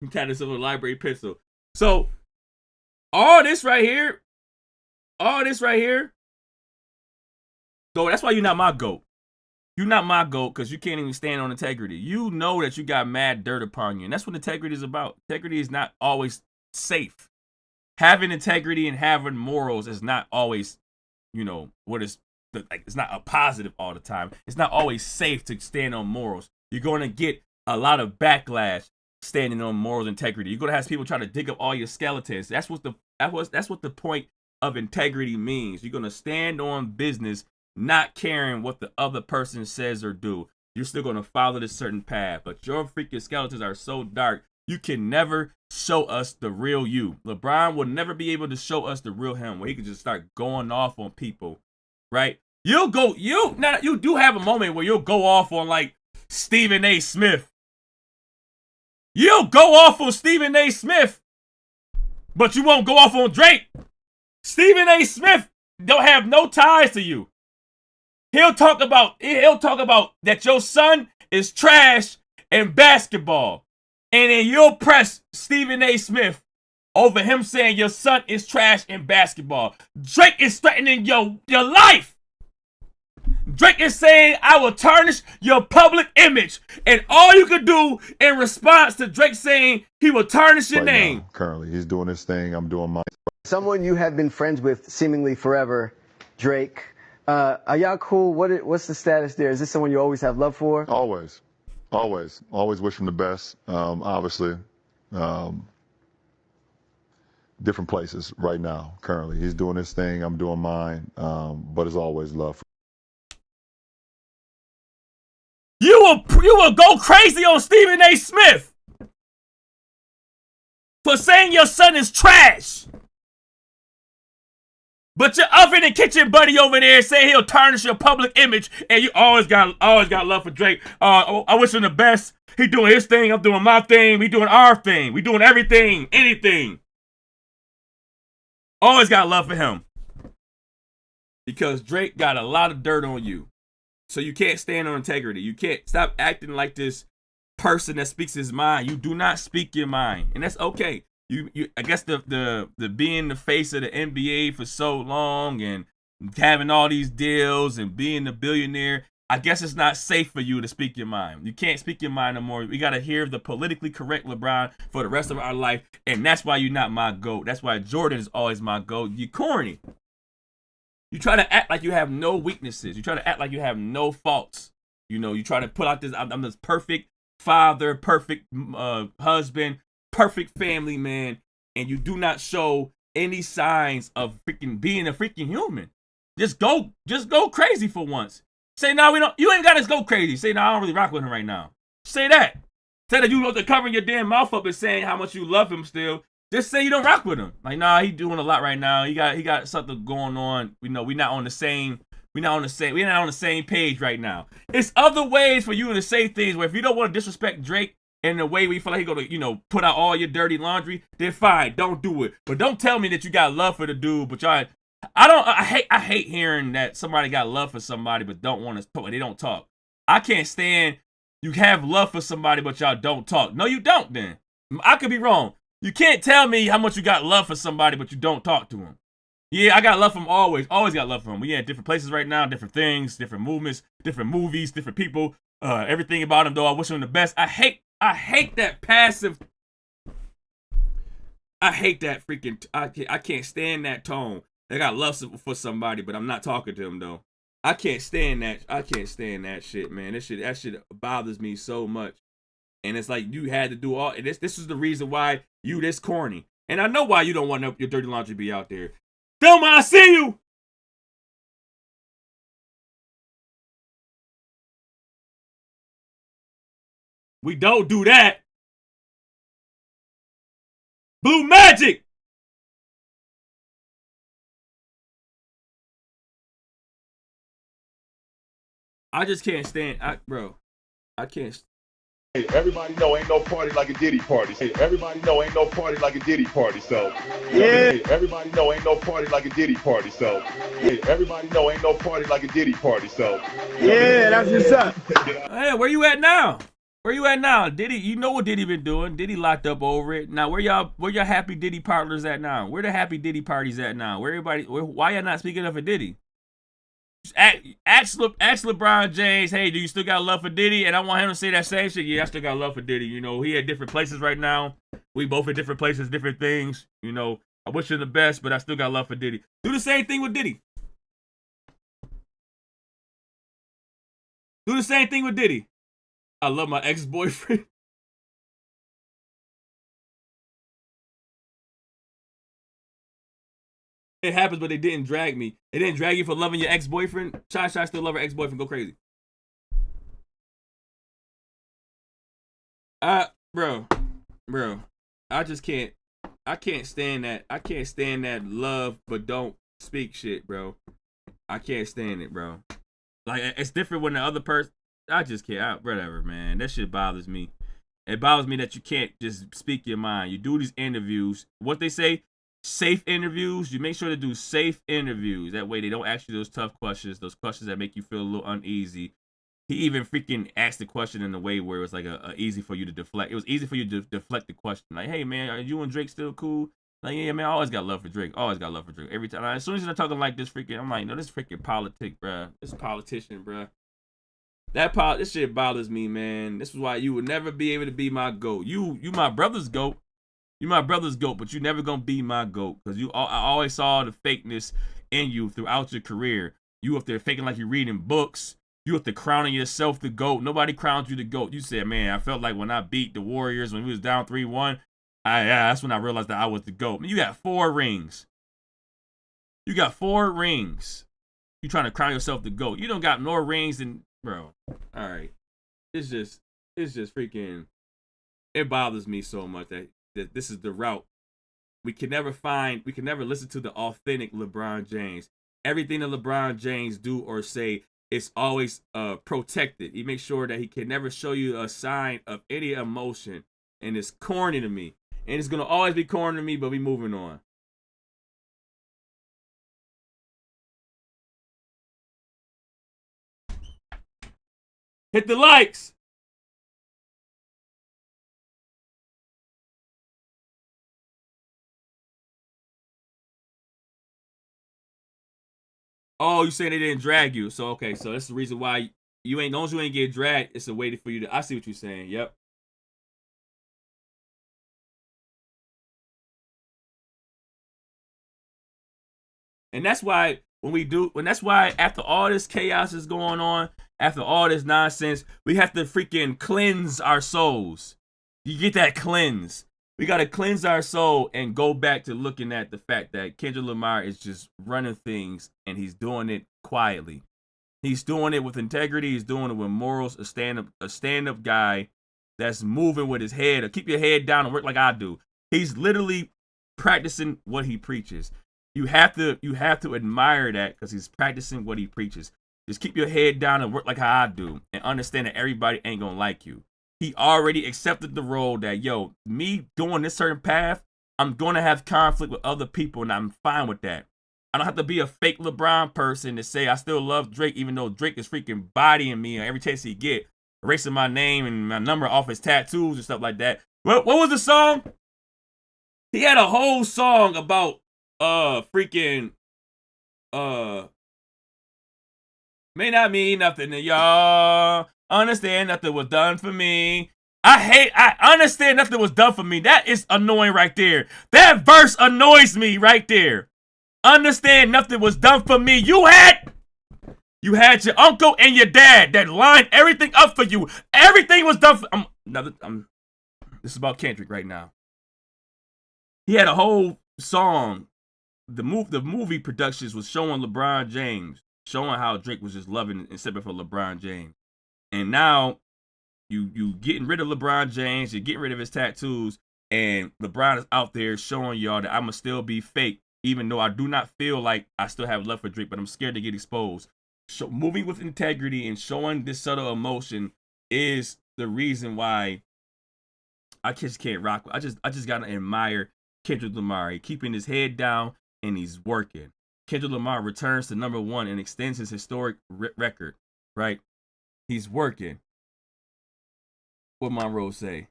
He tattooed himself with a library pencil. So, all this right here, so that's why you're not my GOAT. You're not my GOAT because you can't even stand on integrity. You know that you got mad dirt upon you, and that's what integrity is about. Integrity is not always safe. Having integrity and having morals is not always, it's not a positive all the time. It's not always safe to stand on morals. You're going to get a lot of backlash standing on morals and integrity. You're going to have people try to dig up all your skeletons. That's what the point of integrity means. You're going to stand on business, not caring what the other person says or do. You're still going to follow this certain path, but your freaking skeletons are so dark, you can never show us the real you. LeBron will never be able to show us the real him, where he can just start going off on people, right? You do have a moment where you'll go off on like Stephen A. Smith. You'll go off on Stephen A. Smith, but you won't go off on Drake. Stephen A. Smith don't have no ties to you. He'll talk about that your son is trash in basketball. And then you'll press Stephen A. Smith over him saying your son is trash in basketball. Drake is threatening your life. Drake is saying, I will tarnish your public image. And all you can do in response to Drake saying he will tarnish your name. Now, currently, he's doing his thing. I'm doing mine. Someone you have been friends with seemingly forever, Drake. Are y'all cool? What's the status there? Is this someone you always have love for? Always wish him the best. Obviously, different places right now. Currently, he's doing his thing. I'm doing mine. But it's always love. You will go crazy on Stephen A. Smith for saying your son is trash. But your oven and kitchen buddy over there say he'll tarnish your public image, and you always got love for Drake. I wish him the best. He doing his thing, I'm doing my thing, we doing our thing, we doing everything, anything. Always got love for him. Because Drake got a lot of dirt on you. So you can't stand on integrity. You can't stop acting like this person that speaks his mind. You do not speak your mind. And that's okay. I guess the being the face of the NBA for so long and having all these deals and being a billionaire, I guess it's not safe for you to speak your mind. You can't speak your mind no more. We got to hear the politically correct LeBron for the rest of our life, and that's why you're not my GOAT. That's why Jordan is always my GOAT. You corny. You try to act like you have no weaknesses. You try to act like you have no faults. You try to put out this, I'm this perfect father, perfect husband, perfect family man, and you do not show any signs of freaking being a freaking human. Just go crazy for once. Say, no, we don't. You ain't got to go crazy. Say, no, I don't really rock with him right now. Say that. Say that you know, covering your damn mouth up and saying how much you love him still. Just say you don't rock with him. Like, nah, he doing a lot right now. He got something going on. We know we're not on the same page right now. It's other ways for you to say things where if you don't want to disrespect Drake in the way we feel like he gonna, put out all your dirty laundry, then fine, don't do it. But don't tell me that you got love for the dude, but I hate hearing that somebody got love for somebody but don't want to talk. They don't talk. I can't stand you have love for somebody but y'all don't talk. No, you don't then. I could be wrong. You can't tell me how much you got love for somebody but you don't talk to him. Yeah, I got love for him always. Always got love for him. We in different places right now, different things, different movements, different movies, different people. Everything about him, though, I wish him the best. I hate that passive. I hate that freaking. I can't stand that tone. I got love for somebody, but I'm not talking to him though. I can't stand that. I can't stand that shit, man. That shit bothers me so much. And it's like you had to do all. And this is the reason why you this corny. And I know why you don't want your dirty laundry to be out there. Thelma, I see you. We don't do that. Blue Magic. I just can't stand, bro. I can't. Hey, everybody know ain't no party like a Diddy party. Hey, everybody know ain't no party like a Diddy party. So, yeah. Hey, everybody know ain't no party like a Diddy party. So, hey, everybody know ain't no party like a Diddy party. So, yeah, that's what's up. Hey, where you at now? Where you at now? Diddy, you know what Diddy been doing. Diddy locked up over it. Now, where your happy Diddy parlors at now? Where the happy Diddy parties at now? Why y'all not speaking up for Diddy? Ask LeBron James, hey, do you still got love for Diddy? And I want him to say that same shit. Yeah, I still got love for Diddy. He at different places right now. We both at different places, different things. I wish him the best, but I still got love for Diddy. Do the same thing with Diddy. Do the same thing with Diddy. I love my ex-boyfriend. It happens, but they didn't drag me. They didn't drag you for loving your ex-boyfriend. Shy still love her ex-boyfriend. Go crazy. Bro. I just can't. I can't stand that. I can't stand that love, but don't speak shit, bro. I can't stand it, bro. Like, it's different when the other person. I just can't. Whatever, man. That shit bothers me. It bothers me that you can't just speak your mind. You do these interviews. What they say. Safe interviews. You make sure to do safe interviews. That way they don't ask you those tough questions, those questions that make you feel a little uneasy. He even freaking asked the question in a way where it was like a easy for you to deflect. It was easy for you to deflect the question. Like, hey man, are you and Drake still cool? Like, yeah man, I always got love for Drake. Always got love for Drake. Every time. As soon as you're talking like this freaking, I'm like, no, this freaking politic, bruh. This politician, bruh. This shit bothers me, man. This is why you would never be able to be my GOAT. You my brother's GOAT. You my brother's GOAT, but you never gonna be my GOAT. Because I always saw the fakeness in you throughout your career. You up there faking like you're reading books. You up there crowning yourself the GOAT. Nobody crowned you the GOAT. You said, man, I felt like when I beat the Warriors when we was down 3-1, that's when I realized that I was the GOAT. Man, you got 4 rings. You got 4 rings. You trying to crown yourself the GOAT. You don't got more rings than, bro. All right. It's just freaking, it bothers me so much that this is the route. We can never listen to the authentic LeBron James. Everything that LeBron James do or say is always protected. He makes sure that he can never show you a sign of any emotion. And it's corny to me. And it's going to always be corny to me, but we moving on. Hit the likes. Oh, you saying they didn't drag you. So, okay. So that's the reason why you ain't, those who ain't get dragged, it's a way for you to, I see what you're saying. Yep. And that's why that's why after all this chaos is going on, after all this nonsense, we have to freaking cleanse our souls. You get that cleanse. We got to cleanse our soul and go back to looking at the fact that Kendrick Lamar is just running things, and he's doing it quietly. He's doing it with integrity. He's doing it with morals. A stand-up guy that's moving with his head. Or keep your head down and work like I do. He's literally practicing what he preaches. You have to admire that because he's practicing what he preaches. Just keep your head down and work like how I do, and understand that everybody ain't gonna like you. He already accepted the role that, yo, me doing this certain path, I'm going to have conflict with other people, and I'm fine with that. I don't have to be a fake LeBron person to say I still love Drake, even though Drake is freaking bodying me every chance he get, erasing my name and my number off his tattoos and stuff like that. What was the song? He had a whole song about may not mean nothing to y'all. Understand nothing was done for me. I understand nothing was done for me. That is annoying right there. That verse annoys me right there. Understand nothing was done for me. You had your uncle and your dad that lined everything up for you. Everything was done for this is about Kendrick right now. He had a whole song. The movie productions was showing LeBron James, showing how Drake was just loving and sipping for LeBron James. And now you getting rid of LeBron James, you're getting rid of his tattoos, and LeBron is out there showing y'all that I'ma still be fake, even though I do not feel like I still have love for Drake, but I'm scared to get exposed. So moving with integrity and showing this subtle emotion is the reason why I just can't rock. I just gotta admire Kendrick Lamar. He's keeping his head down and he's working. Kendrick Lamar returns to #1 and extends his historic record, right? He's working. What Monroe say?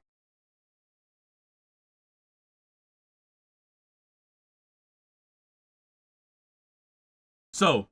So,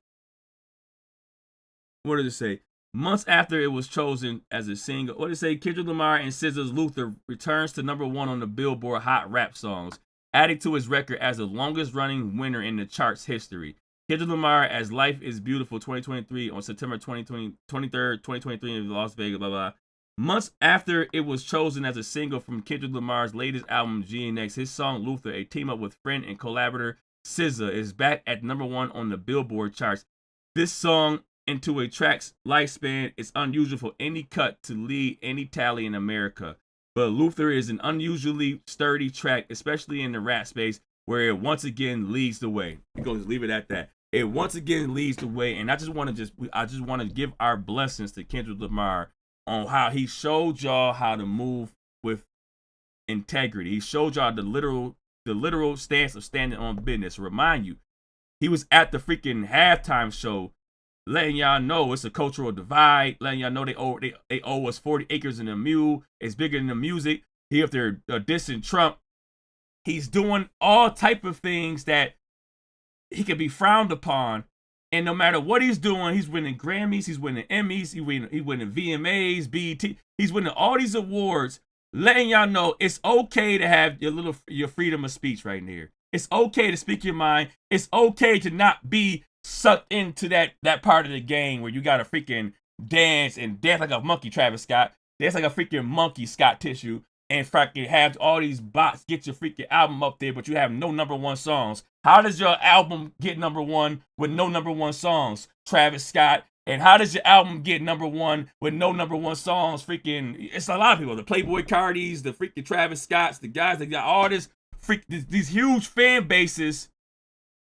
what did it say? Months after it was chosen as a single, what did it say? Kendrick Lamar and SZA's Luther returns to #1 on the Billboard Hot Rap Songs, adding to his record as the longest running winner in the chart's history. Kendrick Lamar as Life is Beautiful 2023 on September 23rd, 2023 in Las Vegas, blah, blah. Months after it was chosen as a single from Kendrick Lamar's latest album, GNX, his song Luther, a team up with friend and collaborator SZA, is back at #1 on the Billboard charts. This song, into a track's lifespan, is unusual for any cut to lead any tally in America. But Luther is an unusually sturdy track, especially in the rap space, where it once again leads the way. We're going to leave it at that. It once again leads the way, and I just want to give our blessings to Kendrick Lamar on how he showed y'all how to move with integrity. He showed y'all the literal stance of standing on business. Remind you, he was at the freaking halftime show, letting y'all know it's a cultural divide, letting y'all know they owe us 40 acres and a mule. It's bigger than the music. He up there dissing Trump. He's doing all type of things that he could be frowned upon, and no matter what he's doing, he's winning Grammys, he's winning Emmys, he's winning VMAs, BET, he's winning all these awards, letting y'all know it's okay to have your freedom of speech right here. It's okay to speak your mind. It's okay to not be sucked into that part of the game where you gotta freaking dance like a monkey, Travis Scott. Dance like a freaking monkey, Scott Tissue, and freaking have all these bots get your freaking album up there, but you have no #1 songs. How does your album get #1 with no #1 songs, Travis Scott? And how does your album get #1 with no #1 songs? Freaking, it's a lot of people. The Playboy Cardis, the freaking Travis Scotts, the guys that got all these huge fan bases.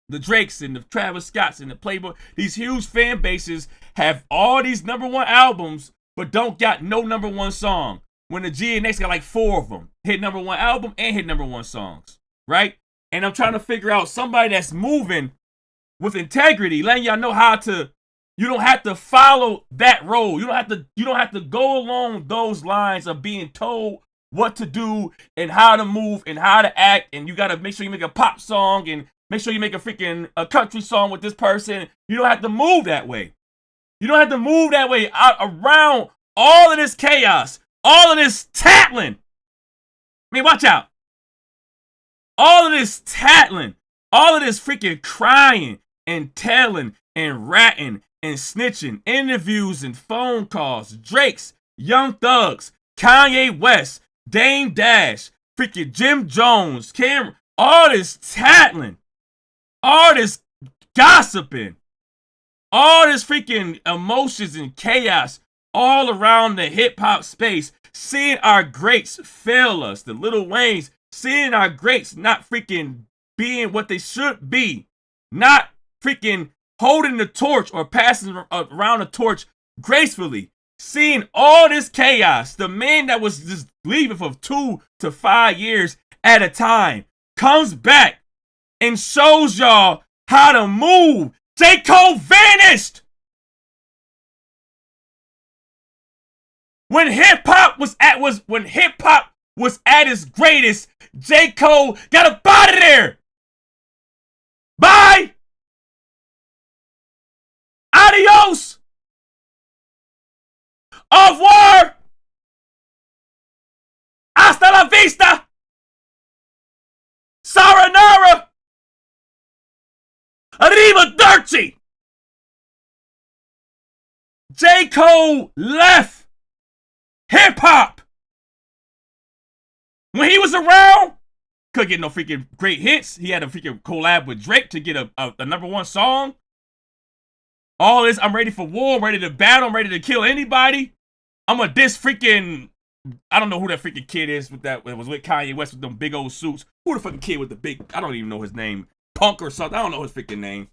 The Drakes and the Travis Scotts and the Playboy, these huge fan bases have all these #1 albums, but don't got no #1 song. When the GNX got like 4 of them, hit #1 album and hit #1 songs, right? And I'm trying to figure out somebody that's moving with integrity, letting y'all know how to. You don't have to follow that road. You don't have to go along those lines of being told what to do and how to move and how to act. And you gotta make sure you make a pop song and make sure you make a country song with this person. You don't have to move that way. You don't have to move that way around all of this chaos, all of this tattling. I mean, watch out. All of this tattling, all of this freaking crying and telling and ratting and snitching, interviews and phone calls, Drake's, Young Thugs, Kanye West, Dame Dash, freaking Jim Jones, Cameron, all this tattling, all this gossiping, all this freaking emotions and chaos all around the hip-hop space, seeing our greats fail us, the Lil Waynes, seeing our greats not freaking being what they should be, not freaking holding the torch or passing around the torch gracefully, seeing all this chaos, the man that was just leaving for 2 to 5 years at a time comes back and shows y'all how to move. J. Cole vanished. When hip hop was at its greatest, J. Cole got up out of there. Bye. Adios. Au revoir. Hasta la vista. Sayonara. Arrivederci. J. Cole left hip-hop. When he was around, couldn't get no freaking great hits. He had a freaking collab with Drake to get a #1 song. All this, I'm ready for war, I'm ready to battle, I'm ready to kill anybody. I'm a diss freaking, I don't know who that freaking kid is with that, it was with Kanye West with them big old suits. Who the fucking kid with the big, I don't even know his name. Punk or something, I don't know his freaking name.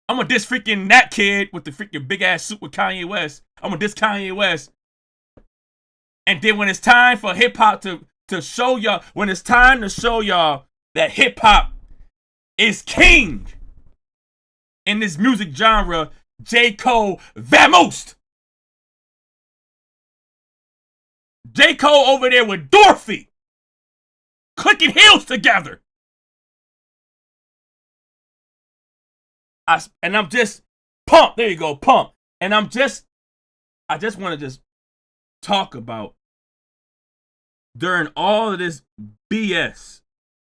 I'm gonna diss freaking that kid with the freaking big ass suit with Kanye West. I'm gonna diss Kanye West. And then when it's time for hip hop to show y'all, when it's time to show y'all that hip hop is king in this music genre, J. Cole vamoosed. J. Cole over there with Dorothy, clicking heels together. And I'm just pumped. There you go, pumped. And I just want to just talk about during all of this BS,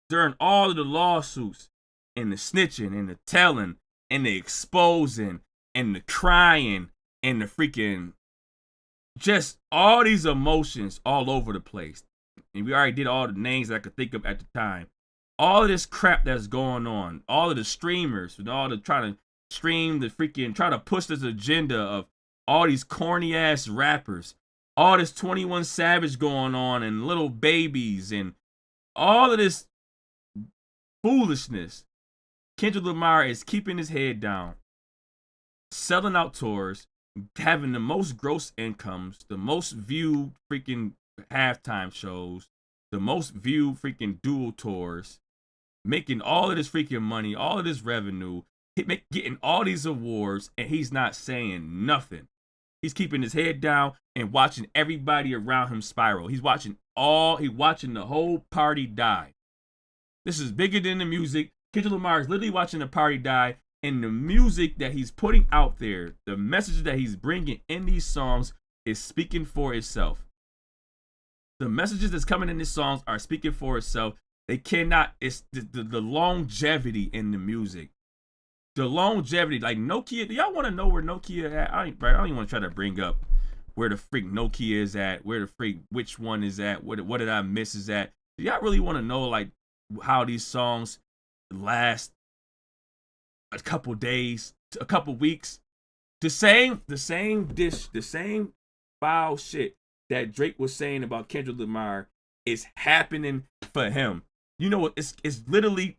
during all of the lawsuits and the snitching and the telling and the exposing and the crying and the freaking, just all these emotions all over the place. And we already did all the names that I could think of at the time. All of this crap that's going on, all of the streamers and all the trying to stream the freaking, try to push this agenda of all these corny ass rappers, all this 21 Savage going on and little babies and all of this foolishness. Kendrick Lamar is keeping his head down, selling out tours, having the most gross incomes, the most viewed freaking halftime shows, the most viewed freaking dual tours, making all of this freaking money, all of this revenue, getting all these awards, and he's not saying nothing. He's keeping his head down and watching everybody around him spiral. He's watching the whole party die. This is bigger than the music. Kendrick Lamar is literally watching the party die, and the music that he's putting out there, the messages that he's bringing in these songs is speaking for itself. The messages that's coming in these songs are speaking for itself. They cannot, it's the longevity in the music. The longevity, like Nokia, do y'all want to know where Nokia at? I don't even want to try to bring up where the freak Nokia is at, where the freak, which one is at, what did I miss is at. Do y'all really want to know like how these songs last a couple days, a couple weeks? The same foul shit that Drake was saying about Kendrick Lamar is happening for him. You know what? It's literally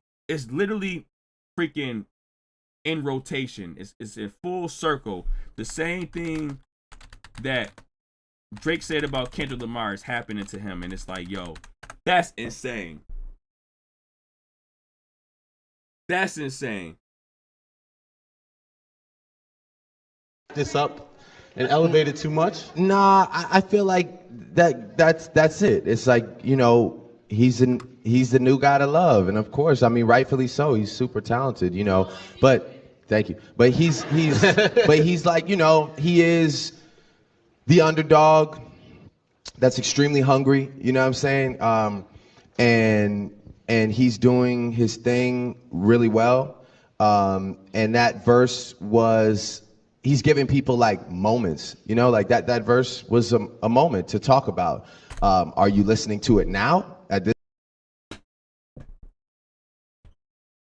freaking in rotation. It's in full circle. The same thing that Drake said about Kendrick Lamar is happening to him, and it's like, yo, that's insane. That's insane. This up and elevate it too much? Nah, I feel like that's it. It's like, you know, he's the new guy to love, and of course, I mean, rightfully so. He's super talented, you know. But thank you. But he's but he's like, you know, he is the underdog that's extremely hungry. You know what I'm saying? And he's doing his thing really well. And that verse was, he's giving people like moments, you know, like that verse was a moment to talk about. Are you listening to it now? At this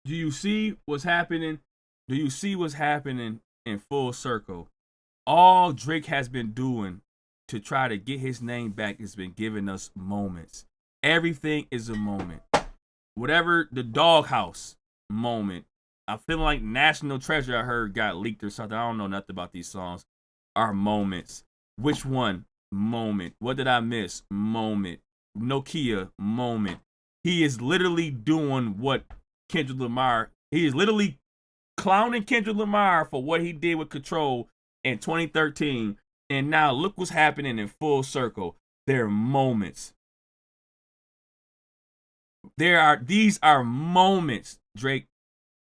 Do you see what's happening? Do you see what's happening in full circle? All Drake has been doing to try to get his name back has been giving us moments. Everything is a moment. Whatever the doghouse moment. I feel like National Treasure I heard got leaked or something. I don't know nothing about these songs. Are moments. Which one? Moment. What did I miss? Moment. Nokia. Moment. He is literally doing what Kendrick Lamar. He is literally clowning Kendrick Lamar for what he did with Control in 2013. And now look what's happening in full circle. There are moments. These are moments, Drake.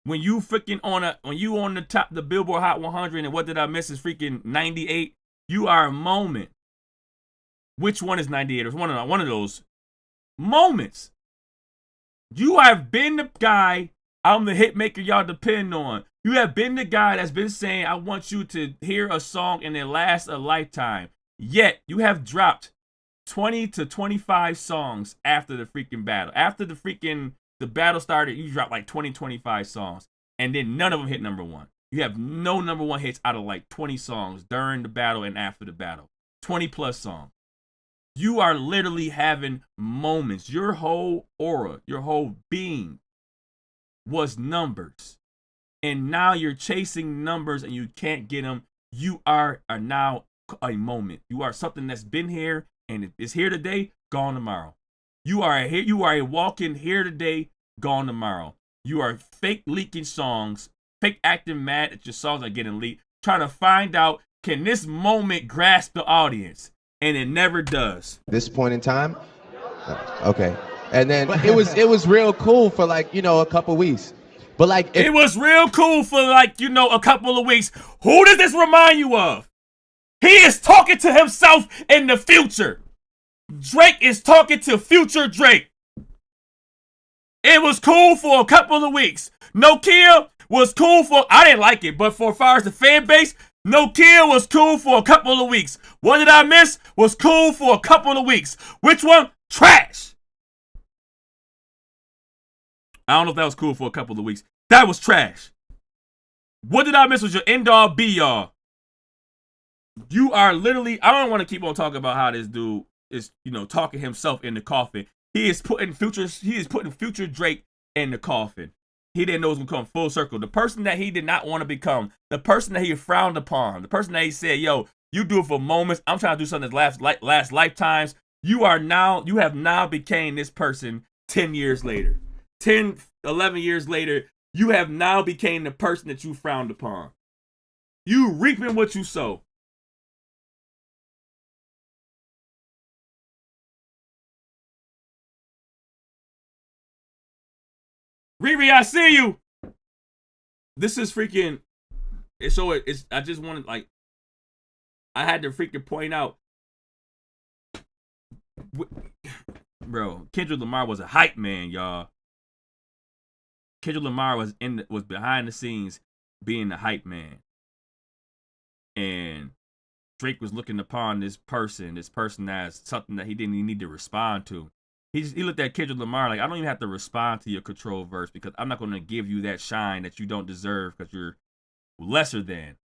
When you freaking on the top the Billboard Hot 100 and what did I miss is freaking 98. You are a moment. Which one is 98? It's one of those moments. You have been the guy. I'm the hit maker y'all depend on. You have been the guy that's been saying I want you to hear a song and it lasts a lifetime. Yet you have dropped 20 to 25 songs after the freaking battle. After the battle started, you dropped like 20, 25 songs. And then none of them hit number one. You have no number one hits out of like 20 songs during the battle and after the battle. 20 plus songs. You are literally having moments. Your whole aura, your whole being was numbers. And now you're chasing numbers and you can't get them. You are now a moment. You are something that's been here and is here today, gone tomorrow. You are a walking here today, gone tomorrow. You are fake leaking songs, fake acting mad that your songs are getting leaked, trying to find out, can this moment grasp the audience? And it never does. This point in time? Okay. And then it was real cool for like, a couple weeks. But like it was real cool for like, a couple of weeks. Who does this remind you of? He is talking to himself in the future. Drake is talking to future Drake. It was cool for a couple of weeks. Nokia was cool for, I didn't like it, but for as far as the fan base, Nokia was cool for a couple of weeks. What did I miss? Was cool for a couple of weeks. Which one? Trash. I don't know if that was cool for a couple of weeks. That was trash. What did I miss was your end all be all. You are literally, I don't want to keep on talking about how this dude is, talking himself in the coffin. He is putting future Drake in the coffin. He didn't know it was gonna come full circle. The person that he did not want to become, the person that he frowned upon, the person that he said, yo, you do it for moments. I'm trying to do something that last lifetimes. You have now became this person 10 years later. 10, 11 years later, you have now became the person that you frowned upon. You reaping what you sow. Riri, I see you. This is freaking. So I just wanted I had to freaking point out, bro. Kendrick Lamar was a hype man, y'all. Kendrick Lamar was behind the scenes being the hype man, and Drake was looking upon this person as something that he didn't even need to respond to. He looked at Kendrick Lamar like, I don't even have to respond to your Control verse because I'm not going to give you that shine that you don't deserve because you're lesser than.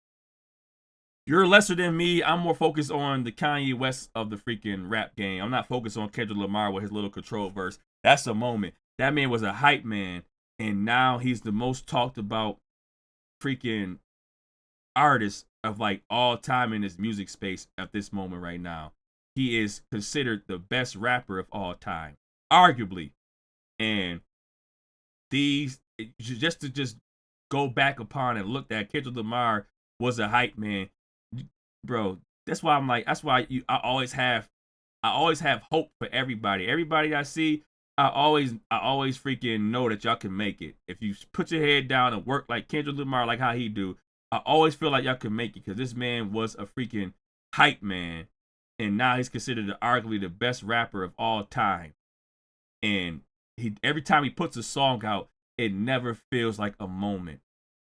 You're lesser than me. I'm more focused on the Kanye West of the freaking rap game. I'm not focused on Kendrick Lamar with his little Control verse. That's a moment. That man was a hype man, and now he's the most talked about freaking artist of like all time in this music space at this moment right now. He is considered the best rapper of all time, arguably. And just to go back upon and look at Kendrick Lamar was a hype man, bro. That's why I always have hope for everybody. Everybody I see, I always freaking know that y'all can make it. If you put your head down and work like Kendrick Lamar, like how he do, I always feel like y'all can make it because this man was a freaking hype man. And now he's considered arguably the best rapper of all time. And every time he puts a song out, it never feels like a moment.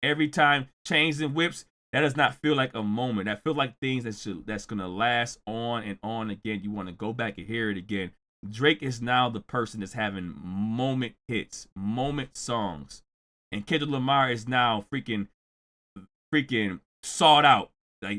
Every time Chains and Whips, That does not feel like a moment. That feels like things that's gonna last on and on again. You want to go back and hear it again. Drake is now the person that's having moment hits, moment songs, and Kendrick Lamar is now freaking sought out. Like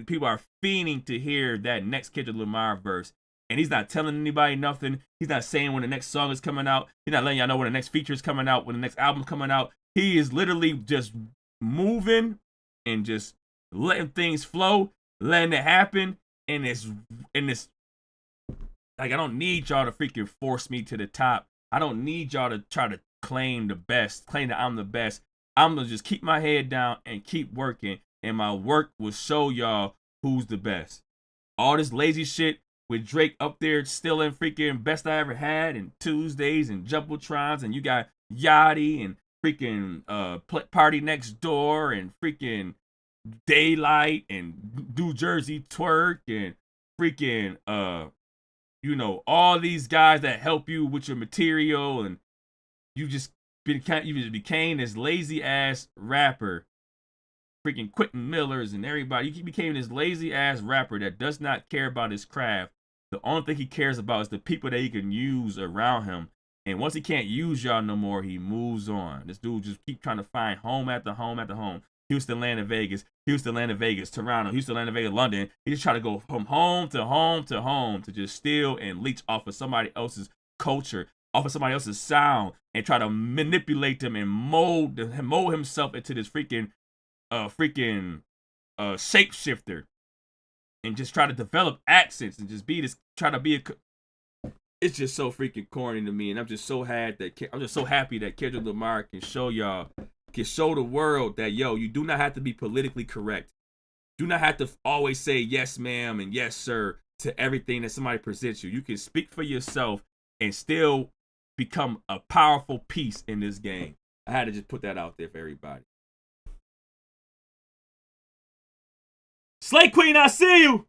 people are fiending to hear that next Kendrick Lamar verse, and he's not telling anybody nothing. He's not saying when the next song is coming out. He's not letting y'all know when the next feature is coming out, when the next album's coming out. He is literally just moving and just letting things flow, letting it happen, and it's like, I don't need y'all to freaking force me to the top. I don't need y'all to try to claim the best, claim that I'm the best. I'm gonna just keep my head down and keep working, and my work will show y'all who's the best. All this lazy shit with Drake up there stealing freaking Best I Ever Had and Tuesdays and Jumbotrons, and you got Yachty and freaking Party Next Door and freaking Daylight and New Jersey Twerk and freaking all these guys that help you with your material, and you just became this lazy ass rapper. Freaking Quentin Millers and everybody. You became this lazy ass rapper that does not care about his craft. The only thing he cares about is the people that he can use around him. And once he can't use y'all no more, he moves on. This dude just keep trying to find home after home after home. Houston, Atlanta, Vegas. Houston, Atlanta, Vegas. Toronto. Houston, Atlanta, Vegas. London. He just try to go from home to home to home to just steal and leech off of somebody else's culture, off of somebody else's sound, and try to manipulate them and mold himself into this freaking shapeshifter, and just try to develop accents and just be this, try to be a. It's just so freaking corny to me, and I'm just so happy that Kendrick Lamar can show the world that, yo, you do not have to be politically correct. Do not have to always say yes ma'am and yes sir to everything that somebody presents you. You can speak for yourself and still become a powerful piece in this game. I had to just put that out there for everybody. Slay Queen, I see you.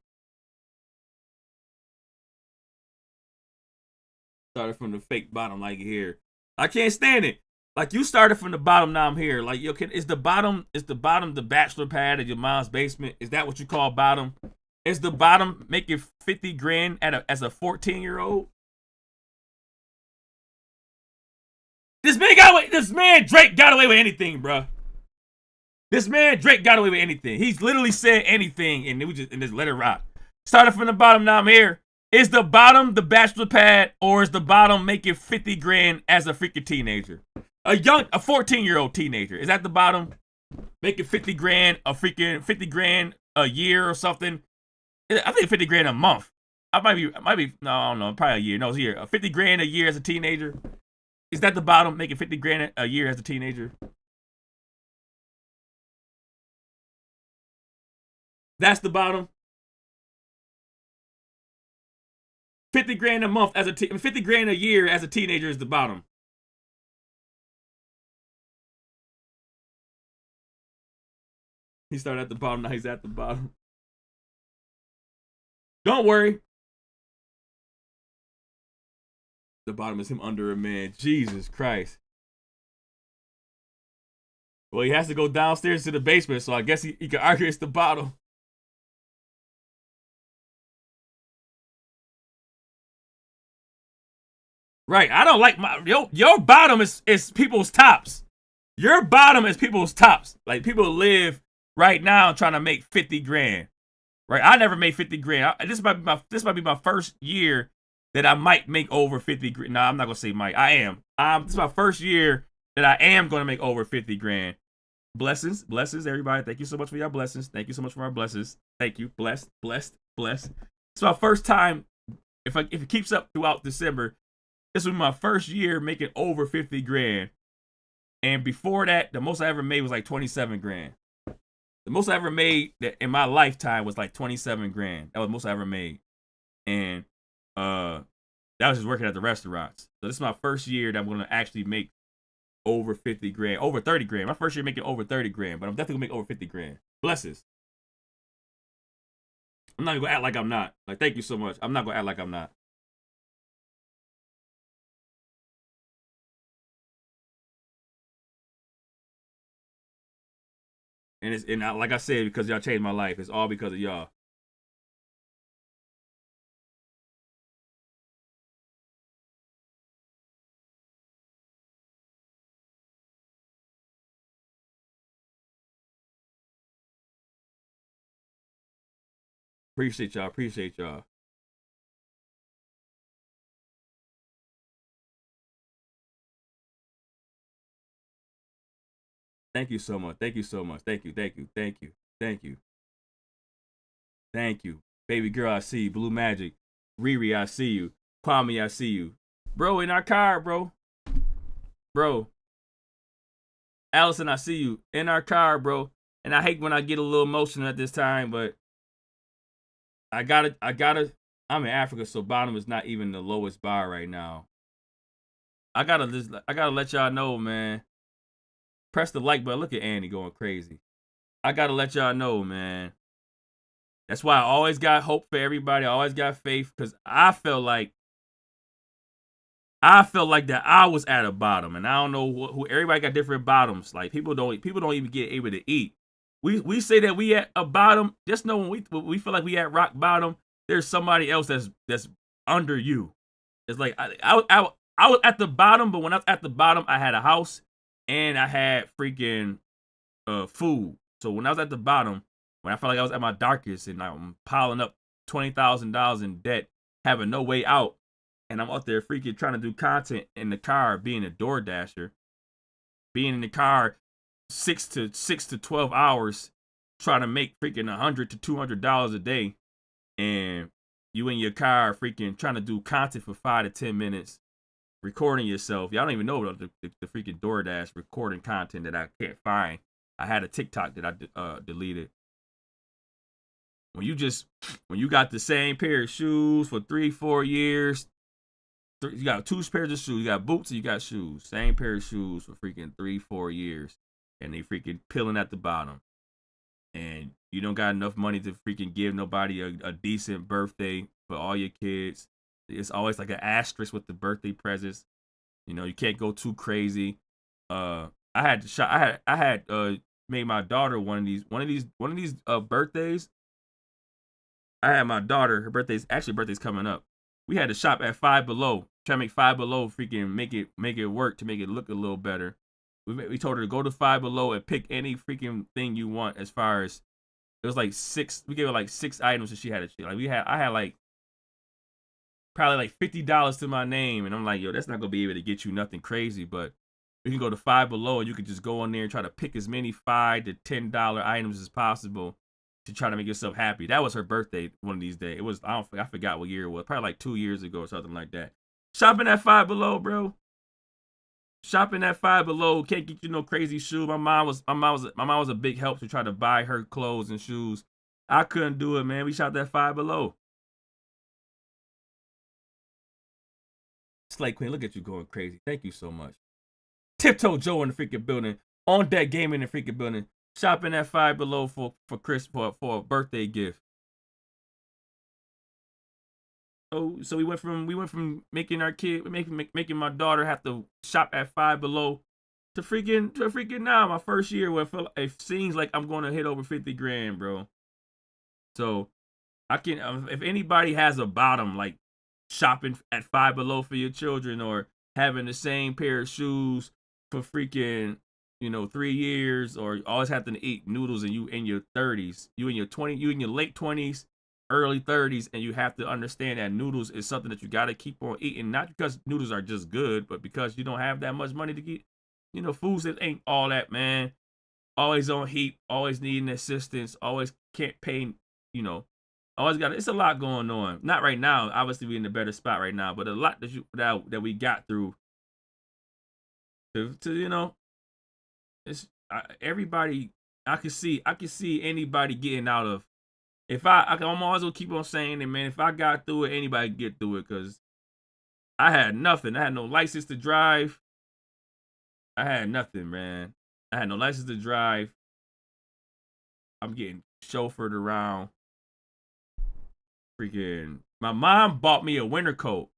Started from the fake bottom, like here. I can't stand it. Like, you started from the bottom, now I'm here. Like, yo, is the bottom the bachelor pad at your mom's basement? Is that what you call bottom? Is the bottom making 50 grand as a 14-year-old? This man Drake got away with anything, bruh. This man Drake got away with anything. He's literally said anything, and we just let it rock. Started from the bottom, now I'm here. Is the bottom the bachelor pad, or is the bottom making 50 grand as a freaking teenager? A 14-year-old teenager. Is that the bottom? Making 50 grand, a freaking 50 grand a year or something? I think 50 grand a month. No, I don't know, probably a year. No, it's a year. 50 grand a year as a teenager. Is that the bottom, making 50 grand a year as a teenager? That's the bottom. 50 grand a month 50 grand a year as a teenager is the bottom. He started at the bottom, now he's at the bottom. Don't worry. The bottom is him under a man. Jesus Christ. Well, he has to go downstairs to the basement, so I guess he can argue it's the bottom. Right, I don't like your bottom is people's tops. Your bottom is people's tops. Like, people live right now trying to make 50 grand. Right, I never made 50 grand. This might be my first year that I might make over 50 grand. No, I'm not gonna say might. I am. This is my first year that I am gonna make over 50 grand. Blessings, everybody. Thank you so much for your blessings. Thank you so much for our blessings. Thank you. Blessed. It's my first time. If it keeps up throughout December, this was my first year making over 50 grand. And before that, the most I ever made was like 27 grand. The most I ever made in my lifetime was like 27 grand. That was the most I ever made. And that was just working at the restaurants. So this is my first year that I'm going to actually make over 50 grand, over 30 grand. My first year making over 30 grand, but I'm definitely going to make over 50 grand. Blessings. I'm not going to act like I'm not. Like, thank you so much. I'm not going to act like I'm not. like I said, because y'all changed my life. It's all because of y'all. Appreciate y'all. Appreciate y'all. Thank you so much. Thank you so much. Thank you. Thank you. Thank you. Thank you. Thank you. Baby girl, I see you. Blue Magic. Riri, I see you. Kwame, I see you. Bro, in our car, bro. Bro. Allison, I see you. In our car, bro. And I hate when I get a little emotional at this time, but I gotta, I'm in Africa, so bottom is not even the lowest bar right now. I gotta let y'all know, man. Press the like button. Look at Annie going crazy. I gotta let y'all know, man. That's why I always got hope for everybody. I always got faith, because I felt like that I was at a bottom, and I don't know who. Everybody got different bottoms. Like people don't even get able to eat. We say that we at a bottom. Just know when we feel like we at rock bottom, there's somebody else that's under you. It's like I was at the bottom, but when I was at the bottom, I had a house and I had freaking food. So when I was at the bottom, when I felt like I was at my darkest and I'm piling up $20,000 in debt, having no way out, and I'm out there freaking trying to do content in the car, being a door dasher, being in the car 6 to 12 hours, trying to make freaking $100 to $200 a day, and you in your car freaking trying to do content for 5 to 10 minutes, recording yourself. Y'all don't even know about the freaking DoorDash recording content that I can't find. I had a TikTok that I deleted. When you got the same pair of shoes for 3-4 years, you got 2 pairs of shoes, you got boots and you got shoes, same pair of shoes for freaking 3-4 years, and they freaking peeling at the bottom, and you don't got enough money to freaking give nobody a decent birthday for all your kids. It's always like an asterisk with the birthday presents. You know, you can't go too crazy. I had made my daughter one of these birthdays. I had my daughter, her birthday's coming up. We had to shop at Five Below, try to make Five Below freaking make it work to make it look a little better. We told her to go to Five Below and pick any freaking thing you want. As far as it was like 6, we gave her like 6 items that she had to choose. Like I had like probably like $50 to my name, and I'm like, yo, that's not gonna be able to get you nothing crazy, but we can go to Five Below and you can just go in there and try to pick as many $5 to $10 items as possible to try to make yourself happy. That was her birthday one of these days. It was, I forgot what year it was, probably like 2 years ago or something like that. Shopping at Five Below, bro. Shopping at Five Below can't get you no crazy shoes. My mom was a big help to try to buy her clothes and shoes. I couldn't do it, man. We shopped at Five Below. Slay Queen, look at you going crazy. Thank you so much. Tiptoe Joe in the freaking building. On Deck Gaming in the freaking building. Shopping at Five Below for Chris for a birthday gift. So we went from making our kid making my daughter have to shop at Five Below to freaking now my first year where it seems like I'm going to hit over 50 grand, bro. So I can if anybody has a bottom, like shopping at Five Below for your children or having the same pair of shoes for freaking 3 years, or always having to eat noodles, and you in your 30s, you in your late 20s, early 30s, and you have to understand that noodles is something that you got to keep on eating, not because noodles are just good, but because you don't have that much money to get, foods that ain't all that, man. Always on heat, always needing assistance, always can't pay, always got, it's a lot going on. Not right now, obviously we're in a better spot right now, but a lot that we got through to it's everybody. I can see anybody getting out of. I'm always gonna keep on saying it, man. If I got through it, anybody can get through it, because I had nothing. I had no license to drive. I had nothing, man. I had no license to drive. I'm getting chauffeured around. Freaking, my mom bought me a winter coat.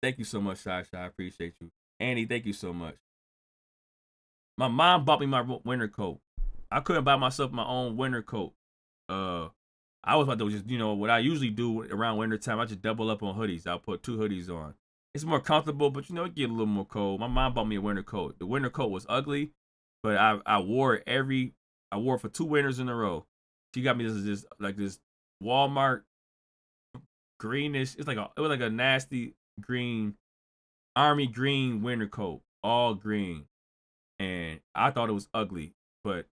Thank you so much, Sasha. I appreciate you. Annie, thank you so much. My mom bought me my winter coat. I couldn't buy myself my own winter coat. I was about to just, what I usually do around winter time, I just double up on hoodies. I'll put 2 hoodies on. It's more comfortable, but it get a little more cold. My mom bought me a winter coat. The winter coat was ugly, but I wore it for 2 winters in a row. She got me this Walmart greenish. It was like a nasty green, army green winter coat, all green. And I thought it was ugly, but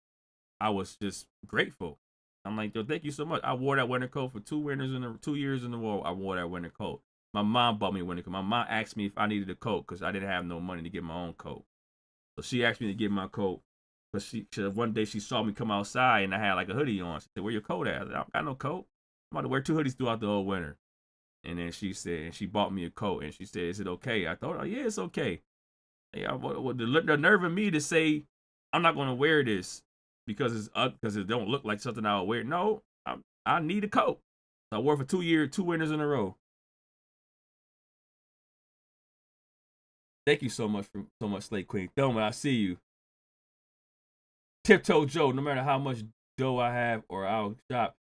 I was just grateful. I'm like, yo, thank you so much. I wore that winter coat for 2 years in a row. I wore that winter coat. My mom bought me a winter coat. My mom asked me if I needed a coat because I didn't have no money to get my own coat. So she asked me to get my coat. But one day she saw me come outside and I had like a hoodie on. She said, "Where your coat at?" I said, "I don't got no coat. I'm about to wear 2 hoodies throughout the whole winter." And then she said, and she bought me a coat and she said, "Is it okay?" I told her, "Yeah, it's okay." Yeah, the nerve of me to say I'm not going to wear this because it don't look like something I would wear. No, I need a coat. So I wore it for 2 winters in a row. Thank you so much Slate Queen. Thelma, I see you. Tiptoe Joe, no matter how much dough I have or I'll shop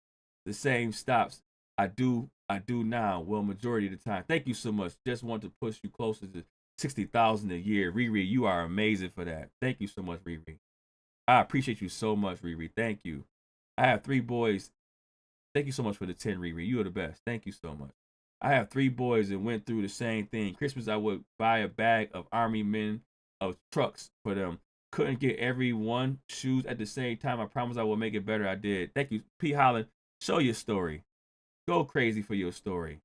the same stops. I do now. Well, majority of the time. Thank you so much. Just want to push you closer to 60,000 a year. Riri, you are amazing for that. Thank you so much, Riri. I appreciate you so much, Riri. Thank you. I have 3 boys. Thank you so much for the 10, Riri. You are the best. Thank you so much. I have 3 boys and went through the same thing. Christmas, I would buy a bag of Army men of trucks for them. Couldn't get everyone shoes at the same time. I promise I will make it better. I did. Thank you, P. Holland. Show your story. Go crazy for your story.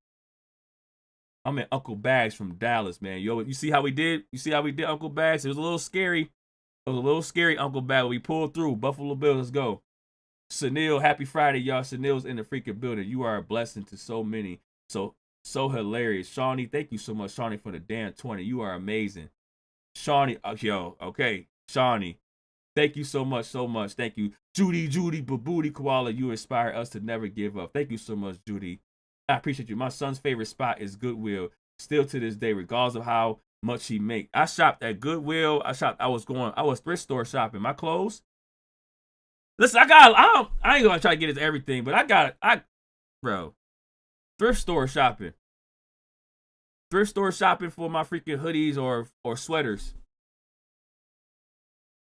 I'm at Uncle Bags from Dallas, man. Yo, you see how we did? You see how we did, Uncle Bags? It was a little scary. It was a little scary, Uncle Bags. We pulled through. Buffalo Bills, let's go. Sunil, happy Friday, y'all. Sunil's in the freaking building. You are a blessing to so many. So hilarious. Shawnee, thank you so much, Shawnee, for the damn 20. You are amazing. Shawnee, okay. Shawnee, thank you so much. Thank you. Judy, Babooty Koala, you inspire us to never give up. Thank you so much, Judy. I appreciate you. My son's favorite spot is Goodwill. Still to this day, regardless of how much he make. I shopped at Goodwill. I was thrift store shopping. My clothes. Listen, I ain't gonna try to get into everything, but bro. Thrift store shopping. Thrift store shopping for my freaking hoodies or sweaters.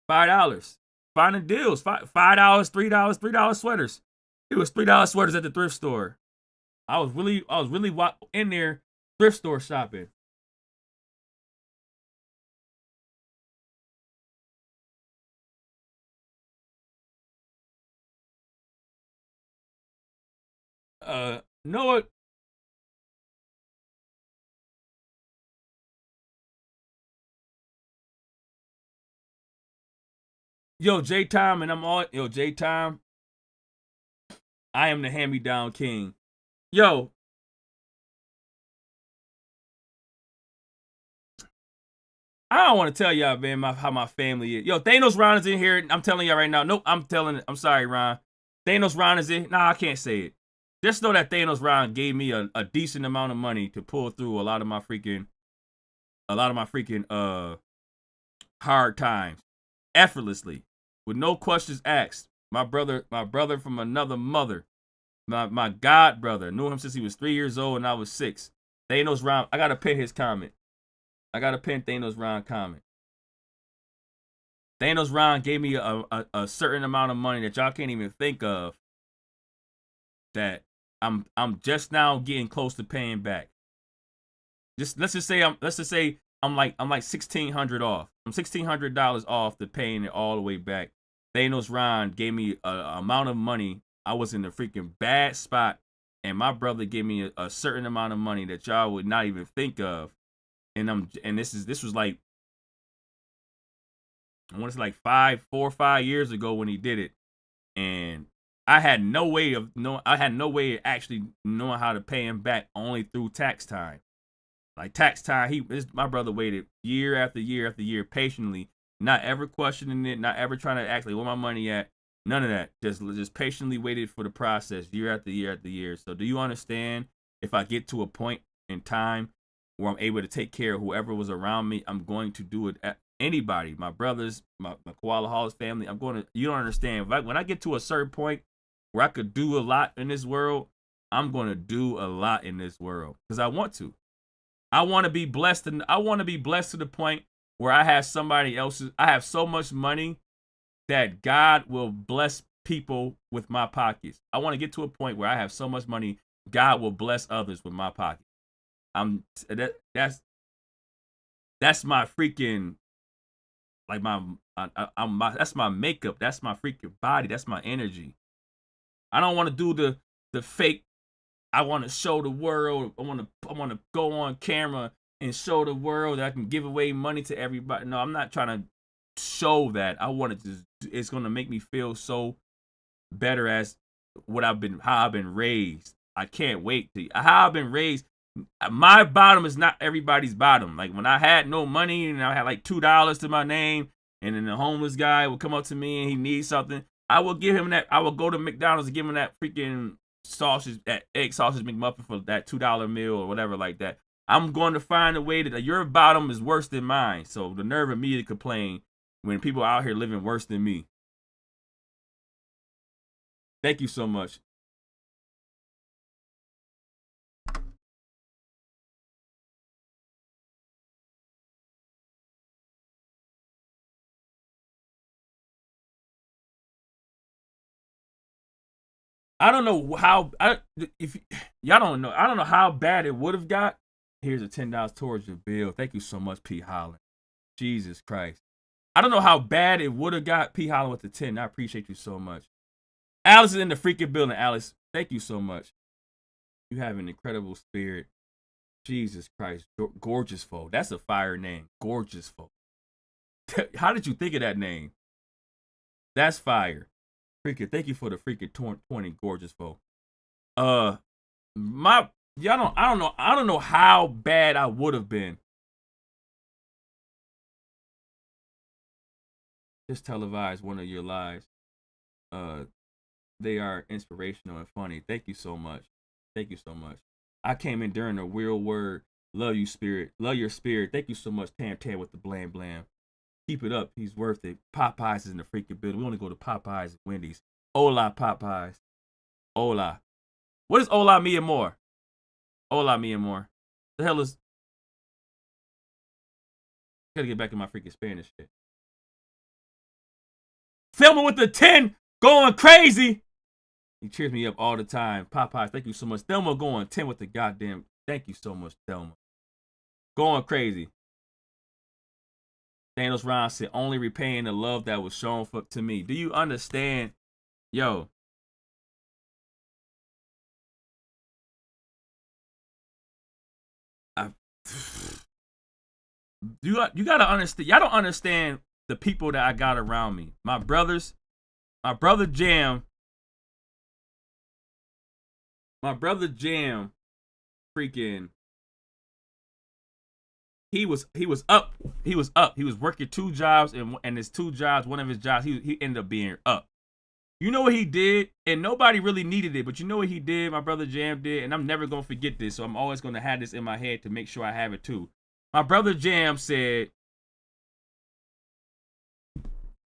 $5. Finding deals. $5, $3 sweaters. It was $3 sweaters at the thrift store. I was really in there thrift store shopping. Know what? Yo, J-Time, J-Time. I am the hand-me-down king. Yo. I don't want to tell y'all, man, how my family is. Yo, Thanos Ron is in here. I'm telling y'all right now. Nope, I'm sorry, Ron. Thanos Ron is in. Nah, I can't say it. Just know that Thanos Ron gave me a decent amount of money to pull through a lot of my freaking hard times. Effortlessly. With no questions asked. My brother from another mother. My god brother. Knew him since he was 3 years old and I was 6. Thanos Ron. I gotta pin his comment. I gotta pin Thanos Ron comment. Thanos Ron gave me a certain amount of money that y'all can't even think of. That I'm just now getting close to paying back. Let's just say I'm like $1,600 off. I'm $1,600 off to paying it all the way back. Thanos Ron gave me a amount of money. I was in a freaking bad spot, and my brother gave me a certain amount of money that y'all would not even think of. And this was like, I want to say like 4 or 5 years ago when he did it, and I had no way of actually knowing how to pay him back, only through tax time. Like tax time, my brother waited year after year after year patiently, not ever questioning it, not ever trying to ask like where my money at, none of that. Just patiently waited for the process year after year after year. So do you understand? If I get to a point in time where I'm able to take care of whoever was around me, I'm going to do it anybody, my brothers, my Koala Halls family. You don't understand. When I get to a certain point where I could do a lot in this world, I'm going to do a lot in this world because I want to. I want to be blessed, and I want to be blessed to the point where I have I have so much money that God will bless people with my pockets. I want to get to a point where I have so much money, God will bless others with my pocket. That's my freaking, like that's my makeup. That's my freaking body. That's my energy. I don't want to do the fake. I want to show the world. I want to go on camera and show the world that I can give away money to everybody. No, I'm not trying to show that. I want to it's going to make me feel so better as how I've been raised. I can't wait to how I've been raised. My bottom is not everybody's bottom. Like when I had no money and I had like $2 to my name, and then the homeless guy would come up to me and he needs something, I will give him that. I will go to McDonald's and give him that freaking sausage, that egg sausage McMuffin for that $2 meal or whatever like that. I'm going to find a way that your bottom is worse than mine. So the nerve of me to complain when people out here living worse than me. Thank you so much. I don't know how. If y'all don't know, I don't know how bad it would have got. Here's a $10 towards your bill. Thank you so much, P. Holland. Jesus Christ. I don't know how bad it would have got. P. Holland with the 10. I appreciate you so much. Alice is in the freaking building. Alice, thank you so much. You have an incredible spirit. Jesus Christ. Gorgeous Foe. That's a fire name. Gorgeous Foe. How did you think of that name? That's fire. Freaking, thank you for the freaking 20, Gorgeous Foe. I don't know how bad I would have been. Just televise one of your lives. They are inspirational and funny. Thank you so much. Thank you so much. I came in during the real word. Love you, spirit. Love your spirit. Thank you so much, Tam Tam with the blam blam. Keep it up. He's worth it. Popeyes is in the freaking building. We want to go to Popeyes and Wendy's. Hola, Popeyes. Hola. What is hola, mi amor? Hola, mi amor. The hell is... Gotta get back in my freaking Spanish shit. Thelma with the 10 going crazy. He cheers me up all the time. Popeyes, thank you so much. Thelma going 10 with the goddamn... Thank you so much, Thelma. Going crazy. Thanos Ron said, only repaying the love that was shown to me. Do you understand? Yo. You gotta understand. Y'all don't understand the people that I got around me. My brothers, my brother Jam, freaking. He was up. He was working 2 jobs, and his 2 jobs, one of his jobs, he ended up being up. You know what he did? And nobody really needed it, but you know what he did? My brother Jam did, and I'm never gonna forget this, so I'm always gonna have this in my head to make sure I have it too. My brother Jam said,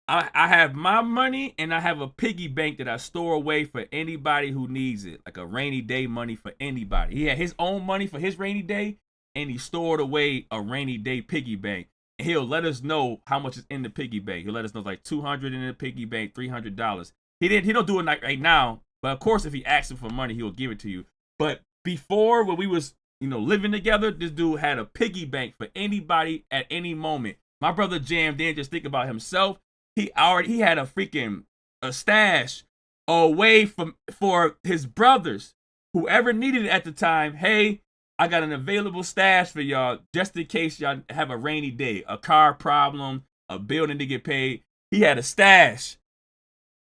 I have my money and I have a piggy bank that I store away for anybody who needs it, like a rainy day money for anybody. He had his own money for his rainy day, and he stored away a rainy day piggy bank. And he'll let us know how much is in the piggy bank. He'll let us know like $200 in the piggy bank, $300. He don't do it like right now, but of course if he asks him for money, he'll give it to you. But before, when we was living together, this dude had a piggy bank for anybody at any moment. My brother Jam didn't just think about himself. He had a stash away for his brothers, whoever needed it at the time. Hey, I got an available stash for y'all just in case y'all have a rainy day, a car problem, a building to get paid. He had a stash.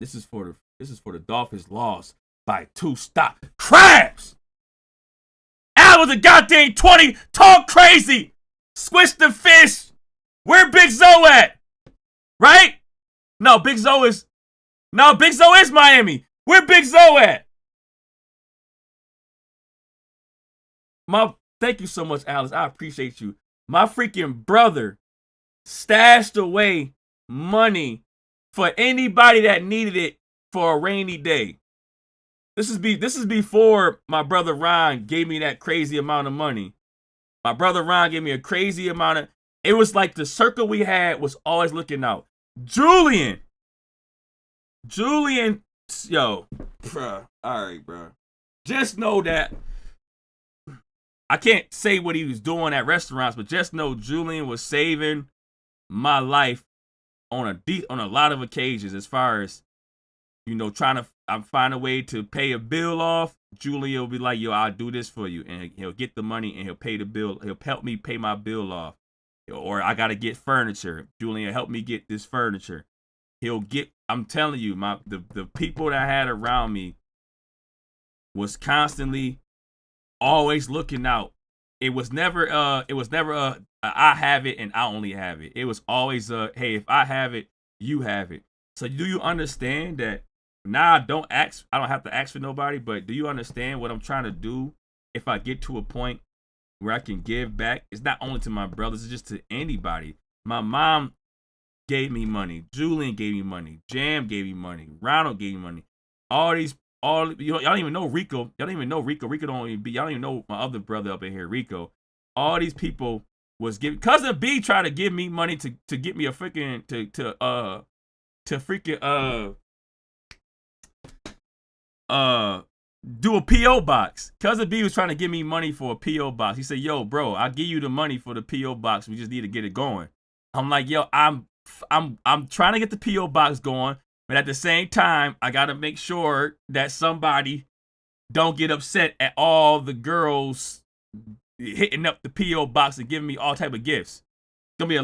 This is for the Dolphins loss by 2 stop crabs. Al was a goddamn 20. Talk crazy. Squish the fish. Where Big Zoe at? Right? No, Big Zoe is Miami. Where Big Zoe at? Thank you so much, Alice. I appreciate you. My freaking brother stashed away money for anybody that needed it for a rainy day. This is before my brother Ron gave me that crazy amount of money. My brother Ron gave me a crazy amount of. It was like the circle we had was always looking out. Julian, yo, bruh. All right, bruh. Just know that I can't say what he was doing at restaurants, but just know Julian was saving my life on a lot of occasions. As far as, you know, trying to find a way to pay a bill off, Julian will be like, yo, I'll do this for you. And he'll get the money and he'll pay the bill. He'll help me pay my bill off. Or I got to get furniture. Julian, help me get this furniture. I'm telling you, the people that I had around me was constantly always looking out. It was never I have it and I only have it. It was always hey, if I have it, you have it. So do you understand that now I don't have to ask for nobody, but do you understand what I'm trying to do? If I get to a point where I can give back, it's not only to my brothers, it's just to anybody. My mom gave me money. Julian gave me money. Jam gave me money. Ronald gave me money. Y'all don't even know Rico. Y'all don't even know Rico. Rico don't even be. Y'all don't even know my other brother up in here, Rico. All these people was giving. Cousin B tried to give me money to get me a freaking to freaking do a P.O. box. Cousin B was trying to give me money for a P.O. box. He said, yo, bro, I'll give you the money for the P.O. box. We just need to get it going. I'm like, yo, I'm trying to get the P.O. box going, but at the same time, I gotta make sure that somebody don't get upset at all the girls hitting up the P.O. box and giving me all type of gifts. It's gonna be a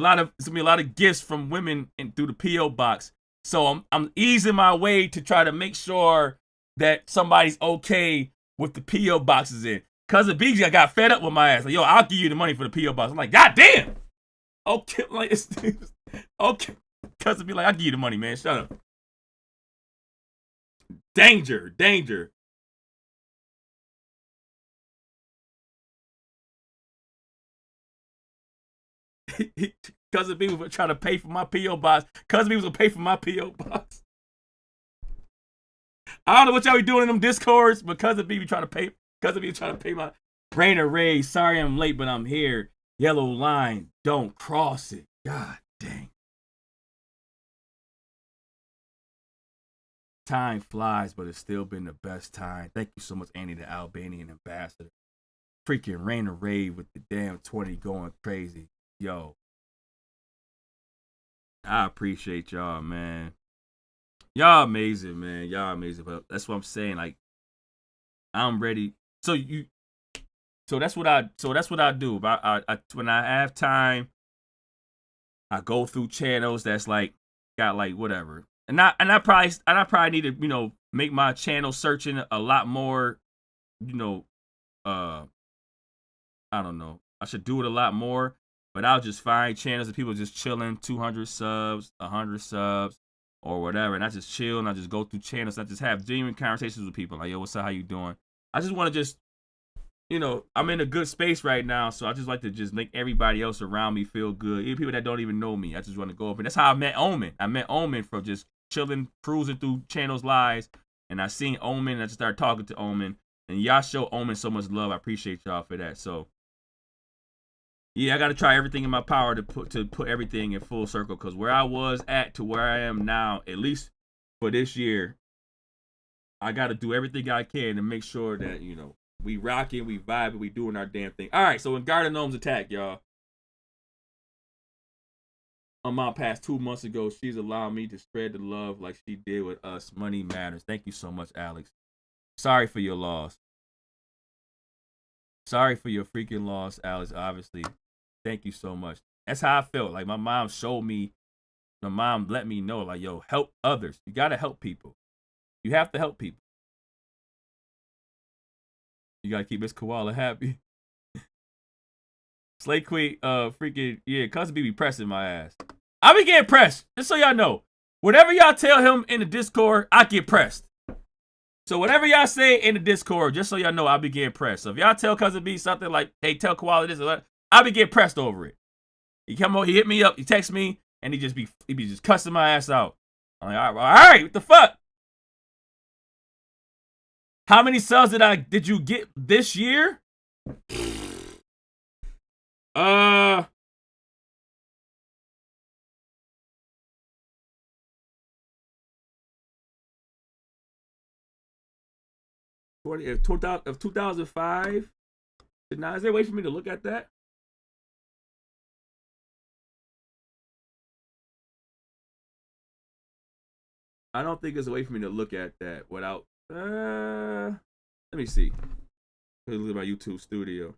lot of gifts from women through the P.O. box. So I'm easing my way to try to make sure that somebody's okay with the P.O. boxes in. Cousin BG, I got fed up with my ass. Like, yo, I'll give you the money for the P.O. box. I'm like, God damn. Okay, like, okay. Cousin be like, I'll give you the money, man. Shut up. Danger. Cousin B was trying to pay for my P.O. box. Cousin B was going to pay for my P.O. box. I don't know what y'all be doing in them discords, but Cousin B trying to pay my brain array. Sorry I'm late, but I'm here. Yellow line, don't cross it. God dang. Time flies, but it's still been the best time. Thank you so much, Annie, the Albanian ambassador. Freaking Rain Array with the damn 20 going crazy. Yo. I appreciate y'all, man. Y'all amazing, man. Y'all amazing. But that's what I'm saying. Like, I'm ready. So that's what I do. I when I have time, I go through channels that's like got like whatever. And I probably need to, you know, make my channel searching a lot more, you know, I don't know. I should do it a lot more, but I'll just find channels of people just chilling, 200 subs, 100 subs, or whatever, and I just chill and I just go through channels. I just have genuine conversations with people. Like, yo, what's up? How you doing? I just want to just, you know, I'm in a good space right now, so I just like to just make everybody else around me feel good. Even people that don't even know me, I just want to go up. And that's how I met Omen. I met Omen from just chilling, cruising through channels lives, and I seen Omen, and I just started talking to Omen. And y'all show Omen so much love. I appreciate y'all for that. So, yeah, I got to try everything in my power to put everything in full circle, because where I was at to where I am now, at least for this year, I got to do everything I can to make sure that, you know, we rocking, we vibing, we doing our damn thing. All right, so when Garden Gnomes attack, y'all, my mom passed 2 months ago. She's allowed me to spread the love like she did with us. Money matters. Thank you so much, Alex. Sorry for your loss. Sorry for your freaking loss, Alex, obviously. Thank you so much. That's how I felt. Like, my mom showed me, my mom let me know, like, yo, help others. You got to help people. You have to help people. You got to keep Miss Koala happy. Slay Queen, freaking, yeah, Cousin B be pressing my ass. I be getting pressed, just so y'all know. Whatever y'all tell him in the Discord, I get pressed. So whatever y'all say in the Discord, just so y'all know, I be getting pressed. So if y'all tell Cousin B something like, hey, tell Koala this or that, I be getting pressed over it. He come over, he hit me up, he text me, and he be just cussing my ass out. I'm like, all right, what the fuck? How many subs did you get this year? 2005 to now. Is there a way for me to look at that? I don't think there's a way for me to look at that without. Let me see. Look at my YouTube studio.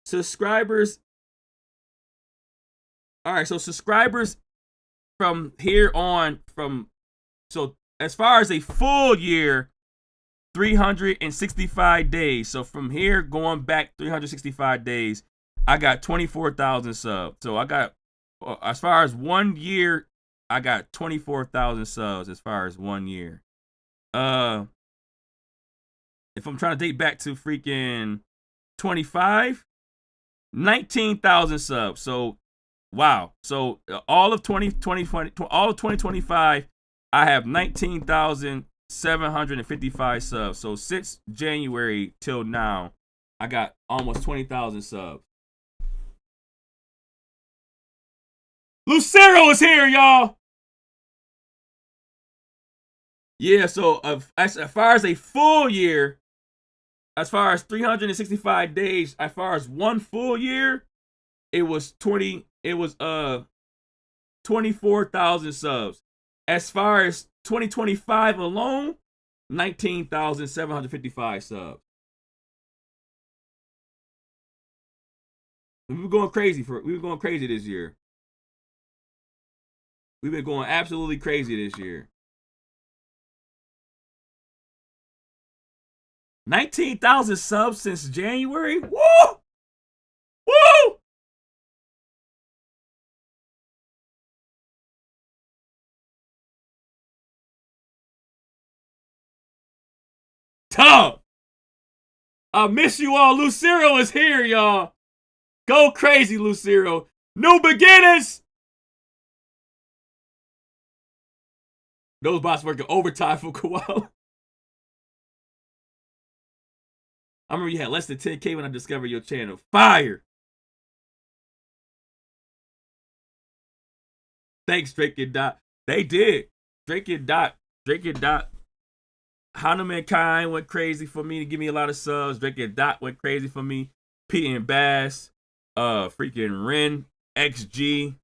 Subscribers. All right, so subscribers from here on, so as far as a full year, 365 days. So from here going back 365 days, I got 24,000 subs. So I got, as far as 1 year, I got 24,000 subs as far as 1 year. If I'm trying to date back to freaking 25, 19,000 subs. So wow. So all of 2025, I have 19,755 subs. So since January till now, I got almost 20,000 subs. Lucero is here, y'all. Yeah, so as far as a full year, as far as 365 days, as far as 1 full year, it was 24,000 subs. As far as 2025 alone, 19,755 subs. We were going crazy this year. We've been going absolutely crazy this year. 19,000 subs since January. Woo! Woo! Tough. I miss you all. Lucero is here, y'all. Go crazy, Lucero. New beginnings. Those bots working overtime for Koala. I remember you had less than 10K when I discovered your channel. Fire. Thanks, Drake and Dot. They did. Drake and Dot. Hana Mankind went crazy for me to give me a lot of subs. Drake and Dot went crazy for me. Pete and Bass. Freaking Ren. XG.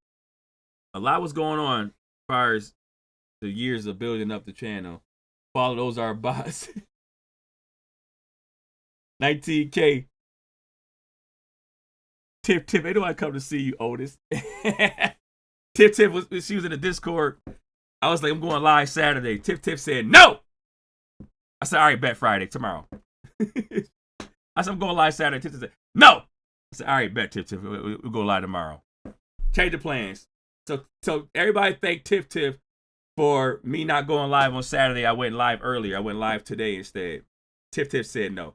A lot was going on as far as the years of building up the channel. Follow those are bots. 19K. Tip, they don't want to come to see you, Otis. Tip, she was in the Discord. I was like, I'm going live Saturday. Tip said, no! I said, all right, bet Friday, tomorrow. I said, I'm going live Saturday. Tip said, no! I said, all right, bet Tip, we'll go live tomorrow. Change the plans. So everybody thank Tip for me not going live on Saturday. I went live earlier. I went live today instead. Tip said no.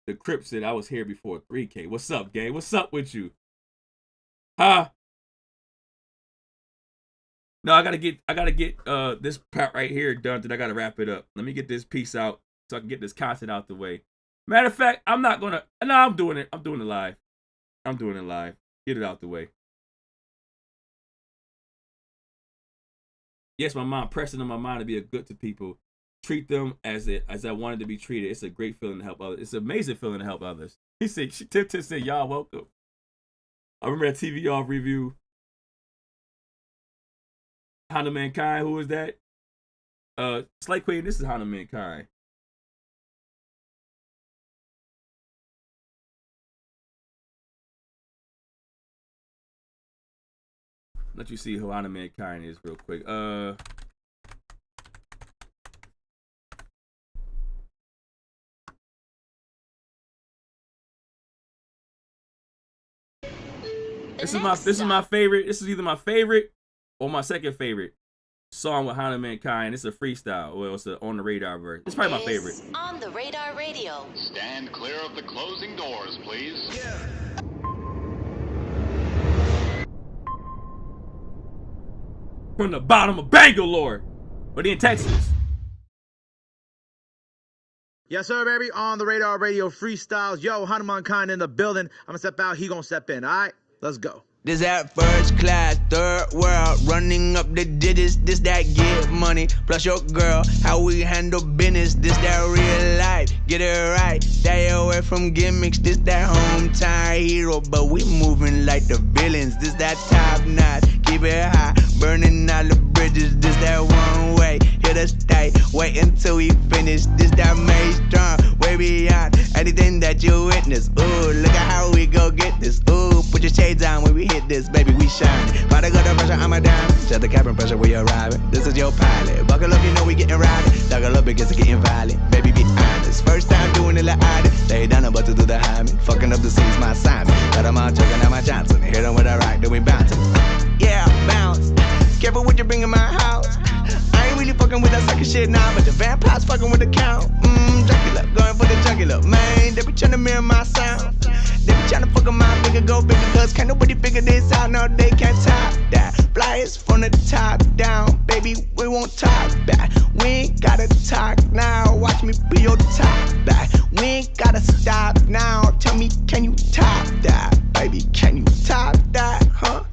The Crip said I was here before 3K. What's up, gang? What's up with you? Huh? No, I gotta get this part right here done. Then I gotta wrap it up. Let me get this piece out so I can get this content out the way. Matter of fact, I'm not gonna. No, I'm doing it. I'm doing it live. Get it out the way. Yes, my mom pressing on my mind to be a good to people. Treat them as I wanted to be treated. It's a great feeling to help others. It's an amazing feeling to help others. He said, Tip said, y'all welcome. I remember that TV off review. Hana Mankind, who is that? Slate Queen, this is Hana Mankind. Let you see who Hana Mankind is real quick. This is my favorite. This is either my favorite or my second favorite song with Hannah Mankind. It's a freestyle. Well, it's on the radar version. It's probably my favorite. On the Radar Radio. Stand clear of the closing doors, please. From the bottom of Bangalore, but in Texas. Yes, sir, baby. On the Radar Radio freestyles. Yo, Hanuman Khan in the building. I'm gonna step out. He gonna step in. All right, let's go. This that first class, third world, running up the digits, this that get money, plus your girl, how we handle business, this that real life, get it right, stay away from gimmicks, this that hometown hero, but we moving like the villains, this that top notch, keep it high, burning all the bridges, this that one way, here to stay, wait until we finish, this that made strong, way beyond anything that you witness, ooh, look at how we go get this, ooh, put your shades on when we hit this, baby, we shining. About to go to pressure, I'm a diamond. Set the cabin pressure where you're arriving. This is your pilot. Buckle up, you know we getting rowdy. Buckle up, because it's getting violent. Baby, be honest. First time doing it like I did. They done about to do the hymen. Fucking up the scenes, my assignment. Got them all choking out my Johnson. Hit them with a rock, then we bouncing. Yeah, bounce. Careful what you bring in my house. I ain't really fucking with that sucker shit now, but the vampires fucking with the count. Dracula, going for the jugular. Man, they be trying to mirror my sound. They be trying to fuck on my bigger, go bigger, cause can't nobody figure this out. No, they can't top that. Flyers from the top down, baby, we won't talk back. We ain't gotta talk now, watch me be your top back. We ain't gotta stop now, tell me, can you top that? Baby, can you top that, huh?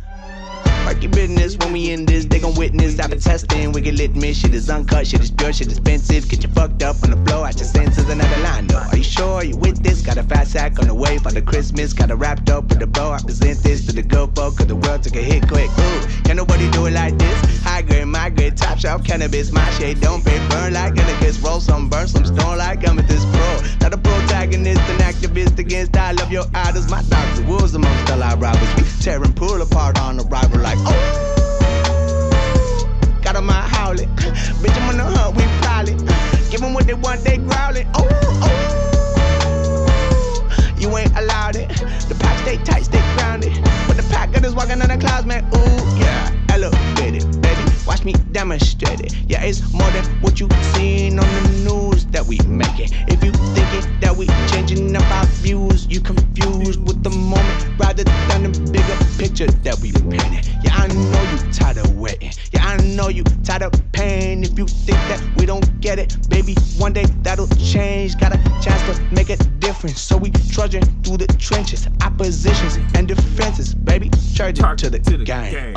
Work your business when we in this, they gon' witness. I've been testing, we get litmus. Shit is uncut, shit is pure, shit is expensive. Get you fucked up on the floor, at your senses, another line though. Are you sure you with this? Got a fat sack on the way for the Christmas. Got it wrapped up with a bow. I present this to the good folk, cause the world took a hit quick. Ooh, can nobody do it like this? High grade, my grade, top shelf cannabis. My shade don't pay, burn like Illicus. Roll some, burn some, stone like I'm at this pro. Not a protagonist, an activist against all of your idols. My dogs are wolves amongst all our robbers. We tearing pool apart on arrival like, oh, got 'em out howling. Bitch, I'm on the hunt, we prowling. Give 'em what they want, they growling. Oh, you ain't allowed it. The pack stay tight, stay grounded. But the pack got us walking on the clouds, man. Ooh, yeah, elevated, baby. Watch me demonstrate it. Yeah, it's more than what you seen on the news that we making. If you thinking that we changing up our views, you confused with the moment rather than the bigger picture that we painting. Yeah, I know you tired of waiting. Yeah, I know you tired of pain. If you think that we don't get it, baby, one day that'll change. Got a chance to make a difference, so we trudging through the trenches, oppositions and defenses, baby. Charge it to the game.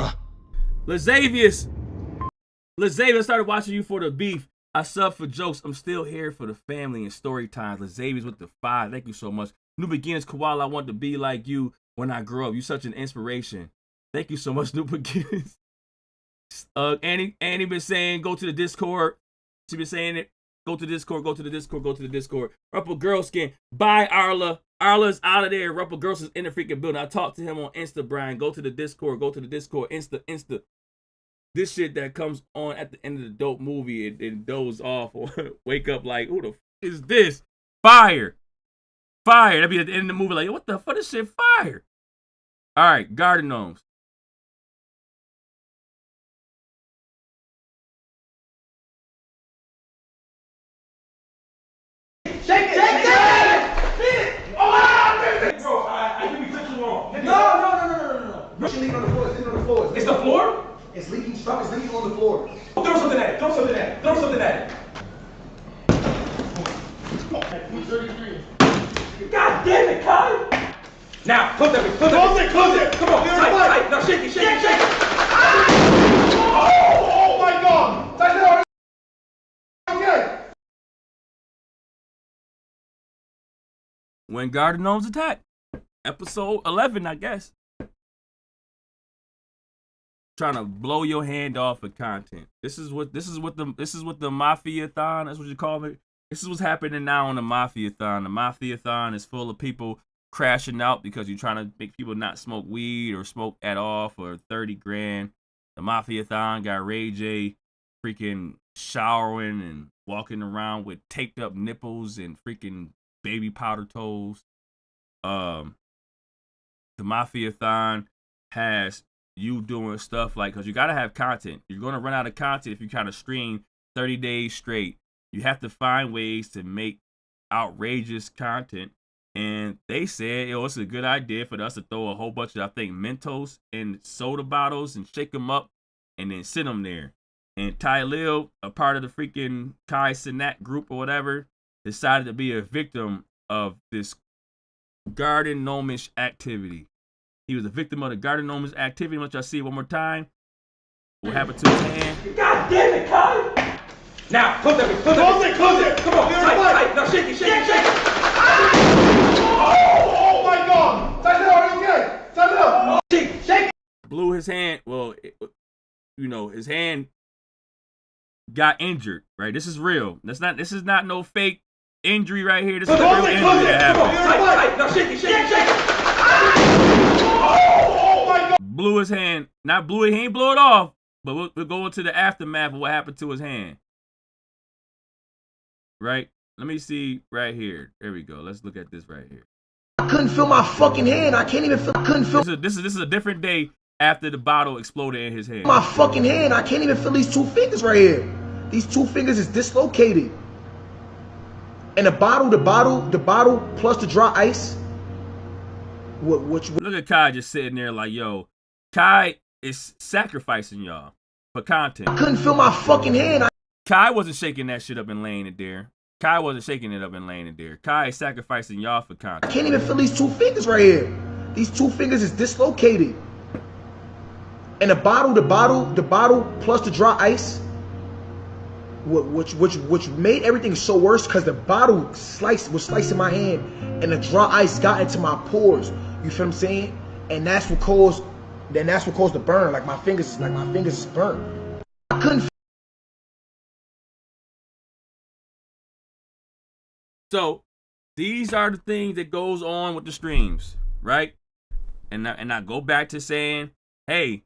Lazavius started watching you for the beef. I sub for jokes. I'm still here for the family and story times. Lazavius with the 5. Thank you so much. New Beginnings, Koala. I want to be like you when I grow up. You such an inspiration. Thank you so much, New Beginnings. Annie been saying go to the Discord. She been saying it. Go to the Discord. Go to the Discord. Go to the Discord. Ruffle Girl Skin. Bye, Arla. Arla's out of there. Ruffle Girls is in the freaking building. I talked to him on Insta, Brian. Go to the Discord. Go to the Discord. Insta. This shit that comes on at the end of the dope movie, it doze off or wake up like, who the f is this? Fire. That'd be at the end of the movie like, what the fuck? This shit fire. All right, Garden Gnomes. Shake it! Oh, bro, I think we took too long. No. You should leave it on the floor. It's the floor? It's leaking. Stop. It's leaking on the floor. Throw something at it. God damn it, Kyle! Now, close it. Come on, tight. Now shake it. Oh my God! Tighten it up. Okay. When Garden Gnomes Attack. Episode 11, I guess. Trying to blow your hand off of content. This is what the Mafiathon, that's what you call it. This is what's happening now on the Mafiathon. The Mafiathon is full of people crashing out because you're trying to make people not smoke weed or smoke at all for 30 grand. The Mafiathon got Ray J freaking showering and walking around with taped up nipples and freaking baby powder toes. The Mafiathon has you doing stuff like, because you got to have content. You're going to run out of content if you kind of stream 30 days straight. You have to find ways to make outrageous content. And they said, yo, it's a good idea for us to throw a whole bunch of, I think, Mentos in soda bottles and shake them up and then sit them there. And Ty Lil, a part of the freaking Kai Cenat group or whatever, decided to be a victim of this garden gnomish activity. He was a victim of the garden gnomish activity. Let y'all see it one more time. What happened to his hand? God damn it, Kai! Now, close it. Come on, tight. Now shake it. Oh my God! Tighten it up, are you okay? Tighten it up. Shake it. Blew his hand. Well, his hand got injured. Right. This is real. This is not no fake injury right here. This is a real injury that happened. Tight. Now shake it. Oh my God! Blew his hand. Not blew it. He ain't blow it off. But we'll go into the aftermath of what happened to his hand. Right. Let me see right here. There we go. Let's look at this right here. I couldn't feel my fucking hand. I can't even feel. This is a different day after the bottle exploded in his hand. My fucking hand. I can't even feel these two fingers right here. These two fingers is dislocated. And the bottle plus the dry ice. Look at Kai just sitting there like, yo, Kai is sacrificing y'all for content. I couldn't feel my fucking hand. Kai wasn't shaking that shit up and laying it there. Kai wasn't shaking it up and laying it there. Kai is sacrificing y'all for content. I can't even feel these two fingers right here. These two fingers is dislocated. And the bottle plus the dry ice, which made everything so worse because the bottle was slicing my hand and the dry ice got into my pores. You feel what I'm saying? And that's what caused the burn. Like my fingers is burnt. I couldn't. So these are the things that goes on with the streams, right? And I go back to saying, hey,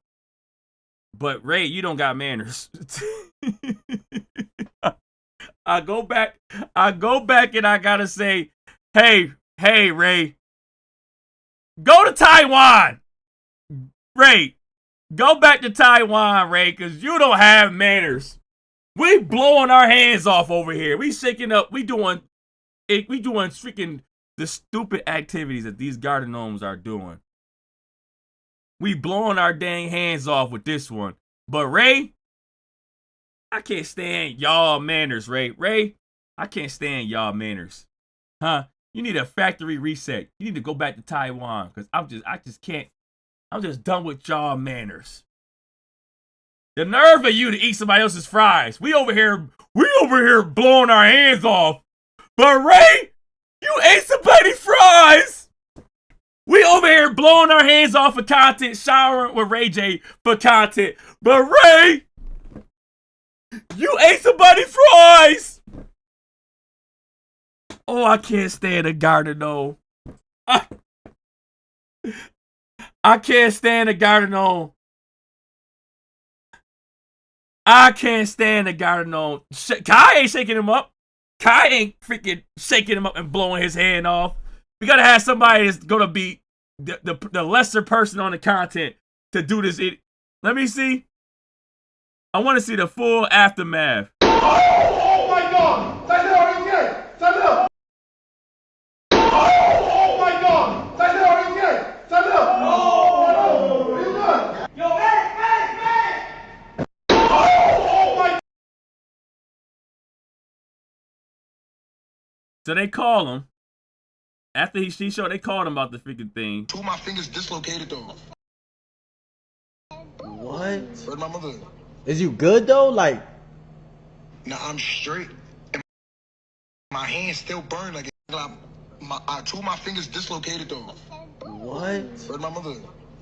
but Ray, you don't got manners. I go back and I gotta say, hey, Ray, go to Taiwan. Ray, go back to Taiwan, Ray, because you don't have manners. We blowing our hands off over here. We shaking up. We doing freaking the stupid activities that these garden gnomes are doing. We blowing our dang hands off with this one. But Ray, I can't stand y'all manners, Ray. Ray, I can't stand y'all manners. Huh? You need a factory reset. You need to go back to Taiwan because I just can't. I'm just done with y'all manners. The nerve of you to eat somebody else's fries. We over here blowing our hands off. But Ray, you ate somebody's fries. We over here blowing our hands off for content, showering with Ray J for content. But Ray, you ate somebody's fries. Oh, I can't stand a garden gnome. I can't stand a garden gnome. I can't stand a garden gnome. Kai ain't shaking him up. Kai ain't freaking shaking him up and blowing his hand off. We gotta have somebody that's gonna be the lesser person on the content to do this. Let me see. I want to see the full aftermath. Oh my God! Tighten it up, are you okay? Tighten it up. Oh my God! Tighten it up, are you okay? Tighten it up. Oh, are you good? Yo, man! Oh my. So they call him. After she showed, they called him about the freaking thing. Two of my fingers dislocated though. What? Where's my mother? Is you good though? Like, nah, I'm straight. And my hands still burn like two of my fingers dislocated though. what? Where's my mother?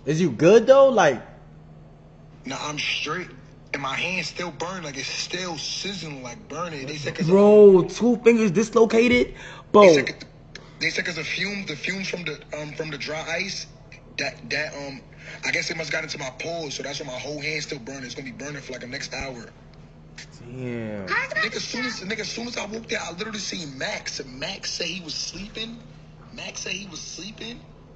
Is you good though? Like, nah, I'm straight. And my hands still burn like it's still sizzling, like burning. They said, bro, two fingers dislocated, bro. They said cause the fumes from the dry ice, that I guess it must got into my pores, so that's why my whole hand still burning. It's gonna be burning for like the next hour. Damn. Nigga, as soon as I woke there, I literally seen Max. Max said he was sleeping.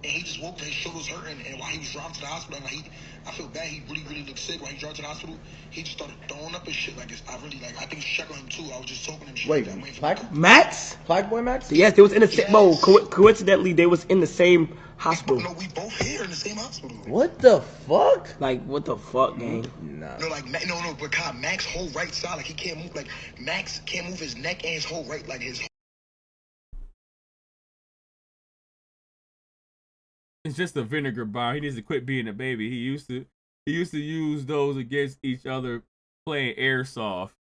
and he just woke up, his shoulder was hurting, and while he was driving to the hospital, like I feel bad, he really looked sick. While he drove to the hospital, he just started throwing up and shit. Like, I think check on him too. I was just talking to him shit. Wait, like Max? Black boy Max? Yes, they was in the same, bro, coincidentally, they was in the same hospital. No, we both here in the same hospital. What the fuck? Like, what the fuck, gang? Nah. No, like, no, but God, Max whole right side, like, he can't move, like, Max can't move his neck and his whole right, like, his. It's just a vinegar bomb. He needs to quit being a baby. He used to use those against each other playing airsoft.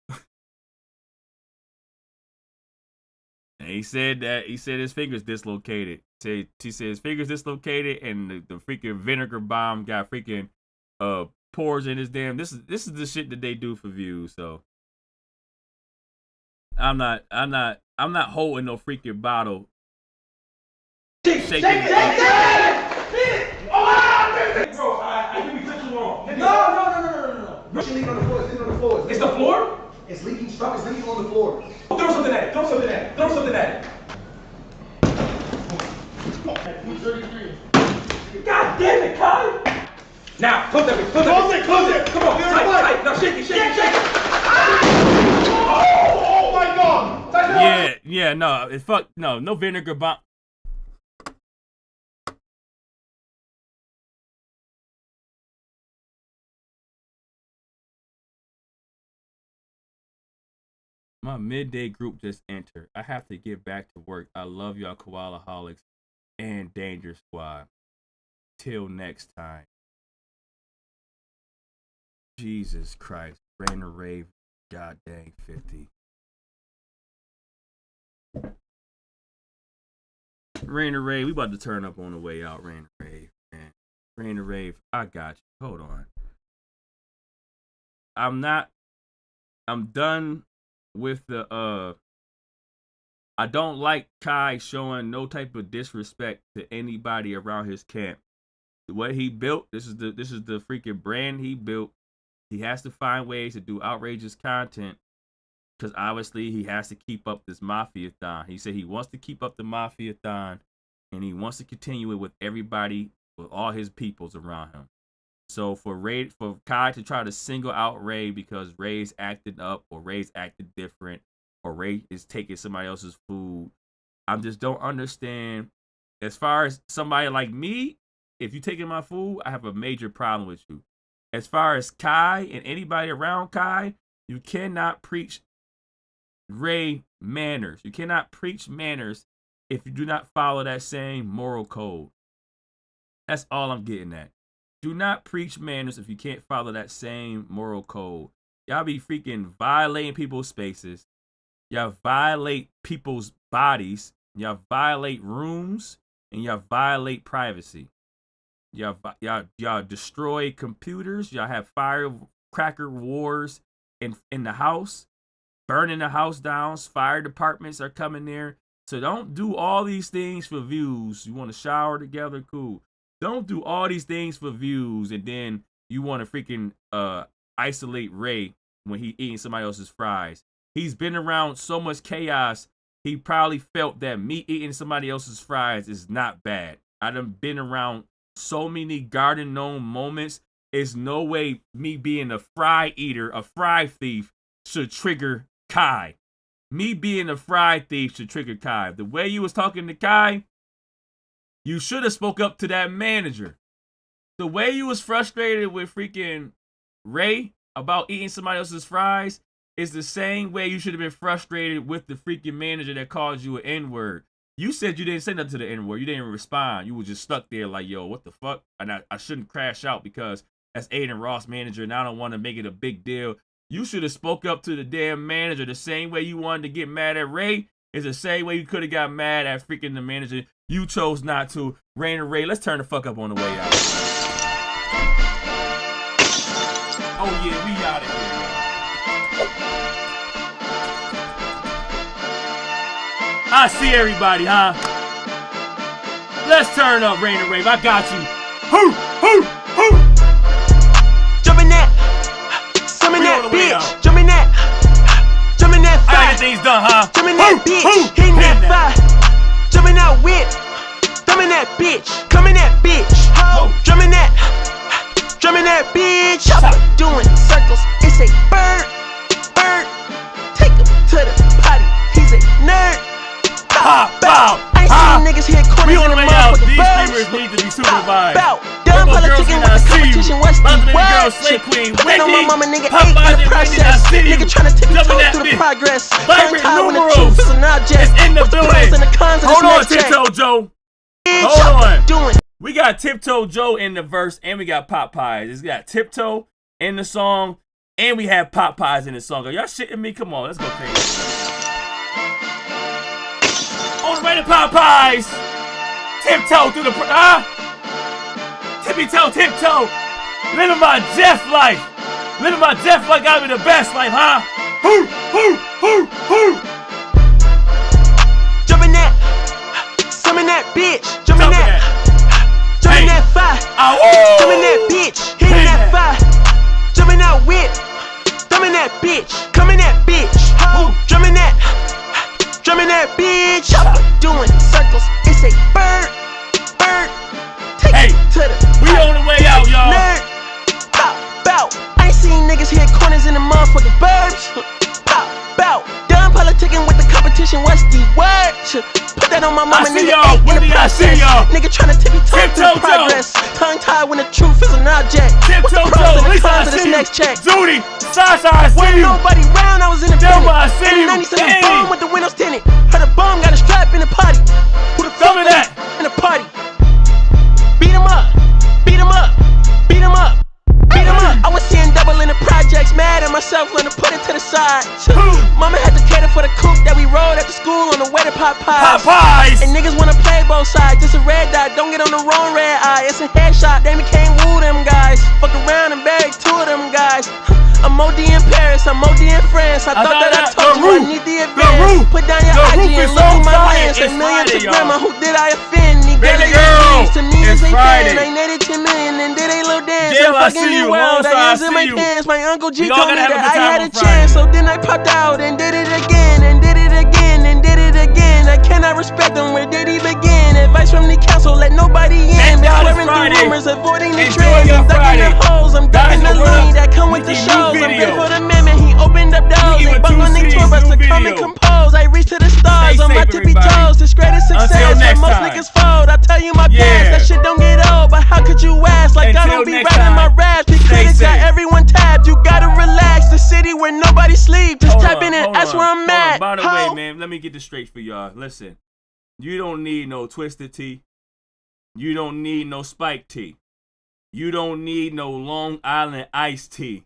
And he said his fingers dislocated. He said his fingers dislocated, and the freaking vinegar bomb got freaking pores in his damn. This is the shit that they do for views. So I'm not holding no freaking bottle. Shaking it. Bro, I think we took too long. No. It's leaking on the floor. It's leaking on the floor. It's the floor? It's leaking. Stuff is leaking on the floor. Throw something at it. Throw something at it. God damn it, Kai! Now, close it. Come on, tight. Now shake it. Oh my God! Yeah, no, it's fuck, no vinegar bomb. My midday group just entered. I have to get back to work. I love y'all, Koalaholics and Danger Squad. Till next time. Jesus Christ. Rain or Rave. God dang 50. Rain or Rave. We about to turn up on the way out. Rain or Rave, man. Rain or Rave. I got you. Hold on. I'm done with the I don't like Kai showing no type of disrespect to anybody around his camp. What he built, this is the freaking brand he built. He has to find ways to do outrageous content because obviously he has to keep up this Mafiathon. He said he wants to keep up the Mafiathon and he wants to continue it with everybody, with all his peoples around him. So for Kai to try to single out Ray because Ray's acting up or Ray's acting different or Ray is taking somebody else's food, I just don't understand. As far as somebody like me, if you're taking my food, I have a major problem with you. As far as Kai and anybody around Kai, you cannot preach Ray manners. You cannot preach manners if you do not follow that same moral code. That's all I'm getting at. Do not preach manners if you can't follow that same moral code. Y'all be freaking violating people's spaces. Y'all violate people's bodies. Y'all violate rooms. And y'all violate privacy. Y'all destroy computers. Y'all have firecracker wars in the house. Burning the house down. Fire departments are coming there. So don't do all these things for views. You want to shower together? Cool. Don't do all these things for views and then you want to freaking isolate Ray when he eating somebody else's fries. He's been around so much chaos, he probably felt that me eating somebody else's fries is not bad. I done been around so many garden gnome moments. There's no way me being a fry eater, a fry thief, should trigger Kai. Me being a fry thief should trigger Kai. The way you was talking to Kai, you should have spoke up to that manager. The way you was frustrated with freaking Ray about eating somebody else's fries is the same way you should have been frustrated with the freaking manager that called you an N-word. You said you didn't say nothing to the N-word. You didn't even respond. You were just stuck there like, yo, what the fuck? And I shouldn't crash out because that's Aiden Ross manager and I don't want to make it a big deal. You should have spoke up to the damn manager the same way you wanted to get mad at Ray. Is the same way you could have got mad at freaking the manager. You chose not to. Rain and Ray, let's turn the fuck up on the way out. Oh yeah, we out of here. I see everybody, huh? Let's turn up, Rain and Ray. I got you. Hoo, hoo, hoo. Jump in that. Jump in that, bitch. Jump in that. Jump in that fire. I got things done, huh? Jump in that bitch. Hitting that fire. Jumping out whip. Thumbing Drumming that bitch, coming that bitch, ho. Drumming that bitch. Chopper doing circles. It's a bird. Take him to the potty. He's a nerd. Bow. I ain't seen niggas hit corners in the motherfucking birds. These streamers need to be supervised. Bow. Done politicking with the competition. What's the word? Put on my mama, nigga, ain't in the process. Nigga tryna tip your toes through the progress. Tongue tied when the truth is an object. In the building. And the cons of Hold on, this next Tiptoe Joe. Hold on. We got Tiptoe Joe in the verse, and we got Pop Pies. It's got Tiptoe in the song, and we have Pop Pies in the song. Are y'all shitting me? Come on, let's go crazy. On the way to Pop Pies. Tiptoe through the tippy-toe, tiptoe. Living my Jeff life. Living my Jeff life gotta be the best life, huh? Hoo. Jumping that. Summon that bitch. Jumping that fire. Jumping that bitch. Hitting that fire. Jumping that whip. Thumbing that bitch. Coming that bitch. Drumming that bitch. Chopper doing circles. It's a bird. Take it to the we on the way out, y'all. Nerd. Bow. I ain't seen niggas hit corners in the motherfucking burbs. Bow. Done politicking with the competition. What's the word? Put that on my mama, nigga. Ain't in the process. Nigga tryna tip your toes through the progress. Tongue tied when the truth is an object. What's the pros and the cons of this next check? Judy, Sasha, I see you. Wasn't nobody round, I was in the building. I see you. 97 bomb with the windows tinted. Heard a bomb, got a strap in the party. Who the fuck is that in the party? Beat him up. I was seeing double in the projects, mad at myself, learn to put it to the side. Mama had to cater for the coupe that we rode at the school on the way to Pop Pies. And niggas wanna play both sides, it's a red dot, don't get on the wrong red eye. It's a headshot, they became woo them guys. Fuck around and bag two of them guys. I'm OD in Paris, I'm OD in France. I thought that I told you I need the advance. Put down your IG and look through my lens. A million to grandma, who did I offend? Baby girl, to me it's is a Friday. fan. I netted 10 million and did a little dance. Jill, I fucking see you. new world, I Monster, in my I see pants. My Uncle G We all told me gotta have a that good I time had on a chance. So then I popped out and did it again, and did it again, and did it again. I cannot respect them, where did he begin? Advice from the council, let nobody in. Been clearing the rumors, avoiding the trends. I'm ducking the holes, I'm ducking the lean that come with the shows. I'm good for the amendment, he opened up doors. They bung on the tour bus to come and compose. I reach to the stars on my tippy toes. This greatest success, when most niggas fold. I tell you my past, that shit don't get old. But how could you ask? Like I don't be rapping my raps. The critics got everyone tapped. You gotta relax. The city where nobody sleep. Just tap in and that's where I'm at. By the way, man, let me get this straight for y'all. Listen, you don't need no Twisted Tea. You don't need no Spike Tea. You don't need no Long Island iced tea.